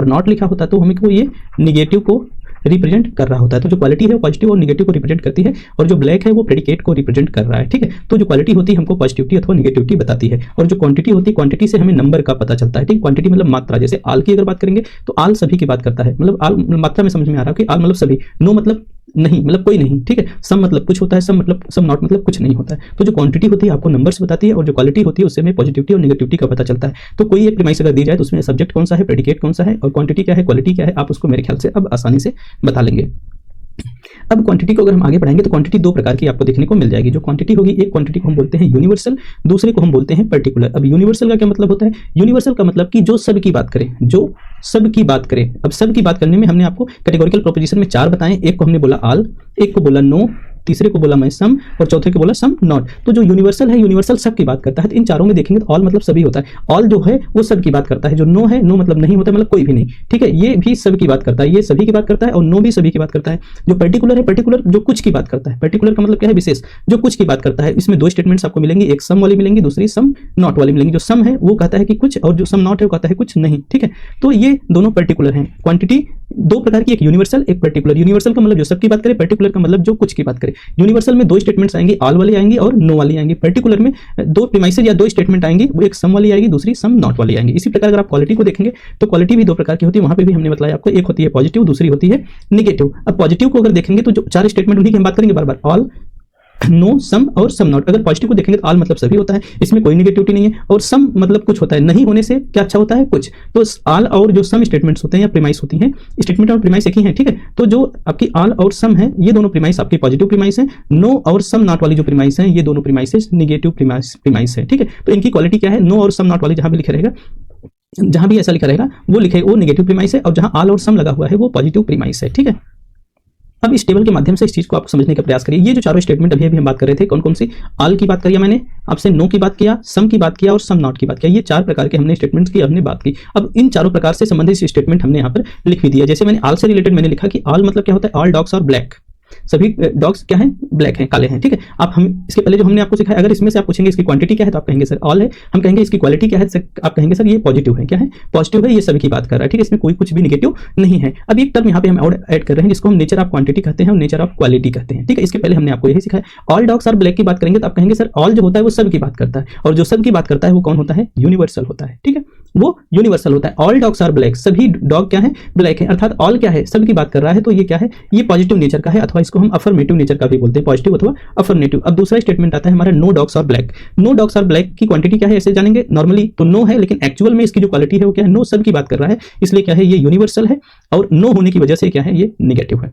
नॉट लिखा होता है तो हमको ये निगेटिव को रिप्रेजेंट कर रहा होता है। तो जो क्वालिटी है वो पॉजिटिव और निगेटिव को रिप्रेजेंट करती है, और जो ब्लैक है वो प्रेडिकेट को रिप्रेजेंट कर रहा है, ठीक है। तो जो क्वालिटी होती है हमको पॉजिटिविटी अथवा निगेटिविटी बताती है, और जो क्वांटिटी होती है, क्वांटिटी से हमें नंबर का पता चलता है, ठीक। क्वांटिटी मतलब मात्रा, जैसे आल की अगर बात करेंगे तो आल सभी की बात करता है, मतलब आल मात्रा में समझ में आ रहा है कि आल मतलब सभी, नो मतलब नहीं, मतलब कोई नहीं, ठीक है। सम मतलब कुछ होता है, सम मतलब सम नॉट मतलब कुछ नहीं होता है। तो जो क्वांटिटी होती है आपको नंबर्स बताती है, और जो क्वालिटी होती है उससे हमें पॉजिटिविटी और नेगेटिविटी का पता चलता है। तो कोई एक प्रीमाइस अगर दी जाए तो उसमें सब्जेक्ट कौन सा है, प्रेडिकेट कौन सा है, और क्वांटिटी क्या है, क्वालिटी क्या है, आप उसको मेरे ख्याल से अब आसानी से बता लेंगे। अब क्वांटिटी को अगर हम आगे पढ़ाएंगे तो क्वांटिटी दो प्रकार की आपको देखने को मिल जाएगी। जो क्वांटिटी होगी, एक क्वांटिटी को हम बोलते हैं यूनिवर्सल, दूसरे को हम बोलते हैं पर्टिकुलर। अब यूनिवर्सल का क्या मतलब होता है? यूनिवर्सल का मतलब कि जो सब की बात करें, जो सब की बात करें। अब सब की बात करने में हमने आपको कैटेगोरिकल प्रोपोजिशन में 4 बताए, एक को हमने बोला आल, एक को बोला नो, तीसरे को बोला मैं सम, और चौथे को बोला सम नॉट। तो जो यूनिवर्सल है, यूनिवर्सल सब की बात करता है। तो इन चारों में देखेंगे तो ऑल मतलब सभी होता है, ऑल जो है वो सब की बात करता है, जो नो है, नो मतलब नहीं होता, मतलब कोई भी नहीं, ठीक है। ये भी सब की बात करता है, ये सभी की बात करता है, और नो भी सभी की बात करता है। जो पर्टिकुलर है, पर्टिकुलर जो कुछ की बात करता है। पर्टिकुलर का मतलब क्या है? विशेष, जो कुछ की बात करता है। इसमें 2 स्टेटमेंट्स आपको मिलेंगी, एक सम वाली मिलेंगी, दूसरी सम नॉट वाली मिलेंगी। जो सम है वो कहता है कि कुछ, और जो सम नॉट है वो कहता है कुछ नहीं, ठीक है। तो ये दोनों पर्टिकुलर हैं। क्वांटिटी दो प्रकार की, एक यूनिवर्सल, एक पर्टिकुलर। यूनिवर्सल का मतलब जो सब की बात करे, पर्टिकुलर का मतलब जो कुछ की बात करे। यूनिवर्सल में 2 स्टेटमेंट्स आएंगे, ऑल वाली आएंगी और नो वाली आएंगी। पर्टिकुलर में 2 प्रीमाइसेस या 2 स्टेटमेंट आएंगे, वो एक सम वाली आएगी, दूसरी सम नॉट वाली आएंगी। इसी प्रकार अगर आप क्वालिटी को देखेंगे तो क्वालिटी भी 2 प्रकार की होती है। वहां पे भी हमने बताया आपको, एक होती है पॉजिटिव, दूसरी होती है निगेटिव। अब पॉजिटिव को अगर देखेंगे तो जो 4 स्टेटमेंट उन्हीं की हम बात करेंगे बार बार, ऑल, नो, सम और सम नॉट। अगर पॉजिटिव को देखेंगे तो ऑल मतलब सभी होता है, इसमें कोई निगेटिविटी नहीं है, और सम मतलब कुछ होता है, नहीं होने से क्या अच्छा होता है, कुछ। तो ऑल और जो सम स्टेटमेंट्स होते हैं या प्रीमाइस होती हैं, स्टेटमेंट और प्रीमाइस एक ही है, ठीक है। तो जो आपकी ऑल और सम है, ये दोनों प्रीमाइस आपकी पॉजिटिव प्रीमाइस है। नो और सम नॉट वाली जो प्रीमाइस है, ये दोनों प्रीमाइसेस निगेटिव प्रीमाइस है, ठीक है। तो इनकी क्वालिटी क्या है? नो और सम नॉट वाली जहां भी लिखा रहेगा, जहां भी ऐसा लिखा रहेगा वो लिखे वो निगेटिव प्रीमाइस है, और जहां ऑल और सम लगा हुआ है वो पॉजिटिव प्रीमाइस है, ठीक है। अब इस टेबल के माध्यम से इस चीज को आप समझने का प्रयास करिए। ये जो चारों स्टेटमेंट अभी हम बात कर रहे थे, कौन कौन सी? ऑल की बात करी मैंने आपसे, नो की बात किया, सम की बात किया और सम नॉट की बात किया। ये 4 प्रकार के हमने स्टेटमेंट्स की हमने बात की। अब इन चारों प्रकार से संबंधित स्टेटमेंट हमने यहाँ पर लिख भी दिया। जैसे मैंने ऑल से रिलेटेड मैंने लिखा कि ऑल मतलब क्या होता है? ऑल डॉग्स आर ब्लैक, सभी डॉग्स क्या हैं? ब्लैक हैं, काले हैं, ठीक है। आप हम इसके पहले जो हमने आपको सिखाया, अगर इसमें से आप पूछेंगे इसकी क्वांटिटी क्या है तो आप कहेंगे सर ऑल है। हम कहेंगे इसकी क्वालिटी क्या है, आप कहेंगे सर ये पॉजिटिव है। क्या है? पॉजिटिव है, ये सभी की बात कर रहा है, ठीक है। इसमें कोई कुछ भी निगेटिव नहीं है। अब एक टर्म यहाँ पे हम और ऐड कर रहे हैं जिसको हम नेचर ऑफ क्वांटिटी कहते हैं और नेचर ऑफ क्वालिटी कहते हैं, ठीक है। इसके पहले हमने आपको यही सिखाया। ऑल डॉग्स आर ब्लैक की बात करेंगे तो आप कहेंगे सर ऑल जो होता है वो सब की बात करता है, और जो सब की बात करता है वो कौन होता है? यूनिवर्सल होता है, ठीक है। वो यूनिवर्सल होता है। ऑल डॉग्स आर ब्लैक, सभी डॉग क्या है? ब्लैक है। अर्थात ऑल क्या है? सब की बात कर रहा है, तो ये क्या है? ये पॉजिटिव नेचर का है, अथवा इसको हम अफर्मेटिव नेचर का भी बोलते हैं, पॉजिटिव अथवा अफर्मेटिव। अब दूसरा स्टेटमेंट आता है हमारा no dogs are black. No dogs are black की क्वांटिटी क्या है ऐसे जानेंगे। नॉर्मली तो नो है, लेकिन एक्चुअल में इसकी जो क्वालिटी है वो क्या है? नो सब की बात कर रहा है, इसलिए क्या है? ये यूनिवर्सल है, और नो होने की वजह से क्या है? ये निगेटिव है।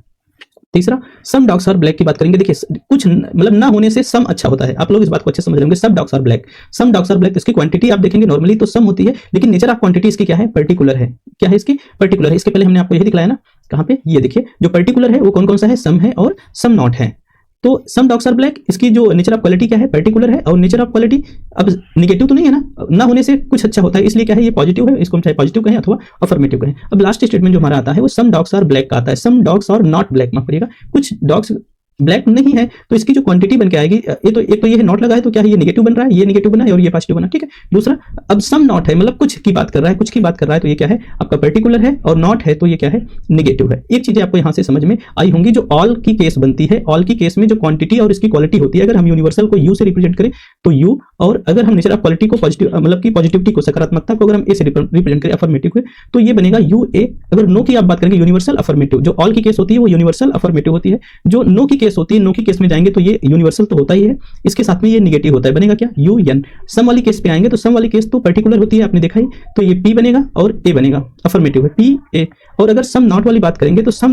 तीसरा, सम डॉग्स आर ब्लैक की बात करेंगे। देखिए कुछ मतलब ना होने से सम अच्छा होता है, आप लोग इस बात को अच्छे समझ लेंगे। सब dogs are black, some dogs are black, इसकी क्वांटिटी आप देखेंगे नॉर्मली तो सम होती है, लेकिन नेचर ऑफ क्वांटिटी इसकी क्या है? पर्टिकुलर है। क्या है इसकी? पर्टिकुलर है। इसके पहले हमने आपको यही दिखलाया ना, कहां पे? ये देखिए, जो पर्टिकुलर है वो कौन कौन सा है? सम है और सम नॉट है। तो सम डॉग्स आर ब्लैक, इसकी जो नेचर ऑफ क्वालिटी क्या है? पर्टिकुलर है, और नेचर ऑफ क्वालिटी अब निगेटिव तो नहीं है ना होने से कुछ अच्छा होता है, इसलिए क्या है? ये पॉजिटिव है। इसको हम चाहे पॉजिटिव कहें अथवा अफर्मेटिव कहें। अब लास्ट स्टेटमेंट जो हमारा आता है वो सम डॉग्स आर ब्लैक का आता है। Some dogs are not black, माफ करिएगा, कुछ डॉग्स ब्लैक नहीं है, तो इसकी जो क्वांटिटी बन के आएगी, ये तो एक तो ये है नॉट लगा है, तो क्या है? ये निगेटिव बन रहा है, ये निगेटिव बना है और ये पॉजिटिव बना, ठीक है। दूसरा, अब सम नॉट है, मतलब कुछ की बात कर रहा है, कुछ की बात कर रहा है, तो ये क्या है? आपका पर्टिकुलर है, और नॉट है तो ये क्या है? निगेटिव है। एक चीज आपको यहां से समझ में आई होंगी, जो ऑल की केस बनती है, ऑल की केस में जो क्वांटिटी और इसकी क्वालिटी होती है, अगर हम यूनिवर्सल को यू से रिप्रेजेंट करें तो यू, और अगर हम नेचर ऑफ क्वालिटी को पॉजिटिव मतलब की पॉजिटिविटी को, सकारात्मकता को अगर हम ए से रिप्रेजेंट करें, अफर्मेटिव को, तो ये बनेगा यू ए। अगर नो की आप बात करेंगे, यूनिवर्सल अफर्मेटिव। जो ऑल की केस होती है वो यूनिवर्सल अफर्मेटिव होती है, जो नो की केस होती है, नो की केस में जाएंगे तो ये यूनिवर्सल तो होता ही है, इसके साथ में ये निगेटिव होता है, बनेगा क्या? You N. सम वाली केस पे आएंगे तो सम वाली केस तो पर्टिकुलर होती है, आपने देखा ही, तो ये पी बनेगा और ए बनेगा, अफर्मेटिव है, पी ए। और अगर सम नॉट वाली बात करेंगे तो सम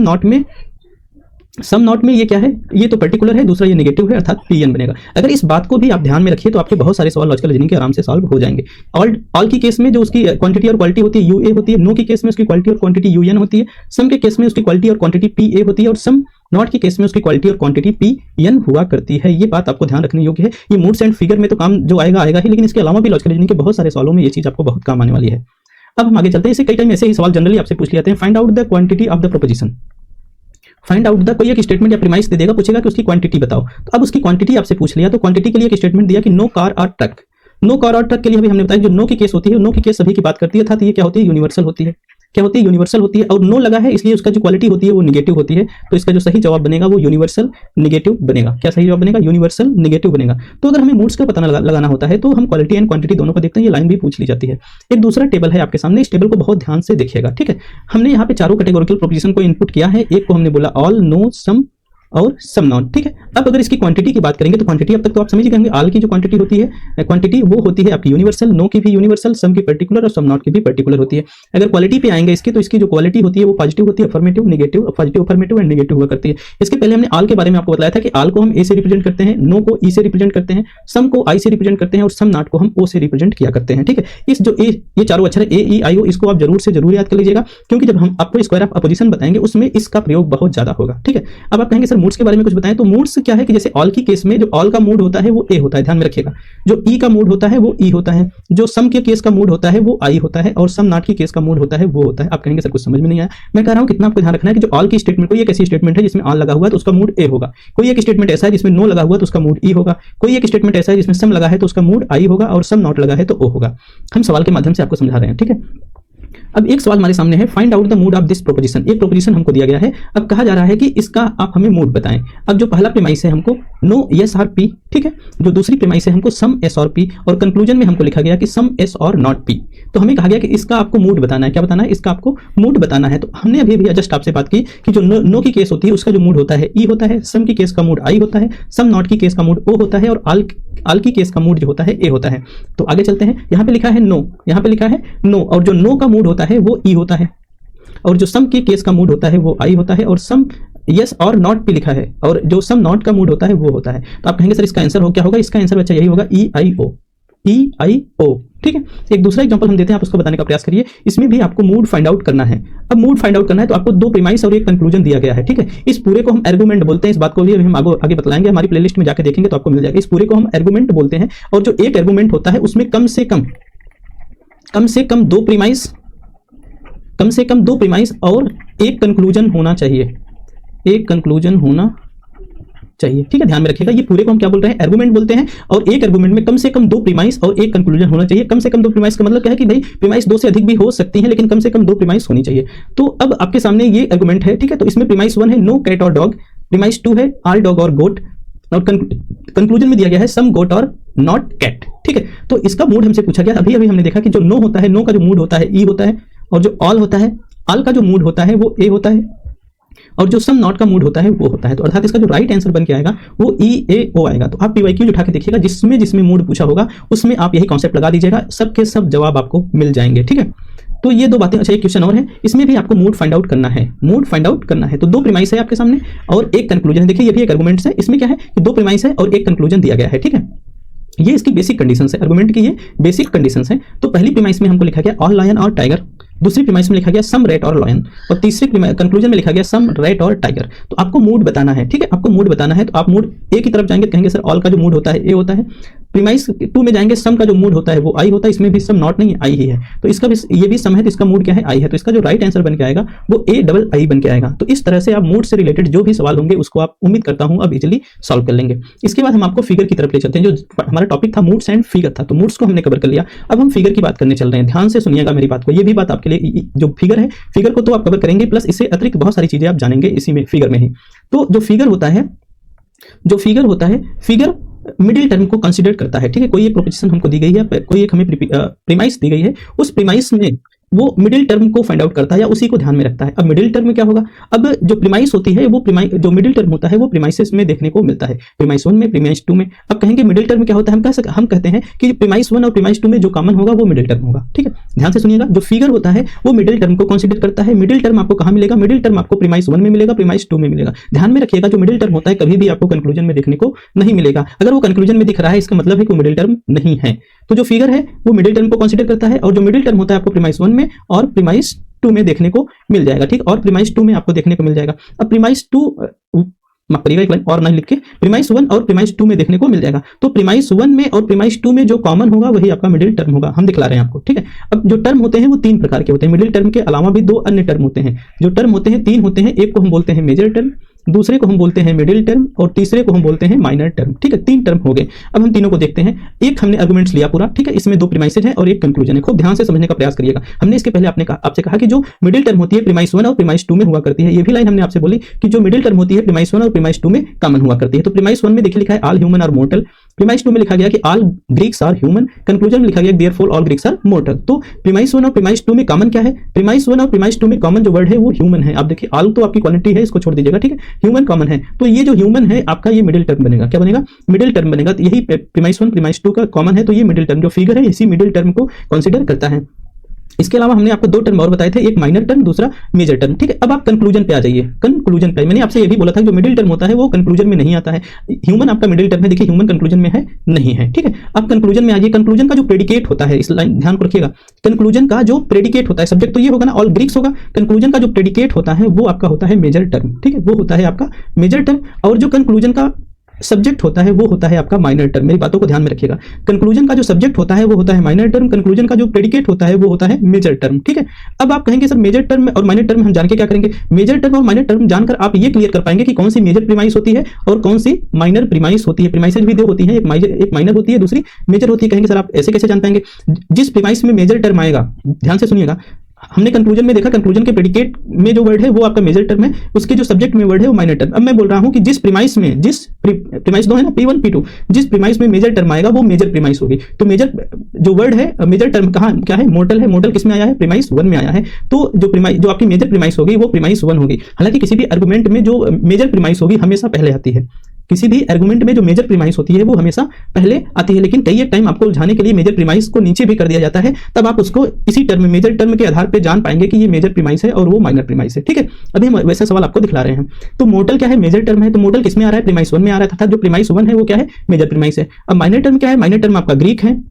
नॉट में ये क्या है? ये तो पर्टिकुलर है, दूसरा ये नेगेटिव है, अर्थात पी एन बनेगा। अगर इस बात को भी आप ध्यान में रखिए तो आपके बहुत सारे सवाल लॉजिकल रीजनिंग के आराम से सॉल्व हो जाएंगे। ऑल की केस में जो उसकी क्वांटिटी और क्वालिटी होती है यू ए होती है, नो की केस में उसकी क्वालिटी और क्वांटिटी यू एन होती है, सम के केस में उसकी क्वालिटी और क्वांटिटी पी ए होती है, और सम नॉट की केस में उसकी क्वालिटी और क्वांटिटी पी एन हुआ करती है। ये बात आपको ध्यान रखने योग्य है। ये मूड्स एंड फिगर में तो काम जो आएगा ही, लेकिन इसके अलावा भी लॉजिकल रीजनिंग के बहुत सारे सवालों में ये चीज आपको बहुत काम आने वाली है। अब हम आगे चलते हैं। इसे कई टाइम ऐसे ही सवाल जनरली आपसे पूछ लिया जाते हैं। Find out the quantity of the proposition. Find out the, कोई एक स्टेटमेंट या प्रीमाइस दे देगा, पूछेगा कि उसकी क्वांटिटी बताओ। तो अब उसकी क्वांटिटी आपसे पूछ लिया, तो क्वांटिटी के लिए एक स्टेटमेंट दिया कि नो कार और ट्रक। नो कार और ट्रक के लिए भी हमने बताया जो नो की केस होती है, नो की केस सभी की बात करती है, अर्थात ये क्या होती है? यूनिवर्सल होती है। क्या होती है, यूनिवर्सल होती है, और नो लगा है इसलिए उसका जो क्वालिटी होती है वो निगेटिव होती है। तो इसका जो सही जवाब बनेगा वो यूनिवर्सल निगेटिव बनेगा। क्या सही जवाब बनेगा, यूनिवर्सल निगेटिव बनेगा। तो अगर हमें मूड्स का पता लगाना होता है तो हम क्वालिटी एंड क्वांटिटी दोनों को देखते हैं। ये लाइन भी पूछ ली जाती है। एक दूसरा टेबल है आपके सामने, इस टेबल को बहुत ध्यान से देखिएगा, ठीक है। हमने यहाँ पे चारों कैटेगोरिकल प्रोपोजिशन को इनपुट किया है। एक को हमने बोला ऑल, नो, सम और सम नॉट, ठीक है। अब अगर इसकी क्वांटिटी की बात करेंगे तो क्वांटिटी अब तक तो आप समझ गए होंगे, ऑल की जो क्वांटिटी होती है, क्वांटिटी वो होती है आपकी यूनिवर्सल, नो की भी यूनिवर्सल, सम की पर्टिकुलर और सम नॉट की भी पर्टिकुलर होती है। अगर क्वालिटी पे आएंगे इसकी, तो इसकी जो क्वालिटी होती है वो पॉजिटिव होती है, affirmative, negative, positive, affirmative and negative हुआ करती है। इसके पहले हमने ऑल के बारे में आपको बताया था कि ऑल को हम ए से रिप्रेजेंट करते हैं, नो को ई से रिप्रेजेंट करते हैं, सम को आई से रिप्रेजेंट करते हैं और सम नॉट को हम ओ से रिप्रेजेंट किया करते हैं, ठीक है। इस जो ये चारों अक्षर ए ई आई ओ, इसको आप जरूर से जरूर याद कर लीजिएगा, क्योंकि जब हम आपको स्क्वायर ऑफ अपोजिशन बताएंगे उसमें इसका प्रयोग बहुत ज्यादा होगा, ठीक है। अब आप कहेंगे सर मूड्स के बारे में कुछ बताएं, तो मूड्स क्या है कि जैसे ऑल की केस में जो ऑल का मूड होता है वो ए होता है, ध्यान में रखिएगा। जो ई का मूड होता है वो ई होता है, जो सम के केस का मूड होता है वो आई होता है, और सम नॉट की केस का मूड होता है वो होता है। आप कहेंगे सर कुछ समझ में नहीं आया। मैं कह रहा हूं कितना आपको ध्यान रखना है कि जो ऑल की स्टेटमेंट, कोई एक ऐसी स्टेटमेंट है जिसमें ऑल लगा हुआ है तो उसका मूड ए होगा, कोई एक स्टेटमेंट ऐसा है जिसमें नो लगा हुआ है तो उसका मूड ई होगा, कोई एक स्टेटमेंट ऐसा है जिसमें सम लगा है तो उसका मूड आई होगा, और सम नॉट लगा है तो ओ होगा। हम सवाल के माध्यम से आपको समझा रहे हैं, ठीक है। अब एक सवाल हमारे सामने है, find out the mood off this proposition. एक प्रोपोजिशन हमको दिया गया है, अब कहा जा रहा है कि इसका आप हमें मूड बताएं। अब जो पहला प्रीमाइस है हमको नो यस और पी, ठीक है। जो दूसरी प्रीमाइस है हमको सम एस और पी, और कंक्लूजन में हमको लिखा गया कि सम एस और नॉट पी। तो हमें कहा गया कि इसका आपको मूड बताना है। क्या बताना है, इसका आपको मूड बताना है। तो हमने अभी जस्ट आपसे बात की कि जो नो की केस होती है उसका जो मूड होता है ई होता है, सम की केस का मूड आई होता है, सम नॉट की केस का मूड ओ होता है, और ऑल की केस का मूड जो होता है ए होता है। तो आगे चलते हैं, यहाँ पे लिखा है नो, यहाँ पे लिखा है नो, और जो नो का मूड होता है वो ई होता है, और जो सम के केस का मूड होता है वो आई होता है, और सम यस और नॉट पे लिखा है, और जो सम नॉट का मूड होता है वो होता है। तो आप कहेंगे सर इसका आंसर हो क्या होगा, इसका आंसर बच्चा यही होगा ई आई ओ, ई आई ओ, ठीक है। एक दूसरा एग्जांपल हम देते हैं, आप उसको बताने का प्रयास करिए। इसमें भी आपको मूड फाइंड आउट करना है। अब मूड फाइंड आउट करना है तो आपको दो प्रीमाइस और एक कंक्लूजन दिया गया है, ठीक है। इस पूरे को हम आर्गुमेंट बोलते हैं। इस बात को भी हम आगे बतलाएंगे, हमारी प्लेलिस्ट में जाकर देखेंगे तो आपको मिल जाएगा। इस पूरे को हम आर्गुमेंट बोलते हैं, और जो एक आर्गुमेंट होता है उसमें कम से कम दो प्रीमाइस, कम से कम दो प्रीमाइस और एक कंक्लूजन होना चाहिए, एक कंक्लूजन होना चाहिए, ठीक है। ध्यान में रखिएगा, ये पूरे को हम क्या बोल रहे हैं, आर्गुमेंट बोलते हैं, और एक आर्गुमेंट में कम से कम दो प्रीमाइस और एक कंक्लूजन होना चाहिए। कम से कम दो प्रीमाइस का मतलब क्या है कि भाई प्रीमाइस दो से अधिक भी हो सकती हैं, लेकिन कम से कम दो प्रीमाइस होनी चाहिए। तो अब आपके सामने ये आर्गुमेंट है, ठीक है। तो इसमें प्रीमाइस 1 है नो कैट और डॉग, प्रीमाइस 2 है ऑल डॉग और गोट, और कंक्लूजन में दिया गया है सम गोट और नॉट कैट, ठीक है। तो इसका मूड हमसे पूछा गया। अभी हमने देखा कि जो नो होता है, नो का जो मूड होता है ई होता है, और जो ऑल होता है, ऑल का जो मूड होता है वो ए होता है, और जो सम नॉट का मूड होता है वो होता है। तो अर्थात इसका जो राइट आंसर बन के आएगा वो ई ए ओ आएगा। तो आप पीवाईक्यू उठा के देखिएगा, जिसमें मूड पूछा होगा उसमें आप यही कॉन्सेप्ट लगा दीजिएगा, सबके सब जवाब आपको मिल जाएंगे, ठीक है। तो ये दो बातें। अच्छा, एक क्वेश्चन और है, इसमें भी आपको मूड फाइंड आउट करना है, मूड फाइंड आउट करना है। तो दो प्रीमाइस है आपके सामने और एक कंक्लूजन है। देखिए ये भी एक आर्गुमेंट्स है, इसमें क्या है कि दो प्रीमाइस है और एक कंक्लूजन दिया गया है, ठीक है। ये इसकी बेसिक कंडीशंस है, आर्गुमेंट की ये बेसिक कंडीशंस है। तो पहली प्रीमाइस में हमको लिखा गया ऑल लायन और टाइगर, दूसरी प्रीमाइस में लिखा गया सम रेट और लायन, और तीसरी कंक्लूजन में लिखा गया सम रेट और टाइगर। तो आपको मूड बताना है, ठीक है, आपको मूड बताना है। तो आप मूड ए की तरफ जाएंगे, कहेंगे सर ऑल का जो मूड होता है ए होता है। प्रीमाइस 2 में जाएंगे, सम का जो मूड होता है वो आई होता है, इसमें भी सम नॉट नहीं आई ही है, तो इसका भी ये भी सम है, तो इसका मूड क्या है आई है। तो इसका जो राइट आंसर बन के आएगा वो ए डबल आई बन के आएगा। तो इस तरह से आप मूड से रिलेटेड जो भी सवाल होंगे उसको आप उम्मीद करता हूं अब इजीली सॉल्व कर लेंगे। इसके बाद हम आपको फिगर की तरफ ले चलते हैं। जो हमारा टॉपिक था मूड्स एंड फिगर था, तो मूड्स को हमने कवर कर लिया। अब हम फिगर की बात करने चल रहे हैं। ध्यान से सुनिएगा मेरी बात को, ये भी बात आपके लिए, जो फिगर है, फिगर को तो आप कवर करेंगे, प्लस इससे अतिरिक्त बहुत सारी चीजें आप जानेंगे इसी में, फिगर में ही। तो जो फिगर होता है, फिगर मिडिल टर्म को कंसीडर करता है, ठीक है। कोई एक प्रोपोजिशन हमको दी गई है, कोई एक हमें प्रीमाइस दी गई है, उस प्रीमाइस में वो मिडिल टर्म को फाइंड आउट करता है या उसी को ध्यान में रखता है। अब मिडिल टर्म में क्या होगा, अब जो प्रीमाइस होती है वो जो मिडिल टर्म होता है वो प्रीमाइसेस में देखने को मिलता है, प्रीमाइस 1 में, प्रीमाइस 2 में। अब कहेंगे मिडिल टर्म क्या होता है, हम कहते हैं कि प्रीमाइस 1 और प्रीमाइस 2 में जो कॉमन होगा वो मिडिल टर्म होगा, ठीक है। ध्यान से सुनिएगा, जो फिगर होता है वो मिडिल टर्म को कंसीडर करता है। मिडिल टर्म आपको कहां मिलेगा, मिडिल टर्म आपको प्रीमाइस 1 में मिलेगा, प्रीमाइस 2 में मिलेगा। ध्यान में रखिएगा, जो मिडिल टर्म होता है कभी भी आपको कंक्लूजन में देखने को नहीं मिलेगा। अगर वो कंक्लूजन में दिख रहा है इसका मतलब है कि मिडिल टर्म नहीं है। तो जो फिगर है वो मिडिल टर्म को कंसीडर करता है, और जो मिडिल टर्म होता है आपको प्रीमाइस 1 में और प्रीमाइस 2 में देखने को मिल जाएगा, ठीक। और प्रीमाइस 2 में आपको देखने को मिल जाएगा। अब प्रीमाइस 2 माफ करिएगा, एक लाइन और नहीं लिख के, प्रीमाइस 1 और प्रीमाइस 2 में देखने को मिल जाएगा। तो प्रीमाइस 1 में और प्रीमाइस 2 में जो कॉमन होगा वही आपका मिडिल टर्म होगा, हम दिखला रहे हैं आपको, ठीक है। अब जो टर्म होते हैं वो 3 प्रकार के होते हैं। मिडिल टर्म के अलावा भी 2 अन्य टर्म होते हैं। जो टर्म होते हैं 3 होते हैं। एक को हम बोलते हैं मेजर टर्म, दूसरे को हम बोलते हैं मिडिल टर्म और तीसरे को हम बोलते हैं माइनर टर्म। ठीक है, 3 टर्म हो गए। अब हम तीनों को देखते हैं। एक हमने आर्गुमेंट्स लिया पूरा, ठीक है, इसमें 2 प्रीमाइसेज है और एक कंक्लूजन है। खूब ध्यान से समझने का प्रयास करिएगा। हमने इसके पहले आपसे कहा कि जो मिडिल टर्म होती है प्रीमाइस 1 और प्रीमाइस 2 में हुआ करती है। ये भी लाइन हमने आपसे बोली कि जो मिडिल टर्म होती है प्रीमाइस 1 और प्रीमाइस 2 में कॉमन हुआ करती है। तो प्रीमाइस 1 में देखिए लिखा है all human are mortal, premise 2 में लिखा गया कि all Greeks are human, conclusion में लिखा गया therefore all Greeks are mortal. तो प्रीमाइस 1 और प्रीमाइस 2 में कॉमन क्या है? प्रीमाइस 1 और प्रीमाइस 2 में कॉमन जो वर्ड है वो ह्यूमन है। आप देखिए ऑल तो आपकी क्वालिटी है, इसको छोड़ दीजिएगा, ठीक है, ह्यूमन कॉमन है। तो ये जो ह्यूमन है आपका ये मिडिल टर्म बनेगा। क्या बनेगा? मिडिल टर्म बनेगा। तो यही प्रीमाइस 1 प्रीमाइस 2 का कॉमन है, तो ये मिडिल टर्म जो फिगर है इसी मिडिल टर्म को कंसीडर करता है। इसके अलावा हमने आपको 2 टर्म और बताए थे, एक माइनर टर्म, दूसरा मेजर टर्म। ठीक है, अब आप कंक्लूजन पे आ जाइए। कंक्लूजन पे मैंने आपसे ये भी बोला था जो मिडिल टर्म होता है वो कंक्लूजन में नहीं आता है। ह्यूमन आपका मिडिल टर्म है, देखिए ह्यूमन कंक्लूजन में है नहीं है। ठीक है, अब कंक्लूजन में आ जाइए। कंक्लूजन का जो प्रेडिकेट होता है, इस लाइन ध्यान को रखिएगा, कंक्लूजन का जो प्रेडिकेट होता है, सब्जेक्ट तो ये होगा ना, ऑल ग्रीक्स होगा, कंक्लूजन का जो प्रेडिकेट होता है वो आपका होता है मेजर टर्म। ठीक है, वो होता है आपका मेजर टर्म, और जो कंक्लूजन का सब्जेक्ट होता है वो होता है आपका माइनर टर्म। मेरी बातों को ध्यान में रखिएगा, कंक्लूजन का जो सब्जेक्ट होता है वो होता है माइनर टर्म, कंक्लूजन का जो प्रेडिकेट होता है वो होता है मेजर टर्म। ठीक है, अब आप कहेंगे सर मेजर टर्म और माइनर टर्म हम जान के क्या करेंगे? मेजर टर्म और माइनर टर्म जानकर आप ये क्लियर कर पाएंगे कि कौन सी मेजर प्रीमाइस होती है और कौन सी माइनर प्रीमाइस होती है। प्रीमाइसेज भी 2 होती है, एक माइनर होती है, दूसरी मेजर होती है। कहेंगे सर आप ऐसे कैसे जान पाएंगे? जिस प्रीमाइस में मेजर टर्म आएगा, ध्यान से सुनिएगा, हमने कंक्लूजन में देखा कंक्लूजन के प्रेडिकेट में जो वर्ड है वो आपका मेजर टर्म है, उसके जो सब्जेक्ट में वर्ड है वो माइनर टर्म। अब मैं बोल रहा हूं कि जिस प्रीमाइस में, जिस प्रीमाइस 2 है ना, P1 P2, जिस प्रीमाइस में मेजर टर्म आएगा वो मेजर प्रीमाइस होगी। तो मेजर जो वर्ड है मेजर टर्म कहां क्या है? मोर्टल है। मोर्टल किस में आया है? प्रीमाइस 1 में आया है। तो जो आपकी मेजर प्रीमाइस होगी वो प्रीमाइस 1 होगी। हालांकि किसी भी आर्गुमेंट में जो मेजर प्रीमाइस होगी हमेशा पहले आती है। किसी भी आर्गुमेंट में जो मेजर प्रीमाइस होती है वो हमेशा पहले आती है, लेकिन कई एक टाइम आपको उलझाने के लिए मेजर प्रीमाइस को नीचे भी कर दिया जाता है, तब आप उसको इसी टर्म मेजर टर्म के आधार पे जान पाएंगे कि ये मेजर प्रीमाइस है और वो माइनर प्रीमाइस है। ठीक है, अभी हम वैसा सवाल आपको दिखला रहे हैं। तो मोर्टल क्या है? मेजर टर्म है। तो मोर्टल किसमें आ रहा है? प्रीमाइस 1 में आ रहा था। जो प्रीमाइस 1 है वो क्या है? मेजर प्रीमाइस है। अब माइनर टर्म क्या है? माइनर टर्म आपका ग्रीक है।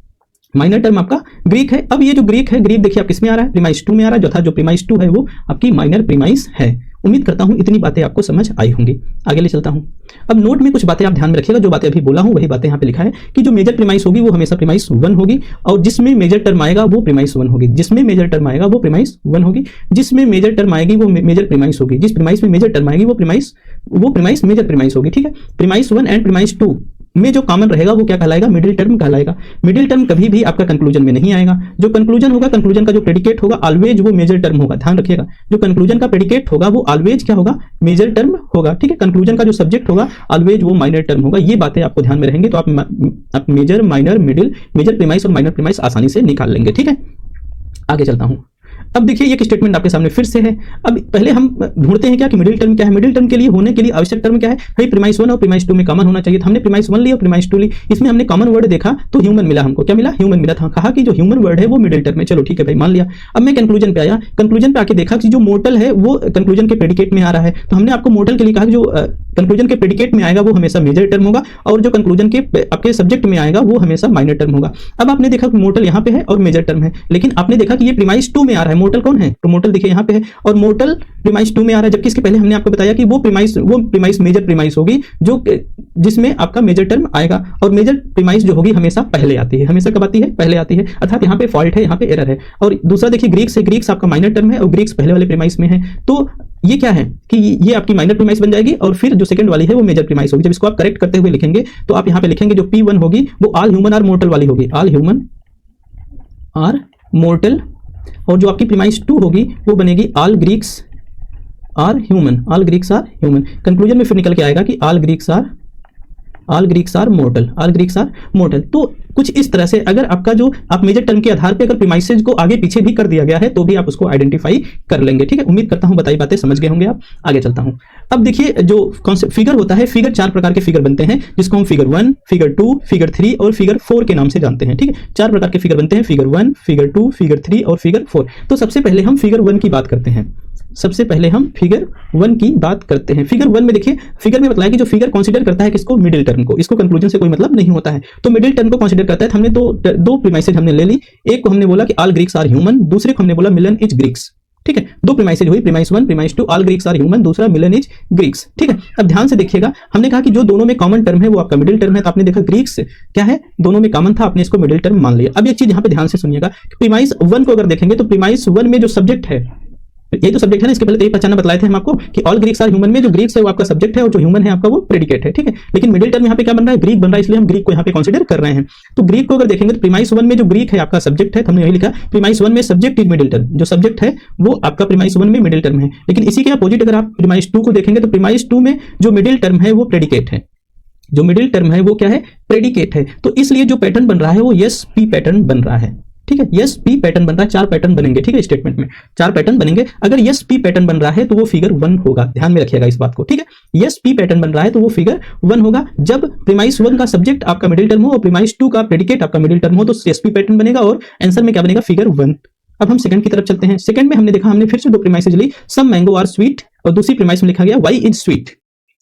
माइनर टर्म आपका ग्रीक है। अब ये जो ग्रीक है, ग्रीक देखिए आप किसमें आ रहा है? प्रीमाइस 2 में आ रहा है, जो था जो प्रीमाइस 2 है वो आपकी माइनर प्रीमाइस है। उम्मीद करता हूं इतनी बातें आपको समझ आई होंगी। आगे ले चलता हूं। अब नोट में कुछ बातें आप ध्यान में रखिएगा, जो बातें अभी बोला हूं वही बातें यहां पे लिखा है कि जो मेजर प्रीमाइस होगी वो हमेशा प्रीमाइस 1 होगी, और जिसमें मेजर टर्म आएगा वो प्रीमाइस 1 होगी। जिसमें मेजर टर्म आएगा वो प्रीमाइस 1 होगी, जिसमें मेजर टर्म आएगी वो मेजर प्रीमाइस होगी, जिस प्रीमाइस में मेजर टर्म आएगी वो प्रीमाइस मेजर प्रीमाइस होगी। ठीक है, प्रीमाइस 1 एंड प्रीमाइस 2 में जो कॉमन रहेगा वो क्या कहलाएगा? मिडिल टर्म कहलाएगा। मिडिल टर्म कभी भी आपका कंक्लूजन में नहीं आएगा। जो कंक्लूजन होगा, कंक्लूजन का जो प्रेडिकेट होगा ऑलवेज वो मेजर टर्म होगा। ध्यान रखिएगा, जो कंक्लूजन का प्रेडिकेट होगा वो ऑलवेज क्या होगा? मेजर टर्म होगा। ठीक है, कंक्लूजन का जो सब्जेक्ट होगा ऑलवेज वो माइनर टर्म होगा। ये बातें आपको ध्यान में रहेंगे तो आप major, minor, middle, major premise और माइनर प्रीमाइस आसानी से निकाल लेंगे। ठीक है, आगे चलता हूं। अब देखिए एक स्टेटमेंट आपके सामने फिर से है। अब पहले हम ढूंढते हैं क्या कि मिडिल टर्म क्या है। मिडिल टर्म के लिए होने के लिए आवश्यक टर्म क्या है? भाई प्रीमाइस 1 और प्रीमाइस 2 में कॉमन होना चाहिए। तो हमने प्रीमाइस 1 ली और प्रीमाइस 2 ली, इसमें हमने कॉमन वर्ड देखा तो ह्यूमन मिला। हमको क्या मिला? ह्यूमन मिला था। कहा कि जो ह्यूमन वर्ड है वो मिडिल टर्म है। चलो ठीक है भाई, मान लिया। अब मैं कंक्लूजन पे आया। कंक्लूजन पे आके देखा कि जो मोर्टल है वो कंक्लूजन के प्रेडिकेट में आ रहा है। तो हमने आपको मोर्टल के लिए कहा कि जो कंक्लूजन के प्रेडिकेट में आएगा वो हमेशा मेजर टर्म होगा, और जो कंक्लूजन के आपके सब्जेक्ट में आएगा वो हमेशा माइनर टर्म होगा। अब आपने देखा कि मोर्टल यहाँ पे है और मेजर टर्म है, लेकिन आपने देखा कि ये प्रीमाइस 2 में आ रहा है। मोर्टल कौन है? तो मोर्टल देखिए यहाँ पे है और मोर्टल प्रीमाइस 2 में आ रहा है, जबकि इसके पहले हमने आपको बताया कि वो प्रीमाइस मेजर प्रीमाइस होगी जो जिसमें आपका मेजर टर्म आएगा, और मेजर प्रीमाइस जो होगी हमेशा पहले आती है। हमेशा कब आती है? पहले आती है। अर्थात यहाँ पे फॉल्ट है, यहाँ पे एरर है। और दूसरा देखिए ग्रीक्स है, ग्रीक्स आपका माइनर टर्म है और ग्रीक्स पहले वाले प्रीमाइस में है। तो ये क्या है कि ये आपकी माइनर प्रीमाइस बन जाएगी और फिर जो सेकंड वाली है वो मेजर प्रीमाइस होगी। जब इसको आप करेक्ट करते हुए लिखेंगे तो आप यहाँ पे लिखेंगे जो P1 होगी वो ऑल ह्यूमन आर मोर्टल वाली होगी, ऑल ह्यूमन आर मोर्टल, और जो आपकी प्रीमाइस 2 होगी वो बनेगी all Greeks are human, all Greeks are human. Conclusion में फिर निकल के आएगा कि all Greeks are mortal, all Greeks are mortal. तो कुछ इस तरह से अगर आपका जो आप मेजर टर्म के आधार पे अगर प्रीमाइसेज को आगे पीछे भी कर दिया गया है तो भी आप उसको आइडेंटिफाई कर लेंगे। ठीक है, उम्मीद करता हूं बताई बातें समझ गए होंगे आप। आगे चलता हूं। अब देखिए जो कॉन्सेप्ट फिगर होता है, फिगर 4 प्रकार के फिगर बनते हैं, जिसको हम फिगर 1, फिगर 2, फिगर 3 और फिगर 4 के नाम से जानते हैं। ठीक है, 4 प्रकार के फिगर बनते हैं, फिगर 1, फिगर 2, फिगर 3 और फिगर 4। तो सबसे पहले हम फिगर 1 की बात करते हैं। सबसे पहले हम फिगर 1 की बात करते हैं। फिगर 1 में देखिए, फिगर में बताया कि जो फिगर कंसीडर करता है किसको? मिडिल टर्म को। इसको कंक्लूजन से कोई मतलब नहीं होता है, तो मिडिल टर्म को कंसीडर करता है। हमने तो 2 प्रीमाइसेज हमने ले ली। एक को हमने बोला कि ऑल ग्रीक्स आर ह्यूमन, दूसरे को हमने बोला मिलन इज ग्रीक्स। ठीक है, 2 प्रीमाइसेज हुई, premise 1, premise 2, all Greeks are human, दूसरा मिलन इज ग्रीक्स। ठीक है, अब ध्यान से देखिएगा, हमने कहा कि जो दोनों में कॉमन टर्म है वो आपका मिडिल टर्म है। तो आपने देखा ग्रीक्स क्या है, दोनों में कॉमन था, आपने इसको मिडिल टर्म मान लिया। अब एक चीज यहाँ पे ध्यान से सुनिएगा, प्रीमाइस 1 को अगर देखेंगे तो प्रीमाइस 1 में जो सब्जेक्ट है ये तो सब्जेक्ट है ना, इसके पहले तो यही पहचाना बताए थे हम आपको कि ऑल ग्रीक्स आर ह्यूमन में जो ग्रीक्स है वो आपका सब्जेक्ट है और जो ह्यूमन है आपका वो प्रेडिकेट है, ठीक है। लेकिन मिडिल टर्म यहाँ पे क्या बन रहा है, ग्रीक बन रहा है, इसलिए हम ग्रीक को यहाँ पे कंसीडर कर रहे हैं। तो ग्रीक को अगर देखेंगे तो प्रीमाइस 1 में जो ग्रीक है आपका सब्जेक्ट है, हमने यही लिखा प्रीमाइस 1 में सब्जेक्ट इज मिडिल टर्म, जो सब्जेक्ट है वो आपका प्रीमाइस 1 में मिडिल टर्म है। लेकिन इसी के अपोजिट अगर आप प्रीमाइस 2 को देखेंगे तो प्रीमाइस 2 में जो मिडिल टर्म है वो प्रेडिकेट है, जो मिडिल टर्म है वो क्या है, प्रेडिकेट है। तो इसलिए जो पैटर्न बन रहा है वो यस पी पैटर्न बन रहा है, ठीक है। यस पी पैटर्न बन रहा है, 4 पैटर्न बनेंगे, ठीक है। स्टेटमेंट में 4 पैटर्न बनेंगे। अगर यस पी पैटर्न बन रहा है तो वो फिगर 1 होगा, ध्यान में रखिएगा इस बात को, ठीक है। यस पी पैटर्न बन रहा है तो वो फिगर 1 होगा जब प्रीमाइस 1 का सब्जेक्ट आपका मिडिल टर्म हो और प्रीमाइस 2 का प्रेडिकेट आपका मिडिल टर्म हो, तो यस पी पैटर्न बनेगा और आंसर में क्या बनेगा, फिगर 1। अब हम सेकंड की तरफ चलते हैं। सेकंड में हमने देखा, हमने फिर से 2 प्रीमाइसेज ली, सम मैंगो आर स्वीट और दूसरी प्रीमाइस में लिखा गया Y is sweet.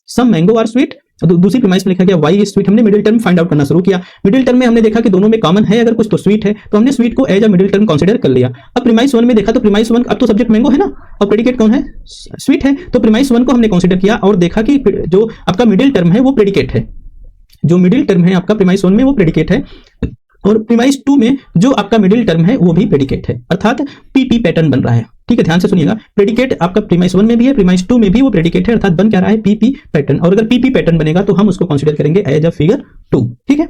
Some mango are sweet और दूसरी प्रीमाइस में लिखा गया वाई इज स्वीट। हमने मिडिल टर्म फाइंड आउट करना शुरू किया। मिडिल टर्म में हमने देखा कि दोनों में कॉमन है अगर कुछ तो स्वीट है, तो हमने स्वीट को as a middle term consider कर लिया। अब प्रीमाइस 1 में देखा तो प्रीमाइस 1 अब तो सब्जेक्ट मैंगो है ना और प्रेडिकेट कौन है, स्वीट है, तो प्रीमाइस 1 को हमने कंसीडर किया और देखा कि जो आपका मिडिल टर्म है वो प्रेडिकेट है, जो मिडिल टर्म है आपका प्रीमाइस 1 में वो प्रेडिकेट है और प्रीमाइस 2 में जो आपका मिडिल टर्म है वो भी प्रेडिकेट है, अर्थात पीपी पैटर्न बन रहा है, ठीक है। ध्यान से सुनिएगा, प्रेडिकेट आपका प्रीमाइस 1 में भी है, प्रीमाइस 2 में भी वो प्रेडिकेट है, अर्थात बन क्या रहा है, पीपी पैटर्न। और अगर पीपी पैटर्न बनेगा तो हम उसको कंसीडर करेंगे एज अ फिगर 2, ठीक है।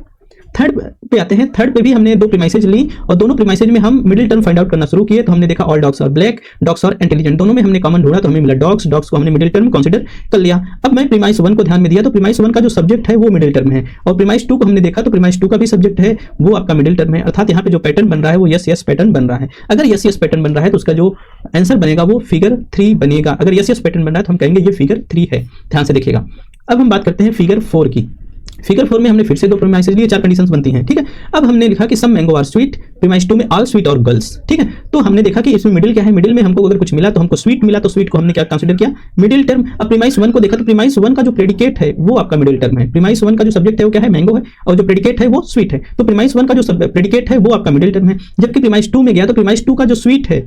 थर्ड पे आते हैं। थर्ड पे भी हमने 2 प्रीमाइसेज ली और दोनों प्रीमाइसेज में हम मिडिल टर्म फाइंड आउट करना शुरू किए। तो हमने देखा all dogs are black, dogs are intelligent, दोनों में हमने कॉमन ढूंढा तो हमें मिला डॉग्स। डॉग्स को हमने मिडिल टर्म कंसीडर कर लिया। अब मैं प्रीमाइस 1 को ध्यान में दिया तो प्रीमाइस 1 का जो सब्जेक्ट है वो मिडिल टर्म है और प्रीमाइस 2 को हमने देखा तो प्रीमाइस 2 का भी सब्जेक्ट है वो आपका मिडिल टर्म है, अर्थात यहाँ पे जो पैटर्न बन रहा है वो यस यस पैटर्न बन रहा है। अगर यस यस पैटर्न बन रहा है तो उसका जो आंसर बनेगा वो फिगर 3 बनेगा। अगर यस यस पैटर्न बन रहा है तो हम कहेंगे ये फिगर 3 है, ध्यान से देखिएगा। अब हम बात करते हैं फिगर 4 की। फिगर 4 में हमने फिर से 2 प्रीमाइसेज लिए, 4 कंडीशंस बनती हैं, ठीक है। अब हमने लिखा कि सम मैंगो आर स्वीट, प्रीमाइस 2 में ऑल स्वीट और गर्ल्स, ठीक है। तो हमने देखा कि इसमें मिडिल क्या है, मिडिल में हमको अगर कुछ मिला तो हमको स्वीट मिला, तो स्वीट को हमने क्या कंसीडर किया, मिडिल टर्म। अब प्रीमाइस 1 को देखा तो प्रीमाइस 1 का जो प्रेडिकेट है वो आपका मिडिल टर्म है, प्रीमाइस 1 का जो सब्जेक्ट है वो क्या है, मैंगो है और जो प्रेडिकेट है वो स्वीट है, तो प्रीमाइस 1 का जो प्रेडिकेट है वो आपका मिडिल टर्म है। जबकि प्रीमाइस 2 में गया तो प्रीमाइस 2 का जो स्वीट है,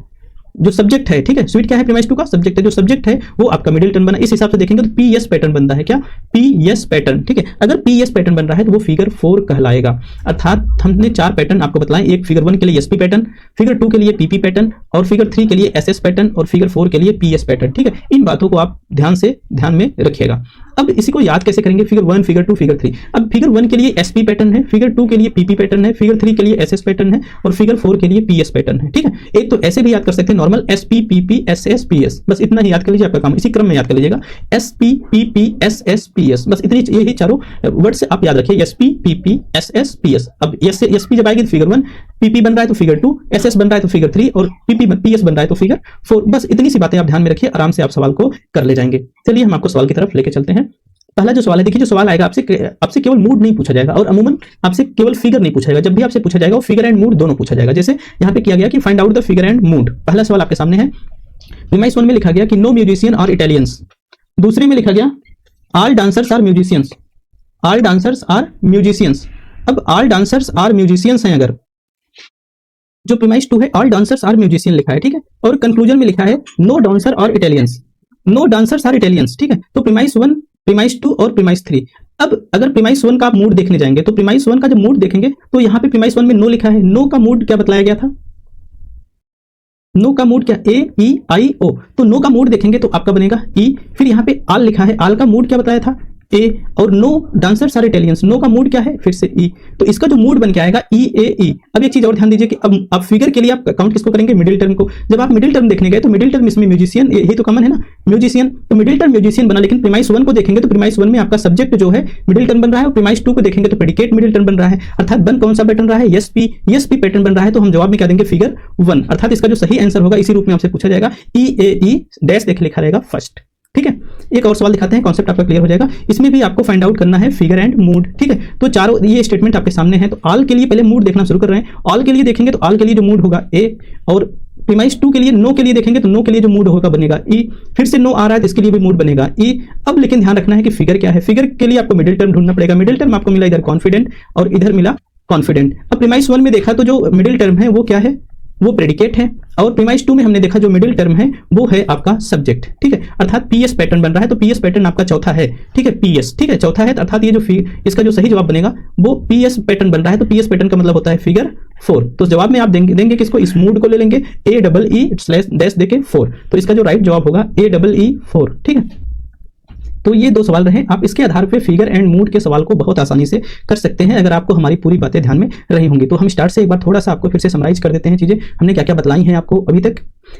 जो सब्जेक्ट है, ठीक है, स्वीट क्या है, प्रीमाइस 2 का सब्जेक्ट है, जो सब्जेक्ट है वो आपका मिडिल टर्म बना। इस हिसाब से देखेंगे तो पीएस पैटर्न बनता है, क्या, पीएस पैटर्न, ठीक है। अगर पीएस पैटर्न बन रहा है तो वो फिगर 4 कहलाएगा। अर्थात हमने 4 पैटर्न आपको बताएं, एक फिगर 1 के लिए एसपी पैटर्न, फिगर 2 के लिए पीपी पैटर्न और फिगर 3 के लिए एसएस पैटर्न और फिगर 4 के लिए पीएस पैटर्न, ठीक है। इन बातों को आप ध्यान में रखिएगा। अब इसी को याद कैसे करेंगे, फिगर 1, फिगर 2, फिगर 3। अब फिगर 1 के लिए एसपी पैटर्न है, फिगर 2 के लिए पीपी पैटर्न है, फिगर 3 के लिए एसएस पैटर्न है और फिगर 4 के लिए पीएस पैटर्न है, ठीक है। एक तो ऐसे भी याद कर सकते हैं normal SP PP SS PS, बस इतना ही याद कर लीजिए, आपका काम इसी क्रम में याद कर लीजिएगा, एसपी पीपी एसएस पीएस, बस इतनी यही चारों वर्ड से आप याद रखिए, एसपी पीपी एसएस पीएस। अब एसपी जब आएगी तो फिगर 1, पीपी बन रहा है तो फिगर 2, एसएस बन रहा है तो फिगर 3 और पीएस बन रहा है तो फिगर 4। बस इतनी सी बातें आप ध्यान में रखिए, आराम से आप सवाल को कर ले जाएंगे। चलिए हम आपको सवाल की तरफ लेके चलते हैं। पहला जो सवाल है, देखिए जो सवाल आएगा आपसे केवल मूड नहीं पूछा जाएगा और अमूमन आपसे केवल फिगर नहीं पूछा जाएगा। जब भी आपसे पूछा जाएगा वो फिगर एंड मूड दोनों पूछा जाएगा। जैसे यहाँ पे किया गया कि find out the figure and mood. पहला सवाल आपके सामने है, प्रीमाइस 1 में लिखा गया कि नो म्यूजिशियन आर इटालियंस, दूसरे में लिखा गया all dancers are musicians, all dancers are musicians. अब ऑल डांसर्स आर म्यूजिशियंस हैं, अगर जो प्रीमाइस 2 है ऑल डांसर्स आर म्यूजिशियन लिखा है, ठीक है, और कंक्लूजन में लिखा है no dancer are Italians, no dancers are Italians, ठीक है। तो प्रीमाइस 1, प्रीमाइस 2 और प्रीमाइस 3। अब अगर प्रीमाइस 1 का आप मूड देखने जाएंगे तो प्रीमाइस 1 का जब मूड देखेंगे तो यहाँ पे प्रीमाइस 1 में नो लिखा है, नो का मूड क्या बतलाया गया था, नो का मूड क्या, ए ई आई ओ, तो नो का मूड देखेंगे तो आपका बनेगा ई। फिर यहाँ पे आल लिखा है, आल का मूड क्या बताया था, ए, और no dancers are Italians, no का मूड क्या है, फिर से ई, तो इसका जो मूड बन के आएगा ई ए ई। अब एक चीज और ध्यान दीजिए कि अब आप फिगर के लिए आप काउंट किसको करेंगे, मिडिल टर्म को। जब आप मिडिल टर्म देखने गए तो मिडिल टर्म इसमें म्यूजिशियन, यही तो कॉमन है ना, म्यूजिशियन, तो मिडिल टर्म म्यूजिशियन बना। लेकिन प्रीमाइस 1 को देखेंगे तो प्रीमाइस 1 में आपका सब्जेक्ट जो है मिडिल टर्म बन रहा है और प्रीमाइस 2 को देखेंगे तो प्रेडिकेट मिडिल टर्म बन रहा है, अर्थात बन कौन सा पैटर्न रहा है, एस पी पैटर्न बन रहा है। तो हम जवाब में क्या देंगे, फिगर 1, अर्थात इसका जो सही आंसर होगा इसी रूप में आपसे पूछा जाएगा, ई ए ई डैश देख लिखा रहेगा फर्स्ट, ठीक है। एक और सवाल दिखाते हैं, कॉन्सेप्ट आपका क्लियर हो जाएगा। इसमें भी आपको फाइंड आउट करना है फिगर एंड मूड, ठीक है। तो चारों ये स्टेटमेंट आपके सामने है। तो ऑल के लिए पहले मूड देखना शुरू कर रहे हैं। ऑल के लिए देखेंगे तो ऑल के लिए जो मूड होगा ए, और प्रीमाइस 2 के लिए नो के लिए देखेंगे तो नो के लिए जो मूड होगा बनेगा ई। फिर से नो आ रहा है तो इसके लिए भी मूड बनेगा ई। अब लेकिन ध्यान रखना है कि फिगर क्या है, फिगर के लिए आपको मिडिल टर्म ढूंढना पड़ेगा। मिडिल टर्म आपको मिला इधर कॉन्फिडेंट और इधर मिला कॉन्फिडेंट। अब प्रीमाइस 1 में देखा तो जो मिडिल टर्म है वो क्या है, वो प्रेडिकेट है, और प्रीमाइस 2 में हमने देखा जो मिडिल टर्म है वो है आपका सब्जेक्ट, ठीक है। अर्थात पीएस पैटर्न बन रहा है, तो पीएस पैटर्न आपका चौथा है, ठीक है, पीएस, ठीक है, चौथा है। अर्थात ये जो इसका जो सही जवाब बनेगा वो पीएस पैटर्न बन रहा है, तो पीएस पैटर्न का मतलब होता है फिगर 4। तो जवाब में आप देंगे किसको, इस मूड को ले लेंगे, AEE/डैश देके 4, तो इसका जो राइट जवाब होगा AEE4, ठीक है। तो ये 2 सवाल रहे। आप इसके आधार पे फिगर एंड मूड के सवाल को बहुत आसानी से कर सकते हैं अगर आपको हमारी पूरी बातें ध्यान में रही होंगी। तो हम स्टार्ट से एक बार थोड़ा सा आपको फिर से समराइज कर देते हैं चीजें हमने क्या क्या बतलाई हैं आपको अभी तक।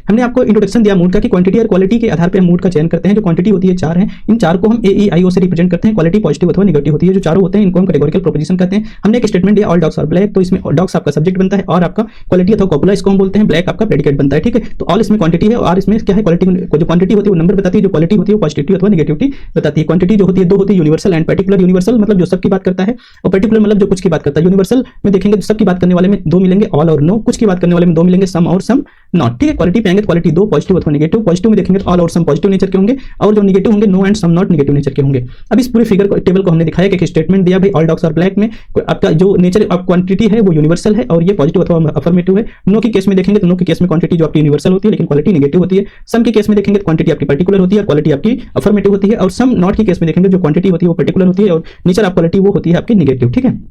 हमने आपको इंट्रोडक्शन दिया मूड का कि क्वांटिटी और क्वालिटी के आधार पर हम मूड का चयन करते हैं। जो क्वांटिटी होती है 4 है, इन 4 को हम AEIO से रिप्रेजेंट करते हैं। क्वालिटी पॉजिटिव अथवा नेगेटिव होती है, जो चारों होते हैं इनको हम कैटेगोरिकल प्रोपोजिशन कहते हैं। हमने एक स्टेटमेंट दिया ऑल डॉग्स आर ब्लैक, तो इसमें डॉग्स आपका सब्जेक्ट बनता है और आपका क्वालिटी अथवा कॉपुला इसको हम बोलते हैं, ब्लैक आपका प्रेडिकेट बनता है, ठीक है। तो ऑल इसमें क्वांटिटी है और इसमें क्या है क्वालिटी, जो क्वांटिटी होती है वो नंबर बताती है, जो क्वालिटी होती है वो पॉजिटिव अथवा नेगेटिविटी बताती है। क्वांटिटी जो होती है 2 होती है, यूनिवर्सल एंड पर्टिकुलर। यूनिवर्सल मतलब जो सबकी बात करता है, और पर्टिकुलर मतलब जो कुछ की बात करता है। यूनिवर्सल में देखेंगे तो सबकी बात करने वाले में 2 मिलेंगे, ऑल और नो। कुछ की बात करने वाले में 2 मिलेंगे, सम और सम नॉट, ठीक है। क्वालिटी पे आएंगे तो क्वालिटी 2 पॉजिटिव अथवा नेगेटिव। पॉजिटिव में देखेंगे तो ऑल और सम पॉजिटिव नेचर के होंगे, और जो नेगेटिव होंगे no and some not negative nature के होंगे। अब इस पूरे फिगर टेबल को हमने दिखाया कि एक स्टेटमेंट दिया भाई ऑल डॉग्स आर ब्लैक में आपका जो नेचर ऑफ क्वांटिटी है वो यूनिवर्सल है और ये पॉजिटिव अथवा अफर्मेटिव है। नो की केस में देखेंगे तो नो की केस में क्वांटिटी जो आपकी यूनिवर्सल होती है लेकिन क्वालिटी नेगेटिव होती है। सम के केस में देखेंगे तो क्वांटिटी आपकी पर्टिकुलर होती है और क्वालिटी आपकी अफर्मेटिव होती है। और सम नॉट की केस में देखेंगे जो क्वांटिटी होती है वो पर्टिकुलर होती है और नेचर ऑफ क्वालिटी वो होती है आपकी नेगेटिव, ठीक है।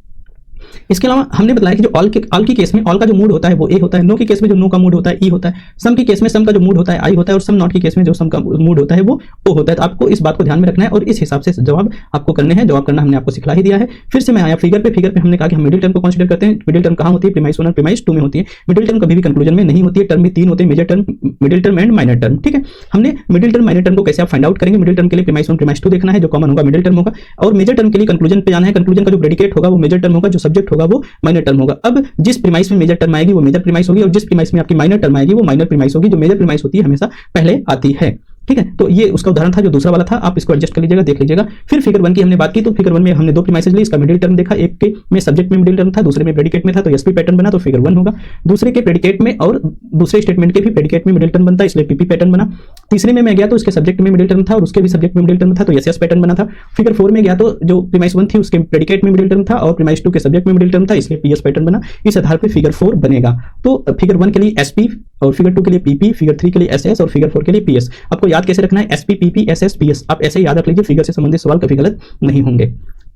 इसके अलावा हमने बताया कि जो ऑल की केस में ऑल का जो मूड होता है वो ए होता है, नो की केस में जो नो का मूड होता है ई होता है, सम की केस में सम का जो मूड होता है आई होता है, और सम नॉट की केस में जो सम का मूड होता है वो ओ होता है। तो आपको इस बात को ध्यान में रखना है और इस हिसाब से जवाब आपको करने हैं। जवाब करना हमने आपको सिखला ही दिया है। फिर से मैं आया फिगर पे हमने कहा कि हम मिडिल टर्म को कंसीडर करते हैं। मिडिल टर्म कहां होती है, प्रीमाइस 1 और प्रीमाइस 2 में होती है। मिडिल टर्म कभी भी कंक्लूजन में नहीं होती है। टर्म में 3 होते हैं, major term, middle term and minor term, ठीक है। हमने मिडिल टर्म माइनर टर्म को कैसे आप फाइंड आउट करेंगे। मिडिल टर्म के लिए प्रीमाइस 1 प्रीमाइस 2 देखना है, जो कॉमन होगा मिडिल टर्म होगा, और मेजर टर्म के लिए कंक्लूजन पे जाना है। कंक्लूजन का जो प्रेडिकेट होगा वो मेजर टर्म होगा, जो सब्जेक्ट होगा वो माइनर टर्म होगा। अब जिस प्रीमाइस में मेजर टर्म आएगी वो मेजर प्रीमाइस होगी, और जिस प्रीमाइस में आपकी माइनर टर्म आएगी वो माइनर प्रीमाइस होगी। जो मेजर प्रीमाइस होती है हमेशा पहले आती है, ठीक है। तो ये उसका उदाहरण था जो दूसरा वाला था, आप इसको एडजस्ट कर लीजिएगा, देख लीजिएगा। फिर फिगर 1 की हमने बात की, तो फिगर 1 में हमने 2 प्रीमाइसेस ली, इसका मिडिल टर्म देखा। एक के में सब्जेक्ट में मिडिल टर्म था, दूसरे में प्रेडिकेट में था, तो एसपी पैटर्न बना, तो फिगर 1 होगा। दूसरे के प्रेडिकेट में और दूसरे स्टेटमेंट के भी प्रेडिकेट में मिडिल टर्म बनता है, इसलिए पीपी पैटर्न बना। तीसरे में मैं गया तो उसके सब्जेक्ट में मिडिल टर्म था और उसके भी सब्जेक्ट में मिडिल टर्म था, तो एसएस पैटर्न बना था। फिगर 4 में गया तो जो प्रीमाइस 1 थी उसके प्रेडिकेट में मिडिल टर्म था और प्रीमाइस 2 के सब्जेक्ट में मिडिल टर्म था, इसलिए पीएस पैटर्न बना। इस आधार पर फिगर 4 बनेगा। तो फिगर 1 के लिए एसपी, और फिगर 2 के लिए पीपी, फिगर 3 के लिए एसएस और फिगर 4 के लिए पीएस। आपको याद कैसे रखना है, एसपी, पीपी, एसएस, पीएस। आप ऐसे याद रख लीजिए, फिगर से संबंधित सवाल कभी गलत नहीं होंगे।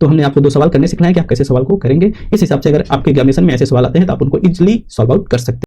तो हमने आपको 2 सवाल करने सिखाए कि आप कैसे सवाल को करेंगे। इस हिसाब से अगर आपके एग्जामिनेशन में ऐसे सवाल आते हैं तो आप उनको इजीली सॉल्व आउट कर सकते हैं।